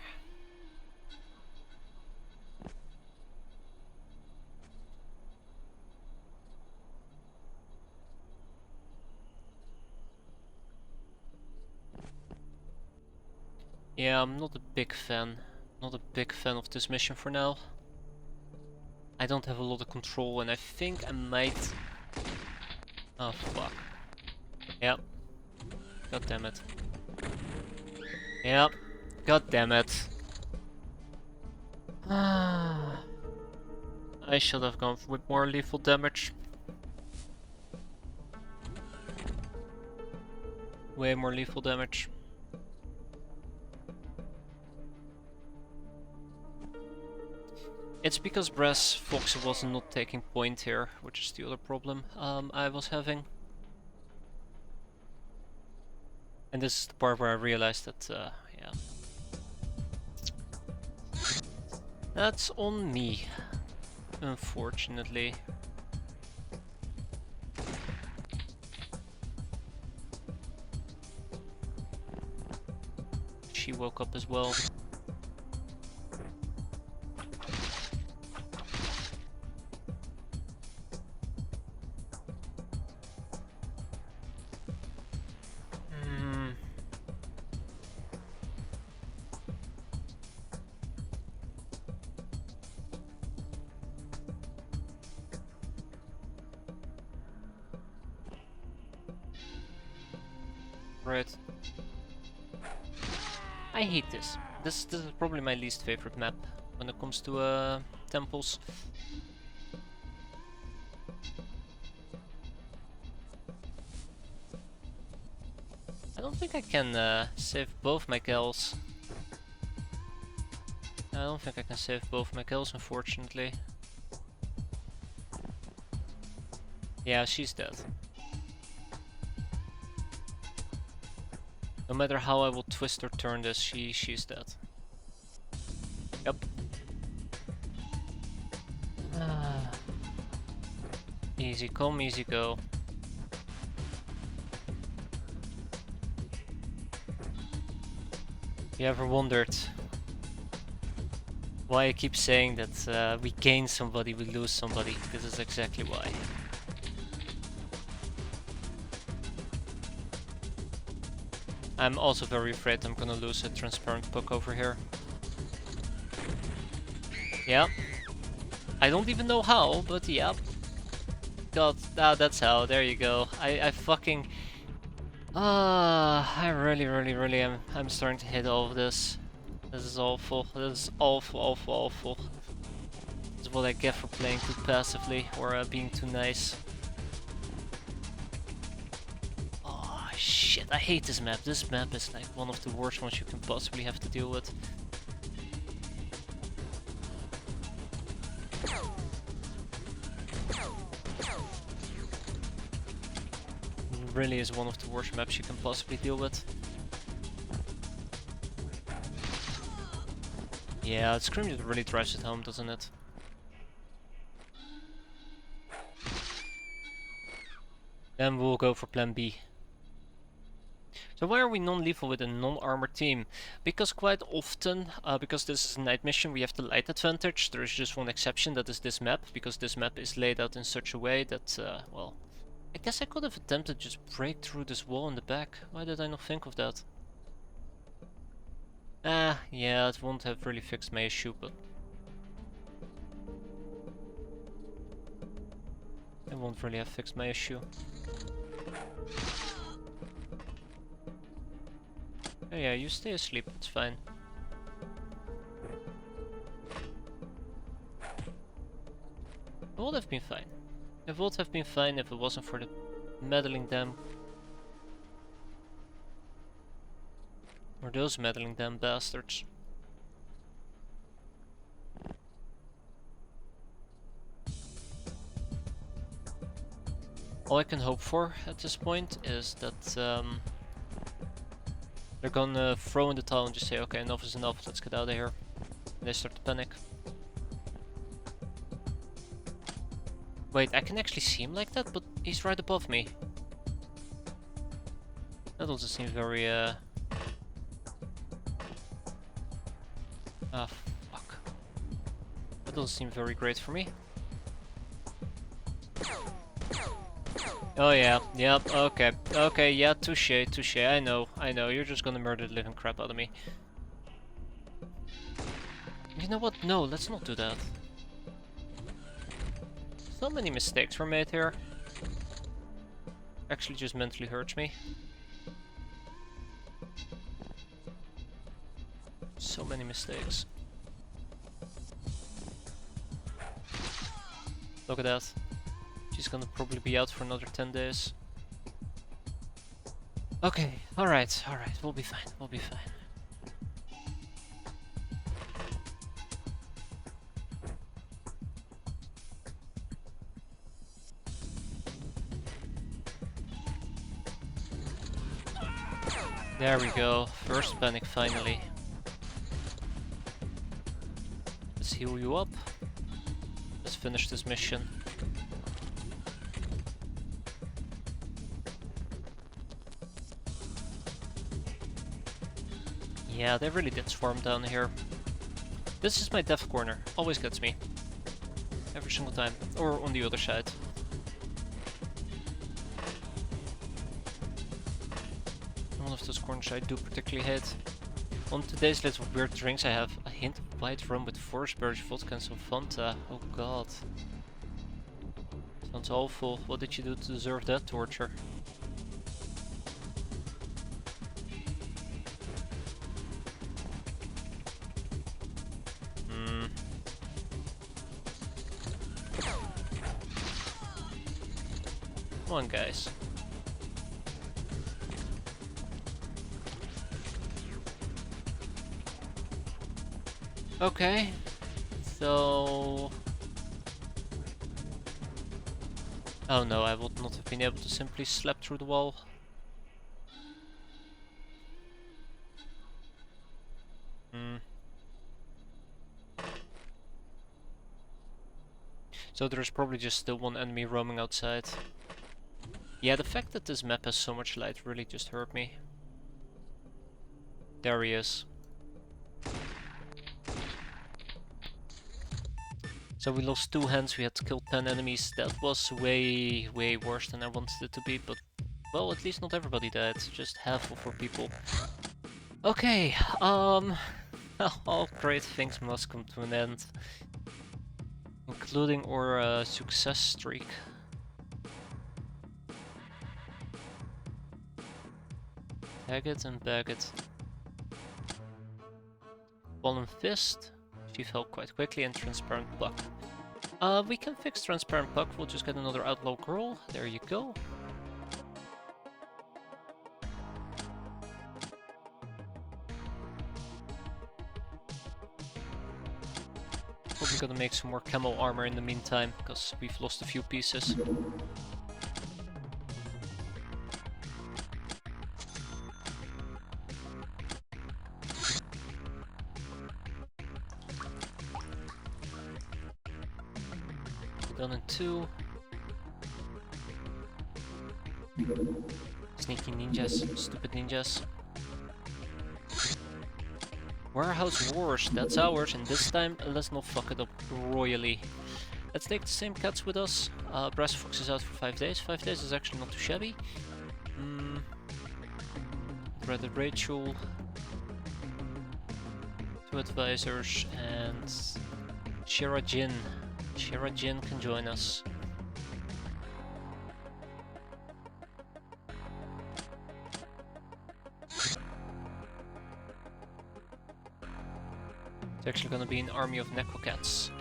Yeah, I'm not a big fan. Not a big fan of this mission for now. I don't have a lot of control and I think I might... Oh fuck. Yep. God damn it. Yep. God damn it. I should have gone with more lethal damage. Way more lethal damage. It's because Brass Fox was not taking point here, which is the other problem I was having. And this is the part where I realized that, yeah. That's on me, unfortunately. She woke up as well. Right. I hate this. This is probably my least favorite map when it comes to temples. I don't think I can save both my kills. I don't think I can save both my kills, unfortunately. Yeah, she's dead. No matter how I will twist or turn this, she's dead. Yep. Easy come, easy go. You ever wondered why I keep saying that we gain somebody, we lose somebody? This is exactly why. I'm also very afraid I'm gonna lose a transparent puck over here. Yeah. I don't even know how, but yeah. God, that's how, there you go. I fucking... I really am. I'm starting to hate all of this. This is awful. This is awful. This is what I get for playing too passively or being too nice. Oh shit, I hate this map. This map is like one of the worst ones you can possibly have to deal with. It really is one of the worst maps you can possibly deal with. Yeah, Scream really drives it home, doesn't it? Then we'll go for plan B. So why are we non-lethal with a non-armored team? Because quite often, because this is a night mission, we have the light advantage. There is just one exception, that is this map, because this map is laid out in such a way that, well, I guess I could have attempted to just break through this wall in the back. Why did I not think of that? Yeah, it won't have really fixed my issue, but... it won't really have fixed my issue. Oh yeah, you stay asleep, it's fine. It would have been fine. It would have been fine if it wasn't for the meddling them. Or those meddling them bastards. All I can hope for at this point is that they're gonna throw in the towel and just say, okay, enough is enough, let's get out of here. And they start to panic. Wait, I can actually see him like that, but he's right above me. That doesn't seem very, ah, fuck. That doesn't seem very great for me. Oh yeah, yep, okay, yeah, touche, I know, you're just gonna murder the living crap out of me. You know what, no, let's not do that. So many mistakes were made here. actually just mentally hurts me. So many mistakes. Look at that. She's gonna probably be out for another 10 days. Okay, alright, we'll be fine, we'll be fine. There we go, first panic finally. Let's heal you up. Let's finish this mission. Yeah, they really did swarm down here. This is my death corner, always gets me. Every single time, or on the other side. One of those corners I do particularly hate. On today's list of weird drinks I have a hint of white rum with forest berries, vodka and some Fanta. Oh god. Sounds awful. What did you do to deserve that torture? Come on, guys. Okay, so... Oh no, I would not have been able to simply slap through the wall. So there's probably just still one enemy roaming outside. Yeah, the fact that this map has so much light really just hurt me. There he is. So we lost 2 hands, we had to kill 10 enemies. That was way worse than I wanted it to be, but well, at least not everybody died, just half of our people. Okay, all great things must come to an end. Including our success streak. Tag it and bag it. Fallen Fist. She fell quite quickly, and Transparent Puck. We can fix Transparent Puck, we'll just get another Outlaw Girl. There you go. Probably gonna make some more camo armor in the meantime, because we've lost a few pieces. Done in 2. Sneaky ninjas, stupid ninjas. Warehouse Wars, that's ours, and this time let's not fuck it up royally. Let's take the same cats with us. Brass Fox is out for 5 days. 5 days is actually not too shabby. Dreaded Rachel. 2 advisors, and Shira Jin. Shira Jin can join us. It's actually gonna be an army of Necrocats.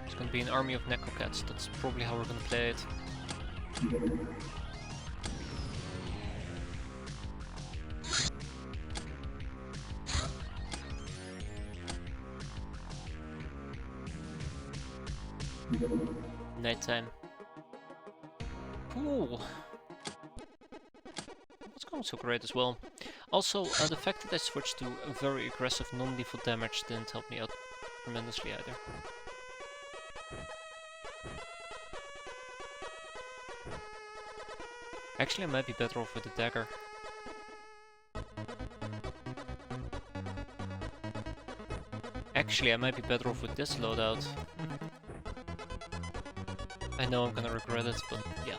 It's gonna be an army of Necrocats, that's probably how we're gonna play it. Nighttime. Cool. It's going so great as well. Also, the fact that I switched to a very aggressive non-lethal damage didn't help me out tremendously either. Actually, I might be better off with the dagger. Actually, I might be better off with this loadout. I know I'm gonna regret it, but yeah.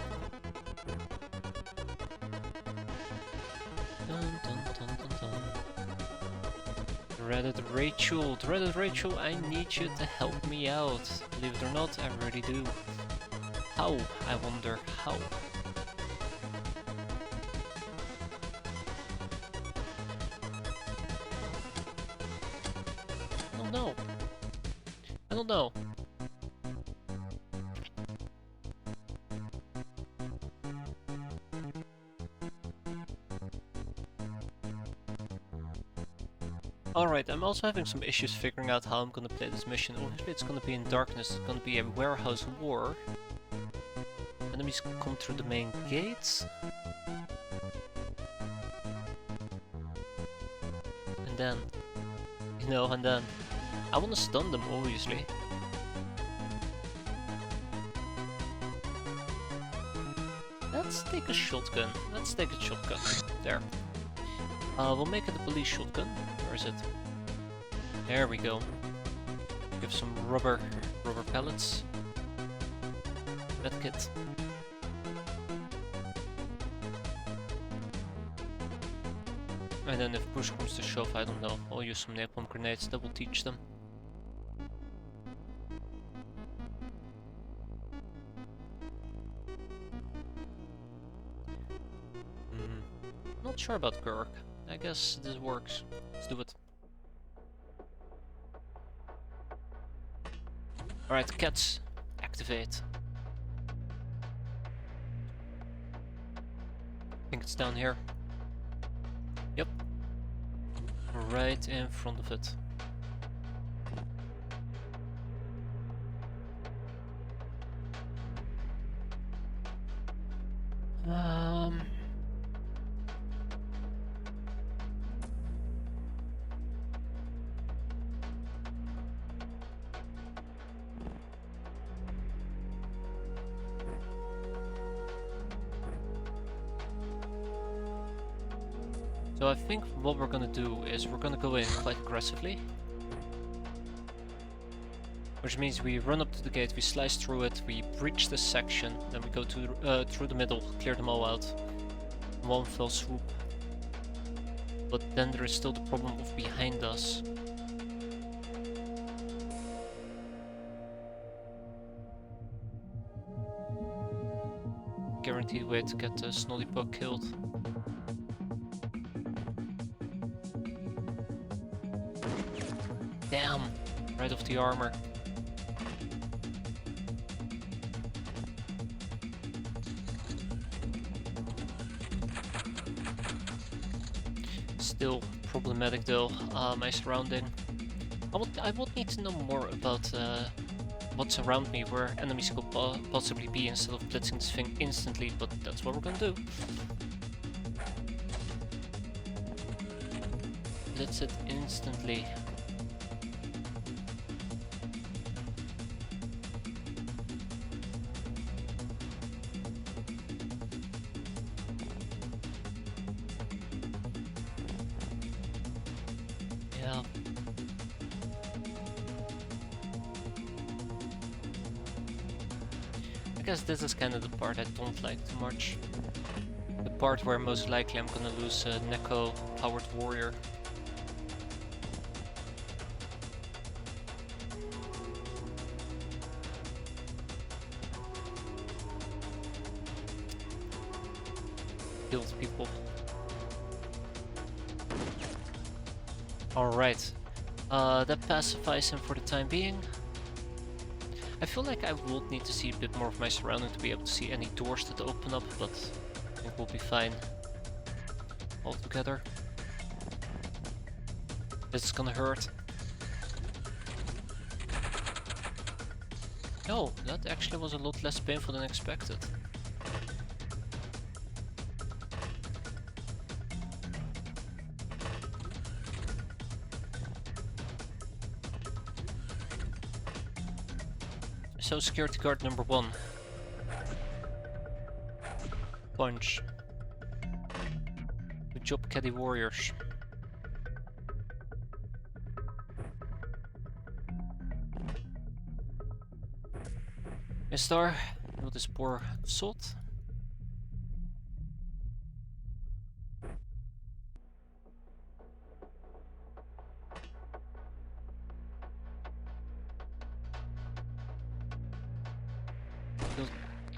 Dreaded Rachel, I need you to help me out. Believe it or not, I really do. How? I wonder how. I don't know. I don't know. Alright, I'm also having some issues figuring out how I'm gonna play this mission. Obviously it's gonna be in darkness, it's gonna be a warehouse war. Enemies come through the main gates. And then, you know, and then I wanna stun them, obviously. Let's take a shotgun. There. We'll make it a police shotgun. Where is it? There we go. Give some rubber pellets. Medkit. And then if push comes to shove, I don't know, I'll use some napalm grenades, that will teach them. Not sure about Gurk. I guess this works. Let's do it. Alright, cats, activate. I think it's down here. Yep. Right in front of it. So I think what we're gonna do is we're gonna go in quite aggressively. Which means we run up to the gate, we slice through it, we breach this section, then we go to through the middle, clear them all out. In one fell swoop. But then there is still the problem of behind us. Guaranteed way to get the Snotty Bug killed. Damn! Right off the armor. Still problematic though, my surrounding. I would need to know more about what's around me, where enemies could possibly be, instead of blitzing this thing instantly, but that's what we're gonna do. Blitz it instantly. Yeah. I guess this is kind of the part I don't like too much. The part where most likely I'm gonna lose a Neko powered warrior. Killed people. Alright. That pacifies him for the time being. I feel like I would need to see a bit more of my surrounding to be able to see any doors that open up, but I think we'll be fine altogether. This is gonna hurt. Oh, that actually was a lot less painful than expected. So security guard number 1. Punch. Good job, caddy warriors. Star, with this poor salt.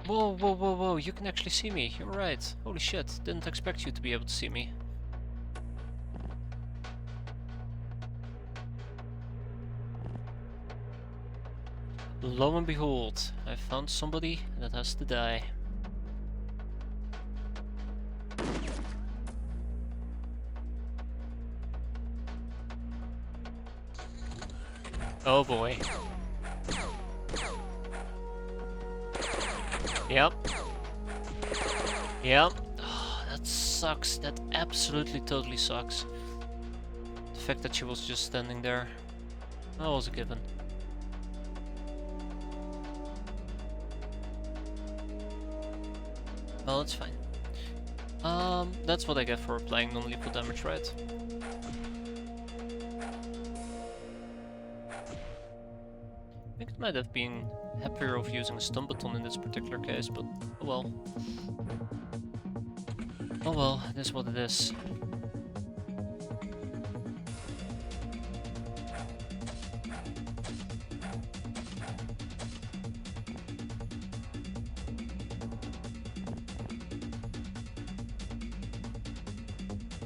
Whoa, whoa, whoa, whoa, you can actually see me. You're right. Holy shit, didn't expect you to be able to see me. Lo and behold, I found somebody that has to die. Oh boy. Yep. Yep. Oh, that sucks. That absolutely totally sucks. The fact that she was just standing there. That was a given. Well, it's fine. That's what I get for applying non-lethal damage, right? I think it might have been happier of using a stun baton in this particular case, but oh well. Oh well, it is what it is.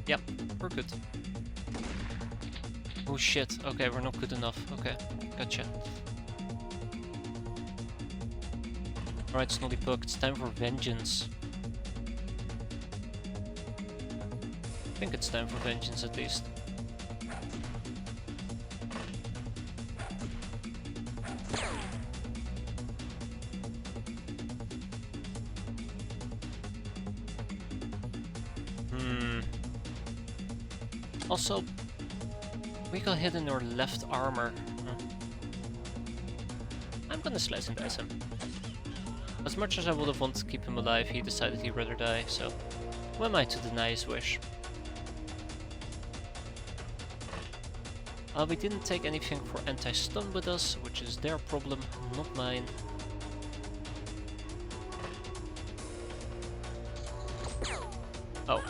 Yep, we're good. Oh shit, okay, we're not good enough. Okay, gotcha. Alright, Snotty Puck, it's time for vengeance. I think it's time for vengeance at least. Also, we got hit in our left armor. I'm gonna slice and dice him. As much as I would have wanted to keep him alive, he decided he'd rather die, so who am I to deny his wish? We didn't take anything for anti-stun with us, which is their problem, not mine. Oh.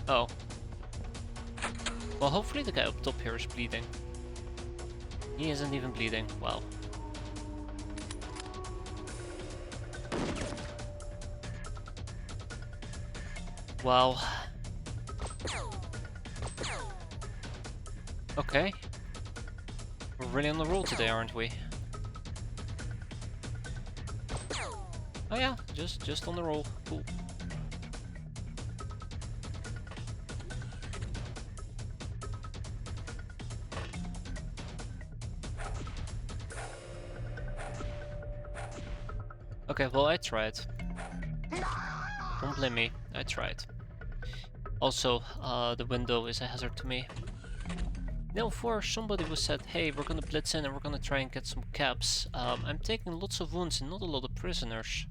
Oh. Well, hopefully the guy up top here is bleeding. He isn't even bleeding, wow. Wow. Okay. We're really on the roll today, aren't we? Oh yeah, just on the roll. Cool. Okay, well I tried. Don't blame me, I tried. Also, the window is a hazard to me. Now for somebody who said, hey, we're gonna blitz in and we're gonna try and get some caps, I'm taking lots of wounds and not a lot of prisoners.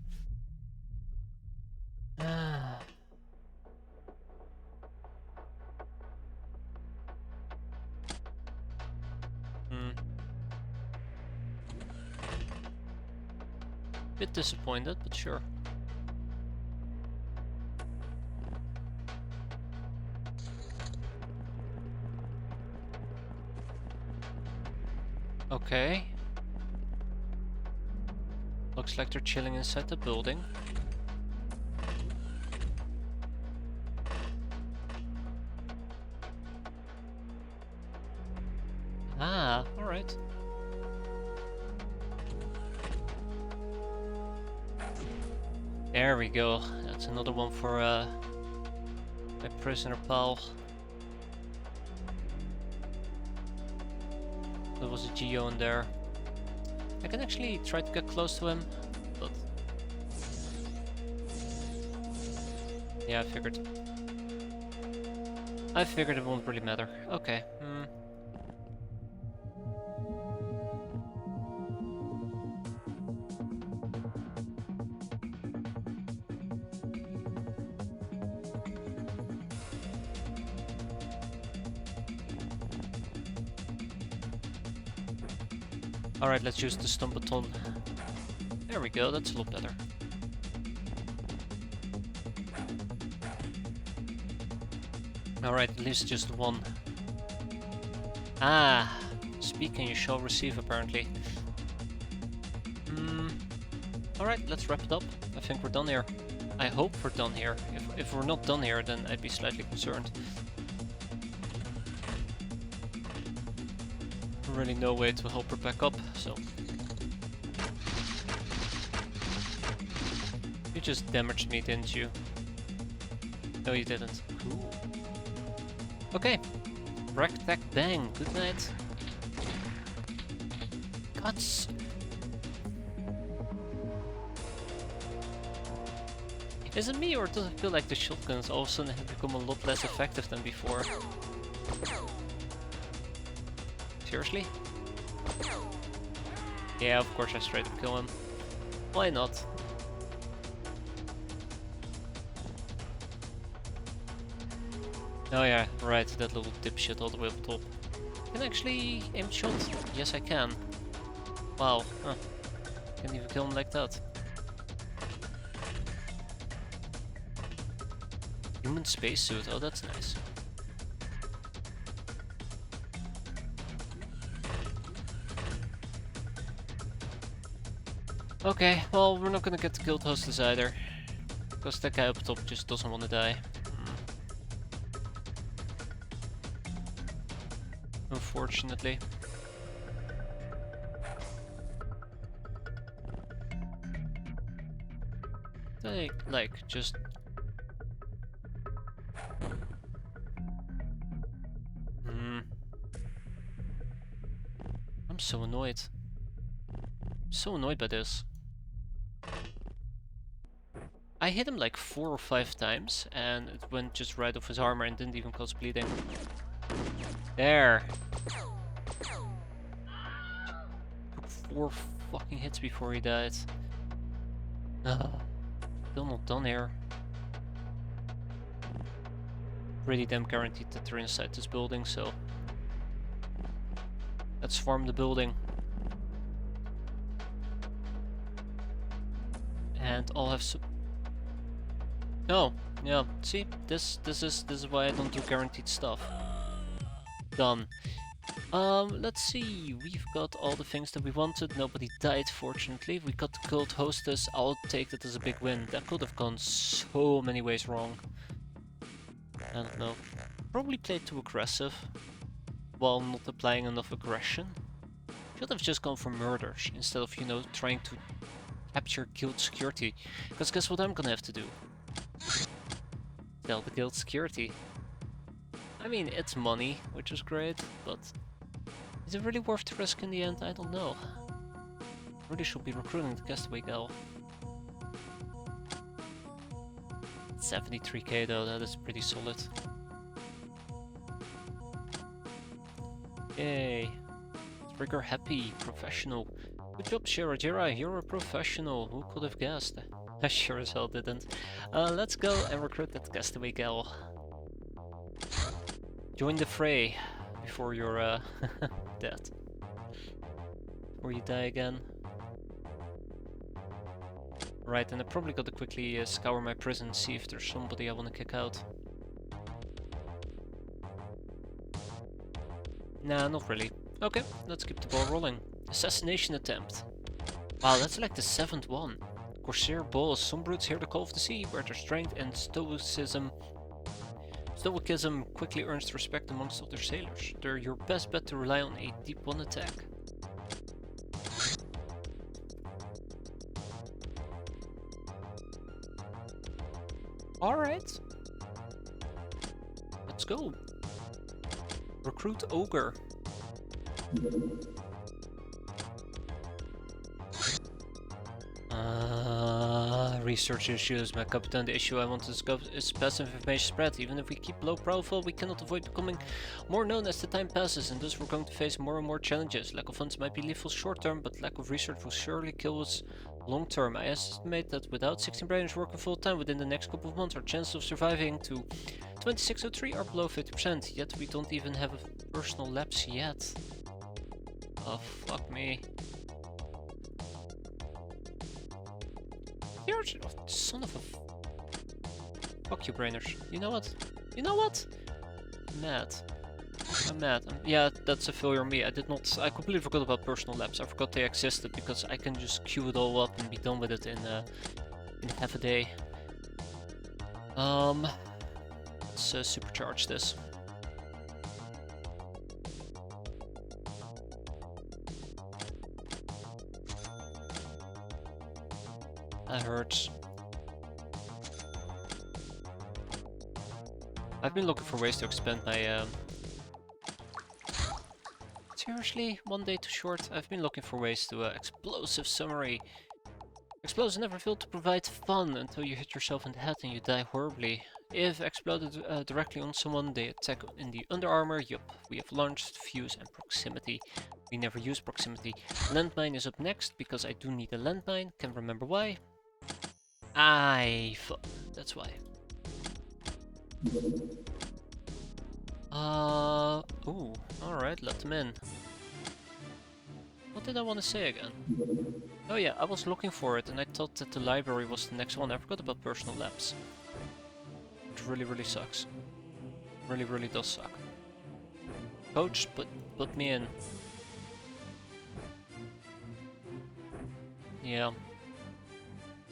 Bit disappointed, but sure. Okay. Looks like they're chilling inside the building. Ah, alright. There we go. That's another one for my prisoner pal. There was a Geo in there. I can actually try to get close to him, but yeah, I figured it won't really matter. Okay. Alright, let's use the stun baton. There we go, that's a lot better. Alright, at least just one. Ah! Speak and you shall receive, apparently. Alright, let's wrap it up. I think we're done here. I hope we're done here. If we're not done here, then I'd be slightly concerned. Really no way to help her back up, so... You just damaged me, didn't you? No, you didn't. Cool. Okay. Rack, tack, bang. Good night. Guts. Is it me, or does it feel like the shotguns all of a sudden have become a lot less effective than before? Seriously? Yeah, of course I straight up kill him. Why not? Oh yeah, right, that little dipshit all the way up top. Can I actually aim shot? Yes I can. Wow, huh. Can't even kill him like that. Human spacesuit, oh that's nice. Okay, well we're not gonna get the guild hostess either. Because that guy up top just doesn't want to die. Unfortunately. They, like, just... I'm so annoyed. I'm so annoyed by this. I hit him like 4 or 5 times, and it went just right off his armor and didn't even cause bleeding. There! Took 4 fucking hits before he died. Still not done here. Pretty damn guaranteed that they're inside this building, so... Let's farm the building. And I'll have some... No, yeah, see, this is why I don't do guaranteed stuff. Done. Let's see, we've got all the things that we wanted, nobody died fortunately, we got the guild hostess, I'll take that as a big win. That could have gone so many ways wrong. I don't know. Probably played too aggressive, while not applying enough aggression. Should have just gone for murders, instead of, you know, trying to capture guild security. Because guess what I'm gonna have to do? Tell the guild security. I mean, it's money, which is great, but is it really worth the risk in the end? I don't know. Really should be recruiting the Castaway Gal. 73k though, that is pretty solid. Yay. Trigger happy, professional. Good job, Shirajira, you're a professional. Who could have guessed? I sure as hell didn't. Let's go and recruit that Castaway Gal. Join the fray before you're dead. Or you die again. Right, and I probably gotta quickly scour my prison, see if there's somebody I wanna kick out. Nah, not really. Okay, let's keep the ball rolling. Assassination attempt. Wow, that's like the 7th one. Corsair boss. Some brutes hear the call of the sea, where their strength and stoicism quickly earns respect amongst other sailors. They're your best bet to rely on a deep one attack. Alright. Let's go. Recruit Ogre. Research issues, my Capitan. The issue I want to discuss is passive information spread. Even if we keep low profile, we cannot avoid becoming more known as the time passes, and thus we're going to face more and more challenges. Lack of funds might be lethal short term, but lack of research will surely kill us long term. I estimate that without 16 brainers working full time within the next couple of months, our chances of surviving to 2603 are below 50%, yet we don't even have a personal lapse yet. Oh, fuck me. You're son of a... Fuck you, brainers. You know what? You know what? Mad. I'm mad. Yeah, that's a failure on me. I did not. I completely forgot about personal labs. I forgot they existed because I can just queue it all up and be done with it in half a day. Let's supercharge this. That hurts. I've been looking for ways to expand my seriously, one day too short. I've been looking for ways to explosive summary. Explosions never fail to provide fun until you hit yourself in the head and you die horribly. If exploded directly on someone, they attack in the underarmor. Yup, we have launched, fuse, and proximity. We never use proximity. Landmine is up next because I do need a landmine. Can't remember why. That's why. Ooh, alright, let them in. What did I want to say again? Oh yeah, I was looking for it and I thought that the library was the next one. I forgot about personal labs. Which really sucks. Really does suck. Coach, put me in. Yeah.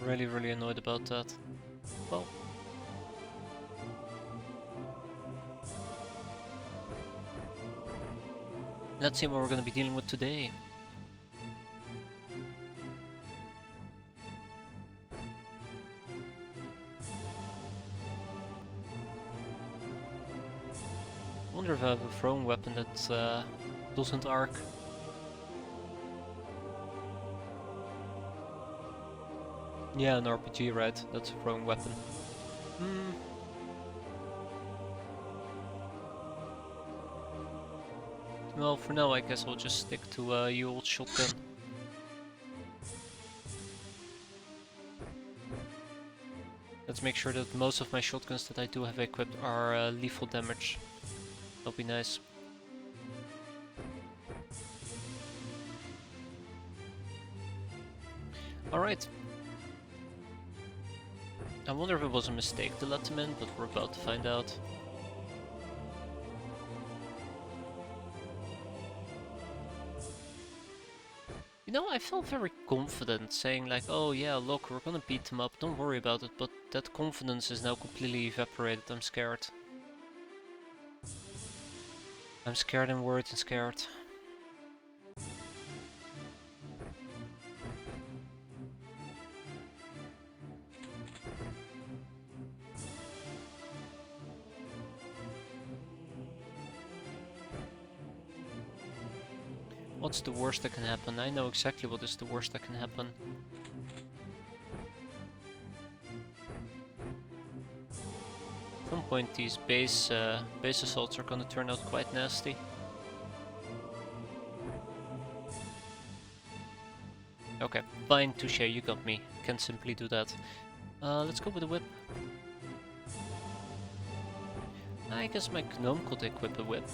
Really annoyed about that. Well. Let's see what we're gonna be dealing with today. I wonder if I have a thrown weapon that doesn't arc. Yeah, an RPG, right? That's a thrown weapon. Well, for now I guess I'll just stick to your old shotgun. Let's make sure that most of my shotguns that I do have equipped are lethal damage. That'll be nice. Alright. I wonder if it was a mistake to let them in, but we're about to find out. You know, I felt very confident saying like, oh yeah, look, we're gonna beat them up, don't worry about it, but that confidence is now completely evaporated. I'm scared. I'm scared and worried and scared. What's the worst that can happen? I know exactly what is the worst that can happen. At some point these base assaults are gonna turn out quite nasty. Okay, fine, touche, you got me. Can simply do that. Let's go with the whip. I guess my gnome could equip a whip.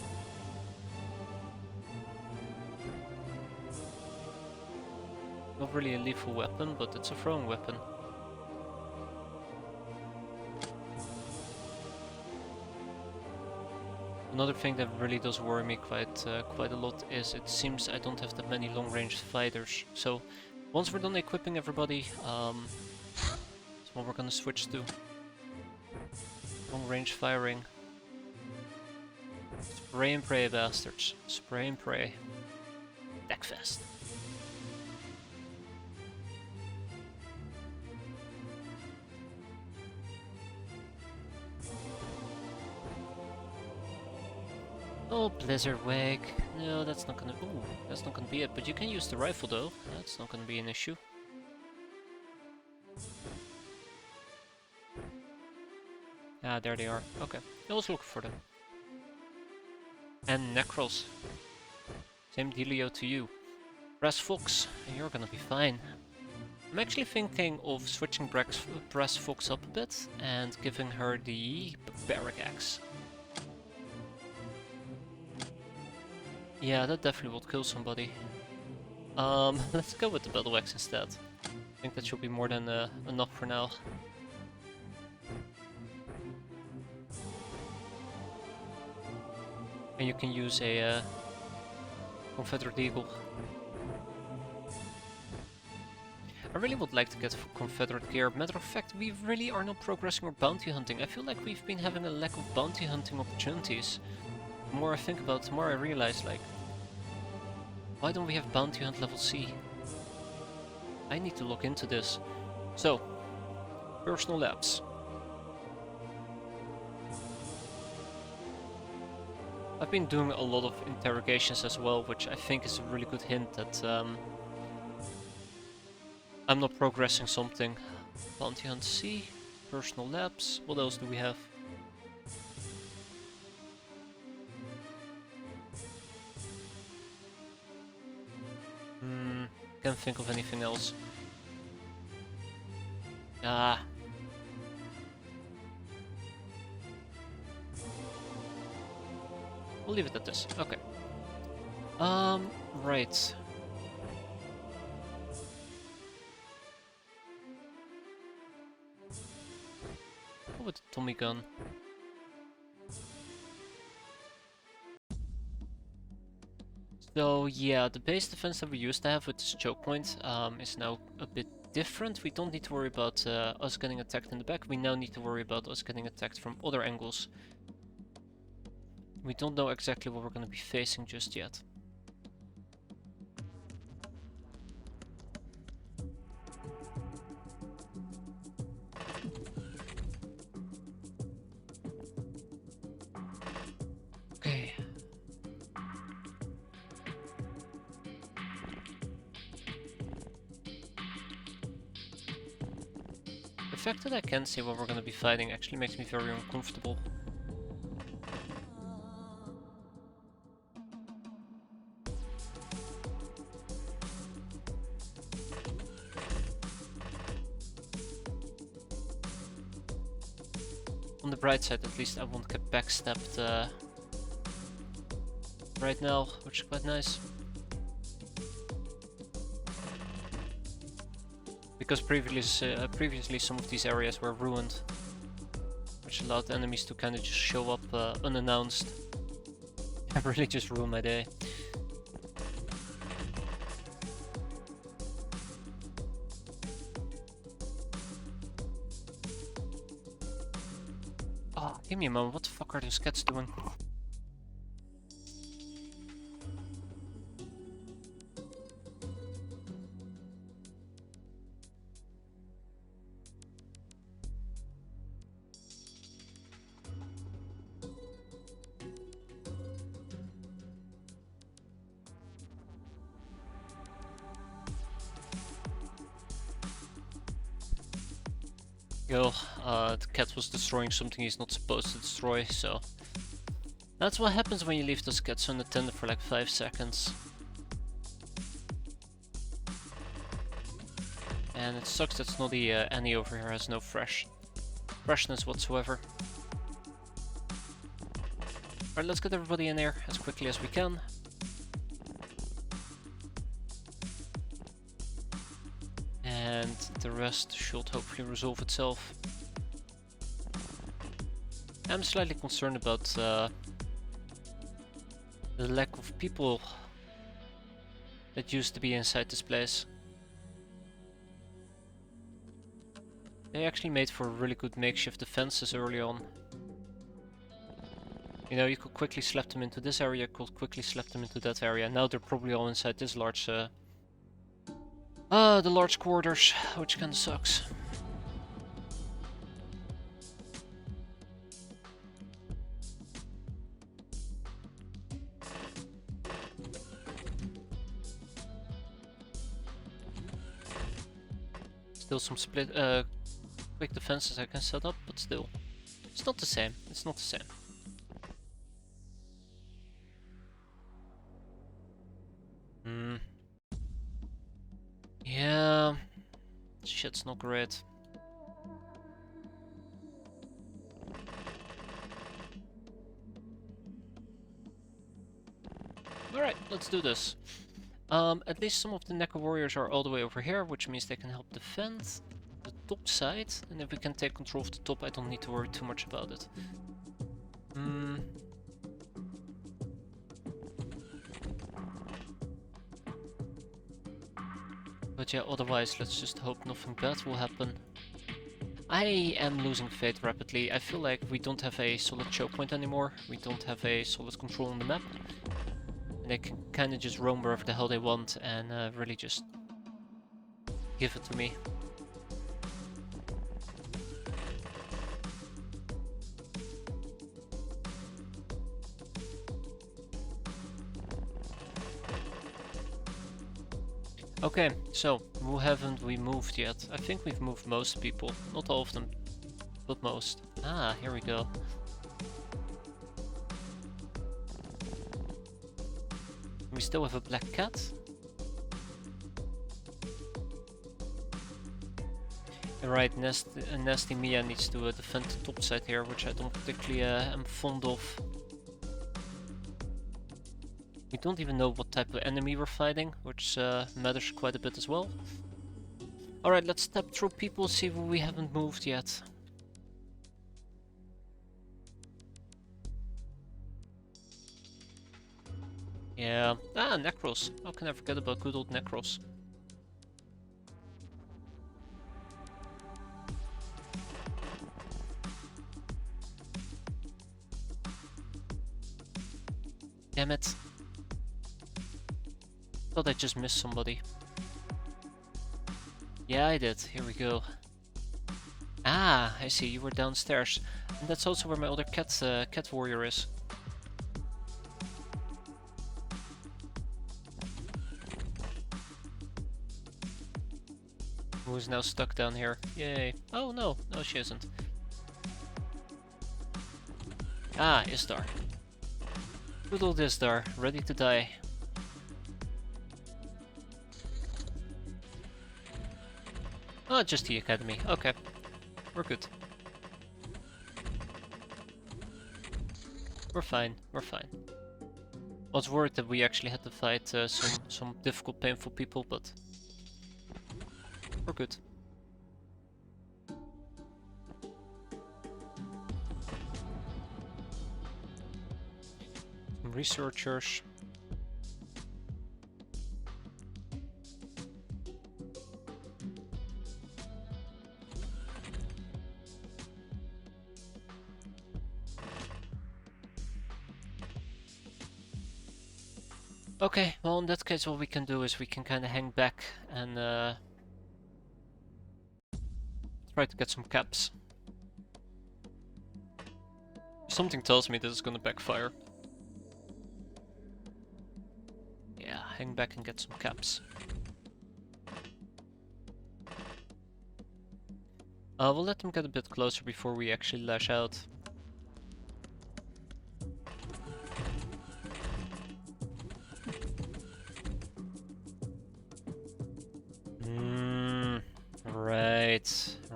Not really a lethal weapon, but it's a thrown weapon. Another thing that really does worry me quite a lot is it seems I don't have that many long-range fighters. So once we're done equipping everybody, that's what we're gonna switch to. Long-range firing. Spray and pray, bastards. Spray and pray. Deckfest. Oh, Blizzard Wake. No, that's not gonna. Ooh, that's not gonna be it. But you can use the rifle though. That's not gonna be an issue. Ah, there they are. Okay, I was looking for them. And Necros. Same dealio to you. Brass Fox, you're gonna be fine. I'm actually thinking of switching Brass Fox up a bit and giving her the Barbaric Axe. Yeah, that definitely would kill somebody. Let's go with the Battle Axe instead. I think that should be more than enough for now. And you can use a Confederate Eagle. I really would like to get Confederate gear. Matter of fact, we really are not progressing our bounty hunting. I feel like we've been having a lack of bounty hunting opportunities. The more I think about it, the more I realize, like, why don't we have bounty hunt level C? I need to look into this. So, personal labs. I've been doing a lot of interrogations as well, which I think is a really good hint that I'm not progressing something. Bounty hunt C, personal labs. What else do we have? Can't think of anything else. Ah. We'll leave it at this. Okay. Right. What with the Tommy gun? So yeah, the base defense that we used to have with this choke point is now a bit different. We don't need to worry about us getting attacked in the back. We now need to worry about us getting attacked from other angles. We don't know exactly what we're going to be facing just yet. Okay. The fact that I can't see what we're going to be fighting actually makes me very uncomfortable. On the bright side, at least I won't get backstabbed right now, which is quite nice. Because previously some of these areas were ruined, which allowed enemies to kind of just show up unannounced and really just ruin my day. Oh, give me a moment, what the fuck are those cats doing? Yo, the cat was destroying something he's not supposed to destroy, so... That's what happens when you leave those cats unattended for like 5 seconds. And it sucks that Snotty Annie over here has no freshness whatsoever. Alright, let's get everybody in there as quickly as we can. And the rest should hopefully resolve itself. I'm slightly concerned about the lack of people that used to be inside this place. They actually made for really good makeshift defenses early on. You know, you could quickly slap them into this area, could quickly slap them into that area. Now they're probably all inside this large the large quarters, which kinda sucks. Still some quick defenses I can set up, but still. It's not the same, it's not the same. Yeah, shit's not great. Alright, let's do this. At least some of the Neko warriors are all the way over here, which means they can help defend the top side. And if we can take control of the top, I don't need to worry too much about it. But yeah, otherwise, let's just hope nothing bad will happen. I am losing faith rapidly. I feel like we don't have a solid choke point anymore. We don't have a solid control on the map. And they can kind of just roam wherever the hell they want and really just give it to me. Okay, so who haven't we moved yet? I think we've moved most people. Not all of them, but most. Ah, here we go. We still have a black cat. Right, Nasty Mia needs to defend the top side here, which I don't particularly am fond of. We don't even know what type of enemy we're fighting, which matters quite a bit as well. Alright, let's step through people, see if we haven't moved yet. Yeah. Ah, Necros. How can I forget about good old Necros? Damn it. Thought I just missed somebody. Yeah, I did. Here we go. Ah, I see. You were downstairs. And that's also where my other cat warrior is. Who is now stuck down here. Yay. Oh, no. No, she isn't. Ah, Istar. Good old Istar. Ready to die. Oh, just the academy. Okay. We're good. We're fine. We're fine. I was worried that we actually had to fight some difficult, painful people, but we're good. Some researchers. Okay, well in that case what we can do is we can kind of hang back and try to get some caps. Something tells me this is gonna backfire. Yeah, hang back and get some caps. We'll let them get a bit closer before we actually lash out.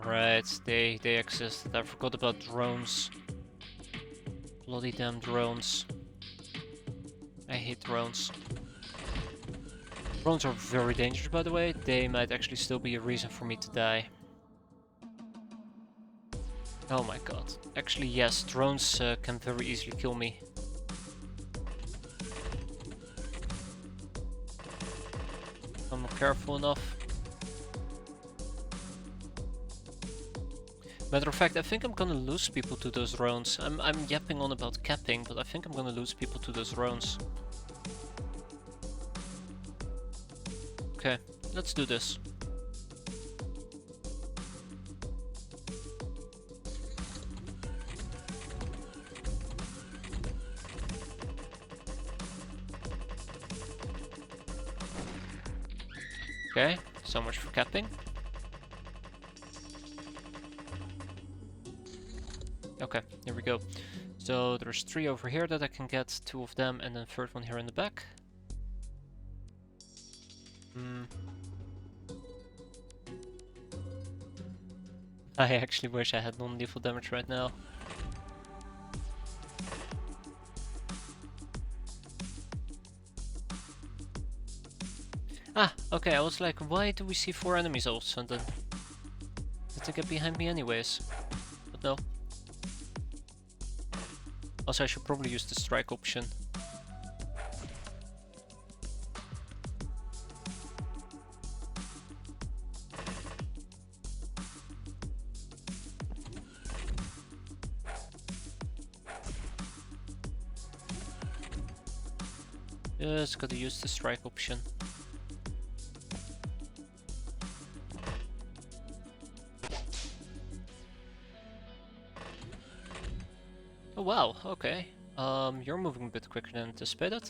Right, they existed. I forgot about drones. Bloody damn drones. I hate drones. Drones are very dangerous, by the way. They might actually still be a reason for me to die. Oh my god. Actually, yes, drones can very easily kill me. If I'm not careful enough. Matter of fact, I think I'm gonna lose people to those drones. I'm yapping on about capping, but I think I'm gonna lose people to those drones. Okay, let's do this. Okay, so much for capping. Okay, here we go. So there's 3 over here that I can get, 2 of them, and then third one here in the back. I actually wish I had non-lethal damage right now. Ah, okay, I was like, why do we see 4 enemies all of a sudden? Did they get behind me anyways? But no. Also, I should probably use the strike option. Just gotta use the strike option. Oh wow, okay. You're moving a bit quicker than anticipated.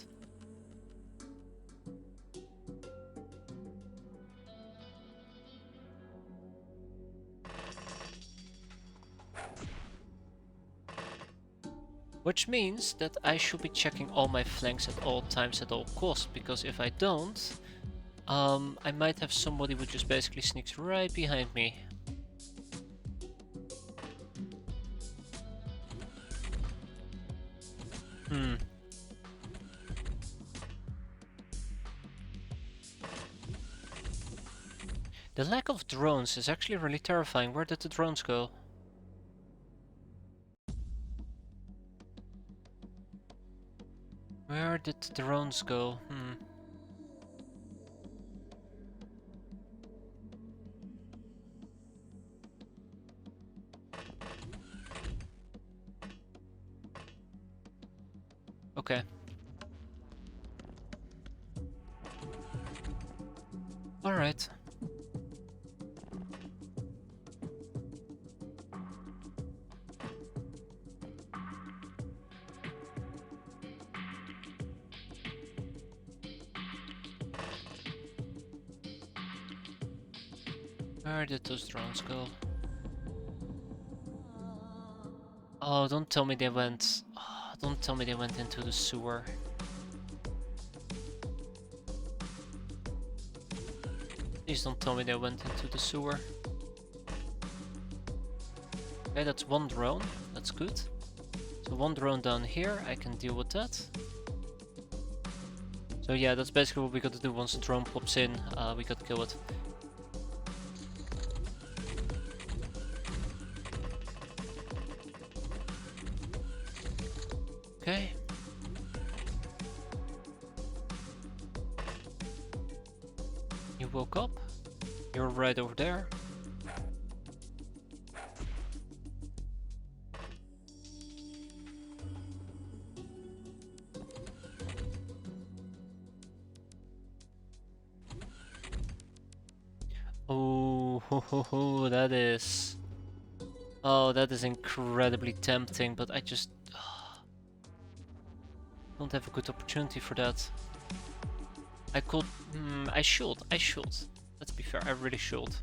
Which means that I should be checking all my flanks at all times at all costs, because if I don't, I might have somebody who just basically sneaks right behind me. The lack of drones is actually really terrifying. Where did the drones go? Where did the drones go? Okay. Alright. Where did those drones go? Oh, don't tell me they went... Oh, don't tell me they went into the sewer. Please don't tell me they went into the sewer. Okay, that's one drone. That's good. So one drone down here, I can deal with that. So yeah, that's basically what we gotta do. Once the drone pops in, we gotta kill it. Okay. You woke up. You're right over there. Oh, that is... Oh, that is incredibly tempting, but I just... don't have a good opportunity for that. I could... I should. Let's be fair, I really should.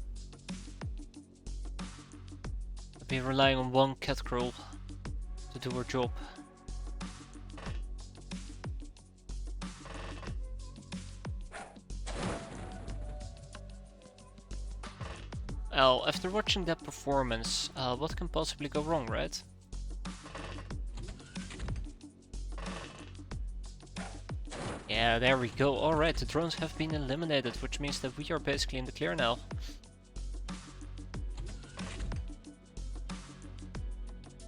I'd be relying on one cat girl to do her job. Well, after watching that performance, what can possibly go wrong, right? Yeah, there we go. Alright, the drones have been eliminated, which means that we are basically in the clear now.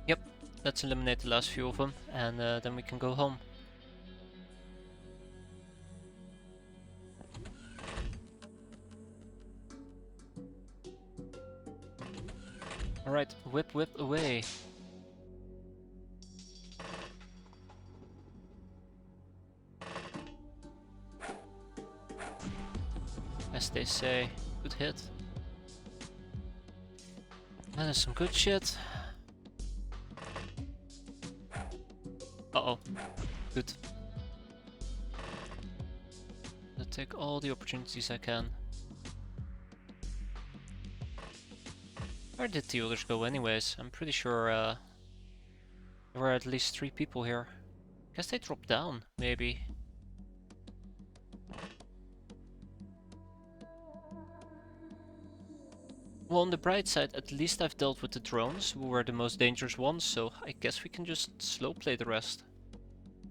Yep, let's eliminate the last few of them, and then we can go home. Alright, whip away. As they say, good hit. That is some good shit. Uh-oh. Good. I'll take all the opportunities I can. Where did the others go anyways? I'm pretty sure there were at least 3 people here. Guess they dropped down, maybe. Well, on the bright side, at least I've dealt with the drones, who were the most dangerous ones, so I guess we can just slow play the rest.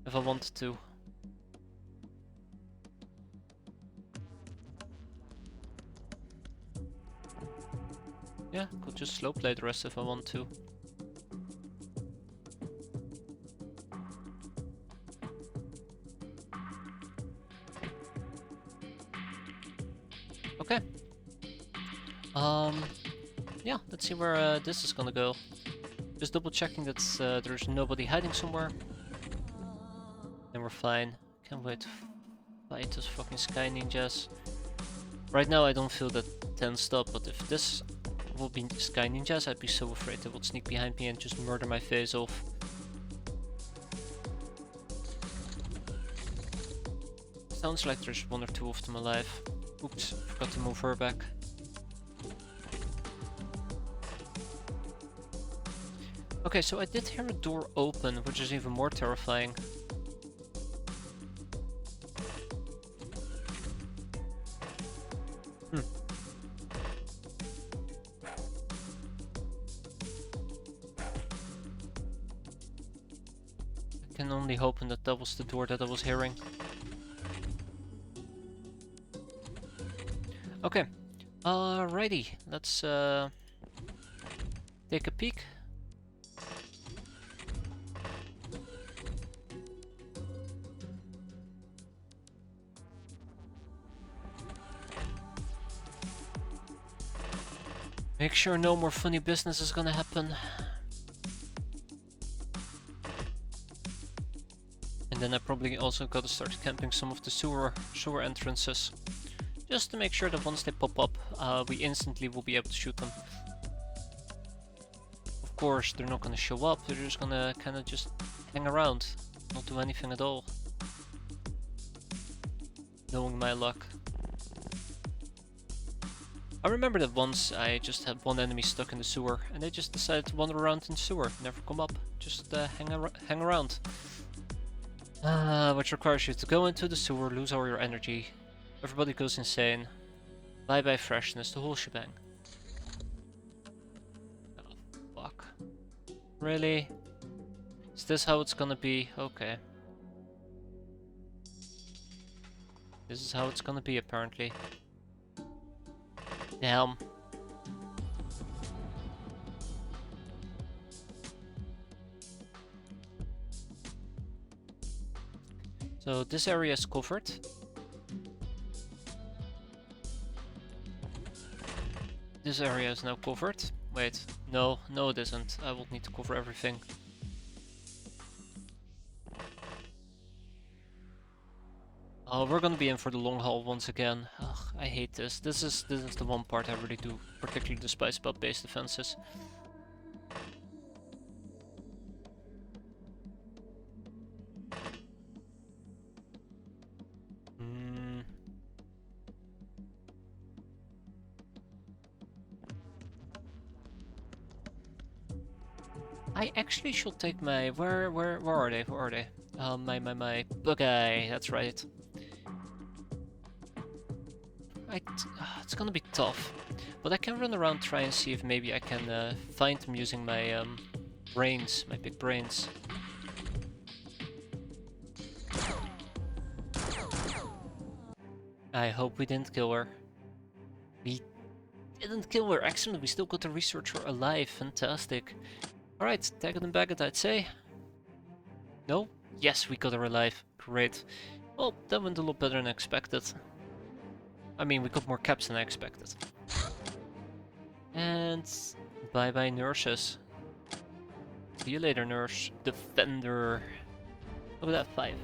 If I wanted to. Yeah, could just slow play the rest if I want to. Okay. Yeah, let's see where this is gonna go. Just double checking that there's nobody hiding somewhere. Then we're fine. Can't wait hate those fucking sky ninjas. Right now I don't feel that tensed up, but if this would be sky ninjas, I'd be so afraid they would sneak behind me and just murder my face off. Sounds like there's one or two of them alive. Oops, forgot to move her back. Okay, so I did hear a door open, which is even more terrifying. I can only hope that that was the door that I was hearing. Okay, alrighty, let's take a peek. Make sure no more funny business is gonna happen. And then I probably also gotta start camping some of the sewer entrances. Just to make sure that once they pop up, we instantly will be able to shoot them. Of course, they're not gonna show up, they're just gonna kinda just hang around, not do anything at all. Knowing my luck. I remember that once I just had one enemy stuck in the sewer, and they just decided to wander around in the sewer, never come up, just hang around. Which requires you to go into the sewer, lose all your energy, everybody goes insane, bye bye freshness, the whole shebang. Oh, fuck. Really? Is this how it's gonna be? Okay. This is how it's gonna be, apparently. Damn. So this area is covered. This area is now covered. Wait, no it isn't. I will need to cover everything. Oh, we're gonna be in for the long haul once again. Ugh, I hate this. This is the one part I really do particularly despise about base defenses. I actually should take my where are they? Where are they? My bug-eye, that's right. It's gonna be tough, but I can run around, try and see if maybe I can find them using my brains, my big brains. I hope we didn't kill her. We didn't kill her, excellent, we still got the researcher alive, fantastic. Alright, tag it and bag it, I'd say. No? Yes, we got her alive, great. Well, that went a lot better than expected. I mean, we got more caps than I expected. And bye bye nurses. See you later, nurse. Defender. Look at that, 5.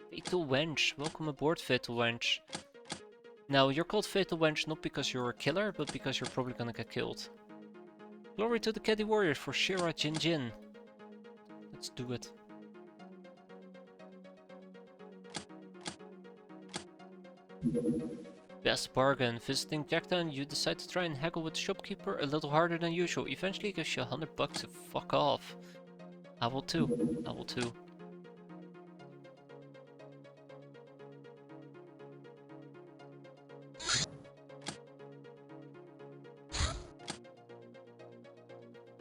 Fatal Wench. Welcome aboard, Fatal Wench. Now, you're called Fatal Wench not because you're a killer, but because you're probably gonna get killed. Glory to the Caddy Warriors for Shira Jin Jin. Let's do it. Best bargain. Visiting Jacktown, you decide to try and haggle with the shopkeeper a little harder than usual. Eventually he gives you $100 to fuck off. I will too. I will too.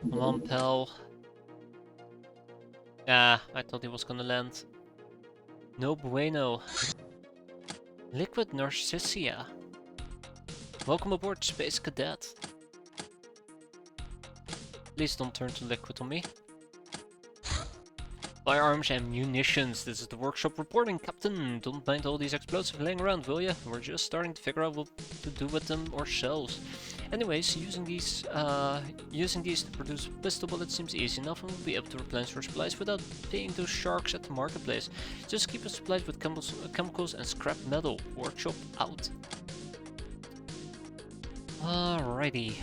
Come on, pal. Ah, I thought he was gonna land. No bueno. Liquid Narcissia. Welcome aboard, Space Cadet. Please don't turn to liquid on me. Firearms and munitions. This is the workshop reporting, Captain. Don't mind all these explosives laying around, will ya? We're just starting to figure out what to do with them ourselves. Anyways, using these to produce a pistol bullet seems easy enough, and we'll be able to replenish our supplies without paying those sharks at the marketplace. Just keep us supplied with chemicals and scrap metal. Workshop out. Alrighty.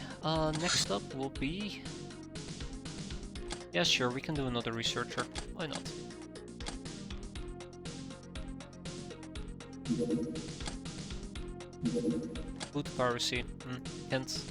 Next up will be... Yeah, sure, we can do another researcher. Why not? Food piracy. Can't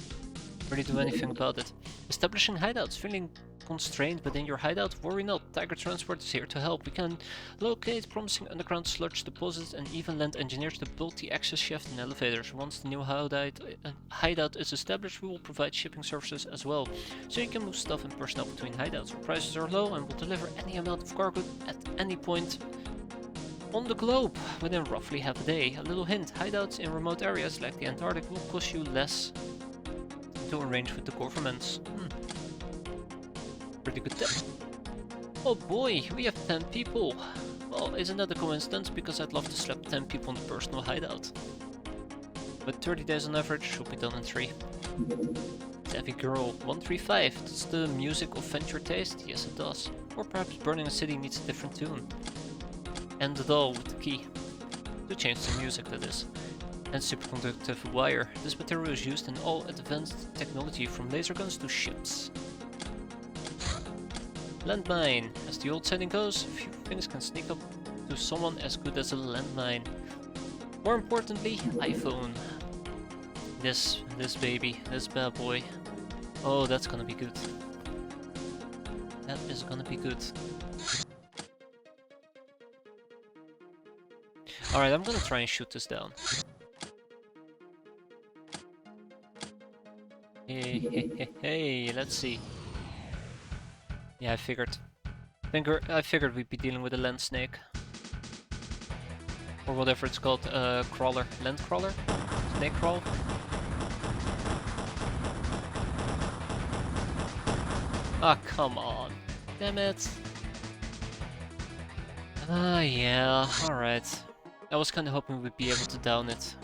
really do anything about it. Establishing hideouts. Feeling constrained within your hideout? Worry not. Tiger Transport is here to help. We can locate promising underground sludge deposits and even lend engineers to build the access shaft and elevators. Once the new hideout is established, we will provide shipping services as well, so you can move stuff and personnel between hideouts. Our prices are low and will deliver any amount of cargo at any point on the globe within roughly half a day. A little hint, hideouts in remote areas like the Antarctic will cost you less to arrange with the governments. Pretty good tip. Oh boy, we have 10 people. Well, isn't that a coincidence? Because I'd love to slap 10 people in the personal hideout. But 30 days on average should be done in 3. Savvy Girl 135. Does the music offend your taste? Yes it does. Or perhaps Burning a City needs a different tune. End it all with the key. To change the music, that is. And superconductive wire. This material is used in all advanced technology, from laser guns to ships. Landmine. As the old saying goes, few things can sneak up to someone as good as a landmine. More importantly, iPhone. This baby, this bad boy. Oh, that's gonna be good. That is gonna be good. Alright, I'm gonna try and shoot this down. Hey, let's see. Yeah, I figured. I figured we'd be dealing with a land snake. Or whatever it's called, crawler. Land crawler? Snake crawl? Ah, come on. Damn it. Ah, yeah, alright. I was kinda hoping we'd be able to down it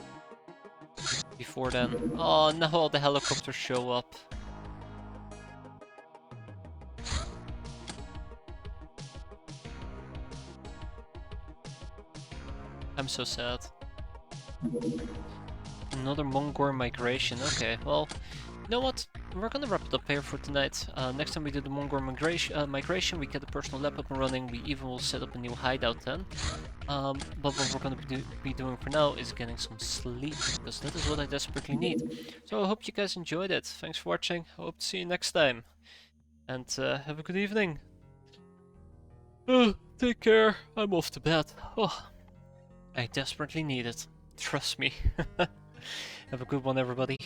before then. Oh, now all the helicopters show up. I'm so sad. Another Mongor migration. Okay, well, you know what? We're gonna wrap it up here for tonight. Next time we do the Mongor migration, we get the personal lab up and running. We even will set up a new hideout then. But what we're gonna be doing for now is getting some sleep, because that is what I desperately need. So I hope you guys enjoyed it. Thanks for watching. I hope to see you next time. And have a good evening. Take care. I'm off to bed. Oh. I desperately need it. Trust me. Have a good one, everybody.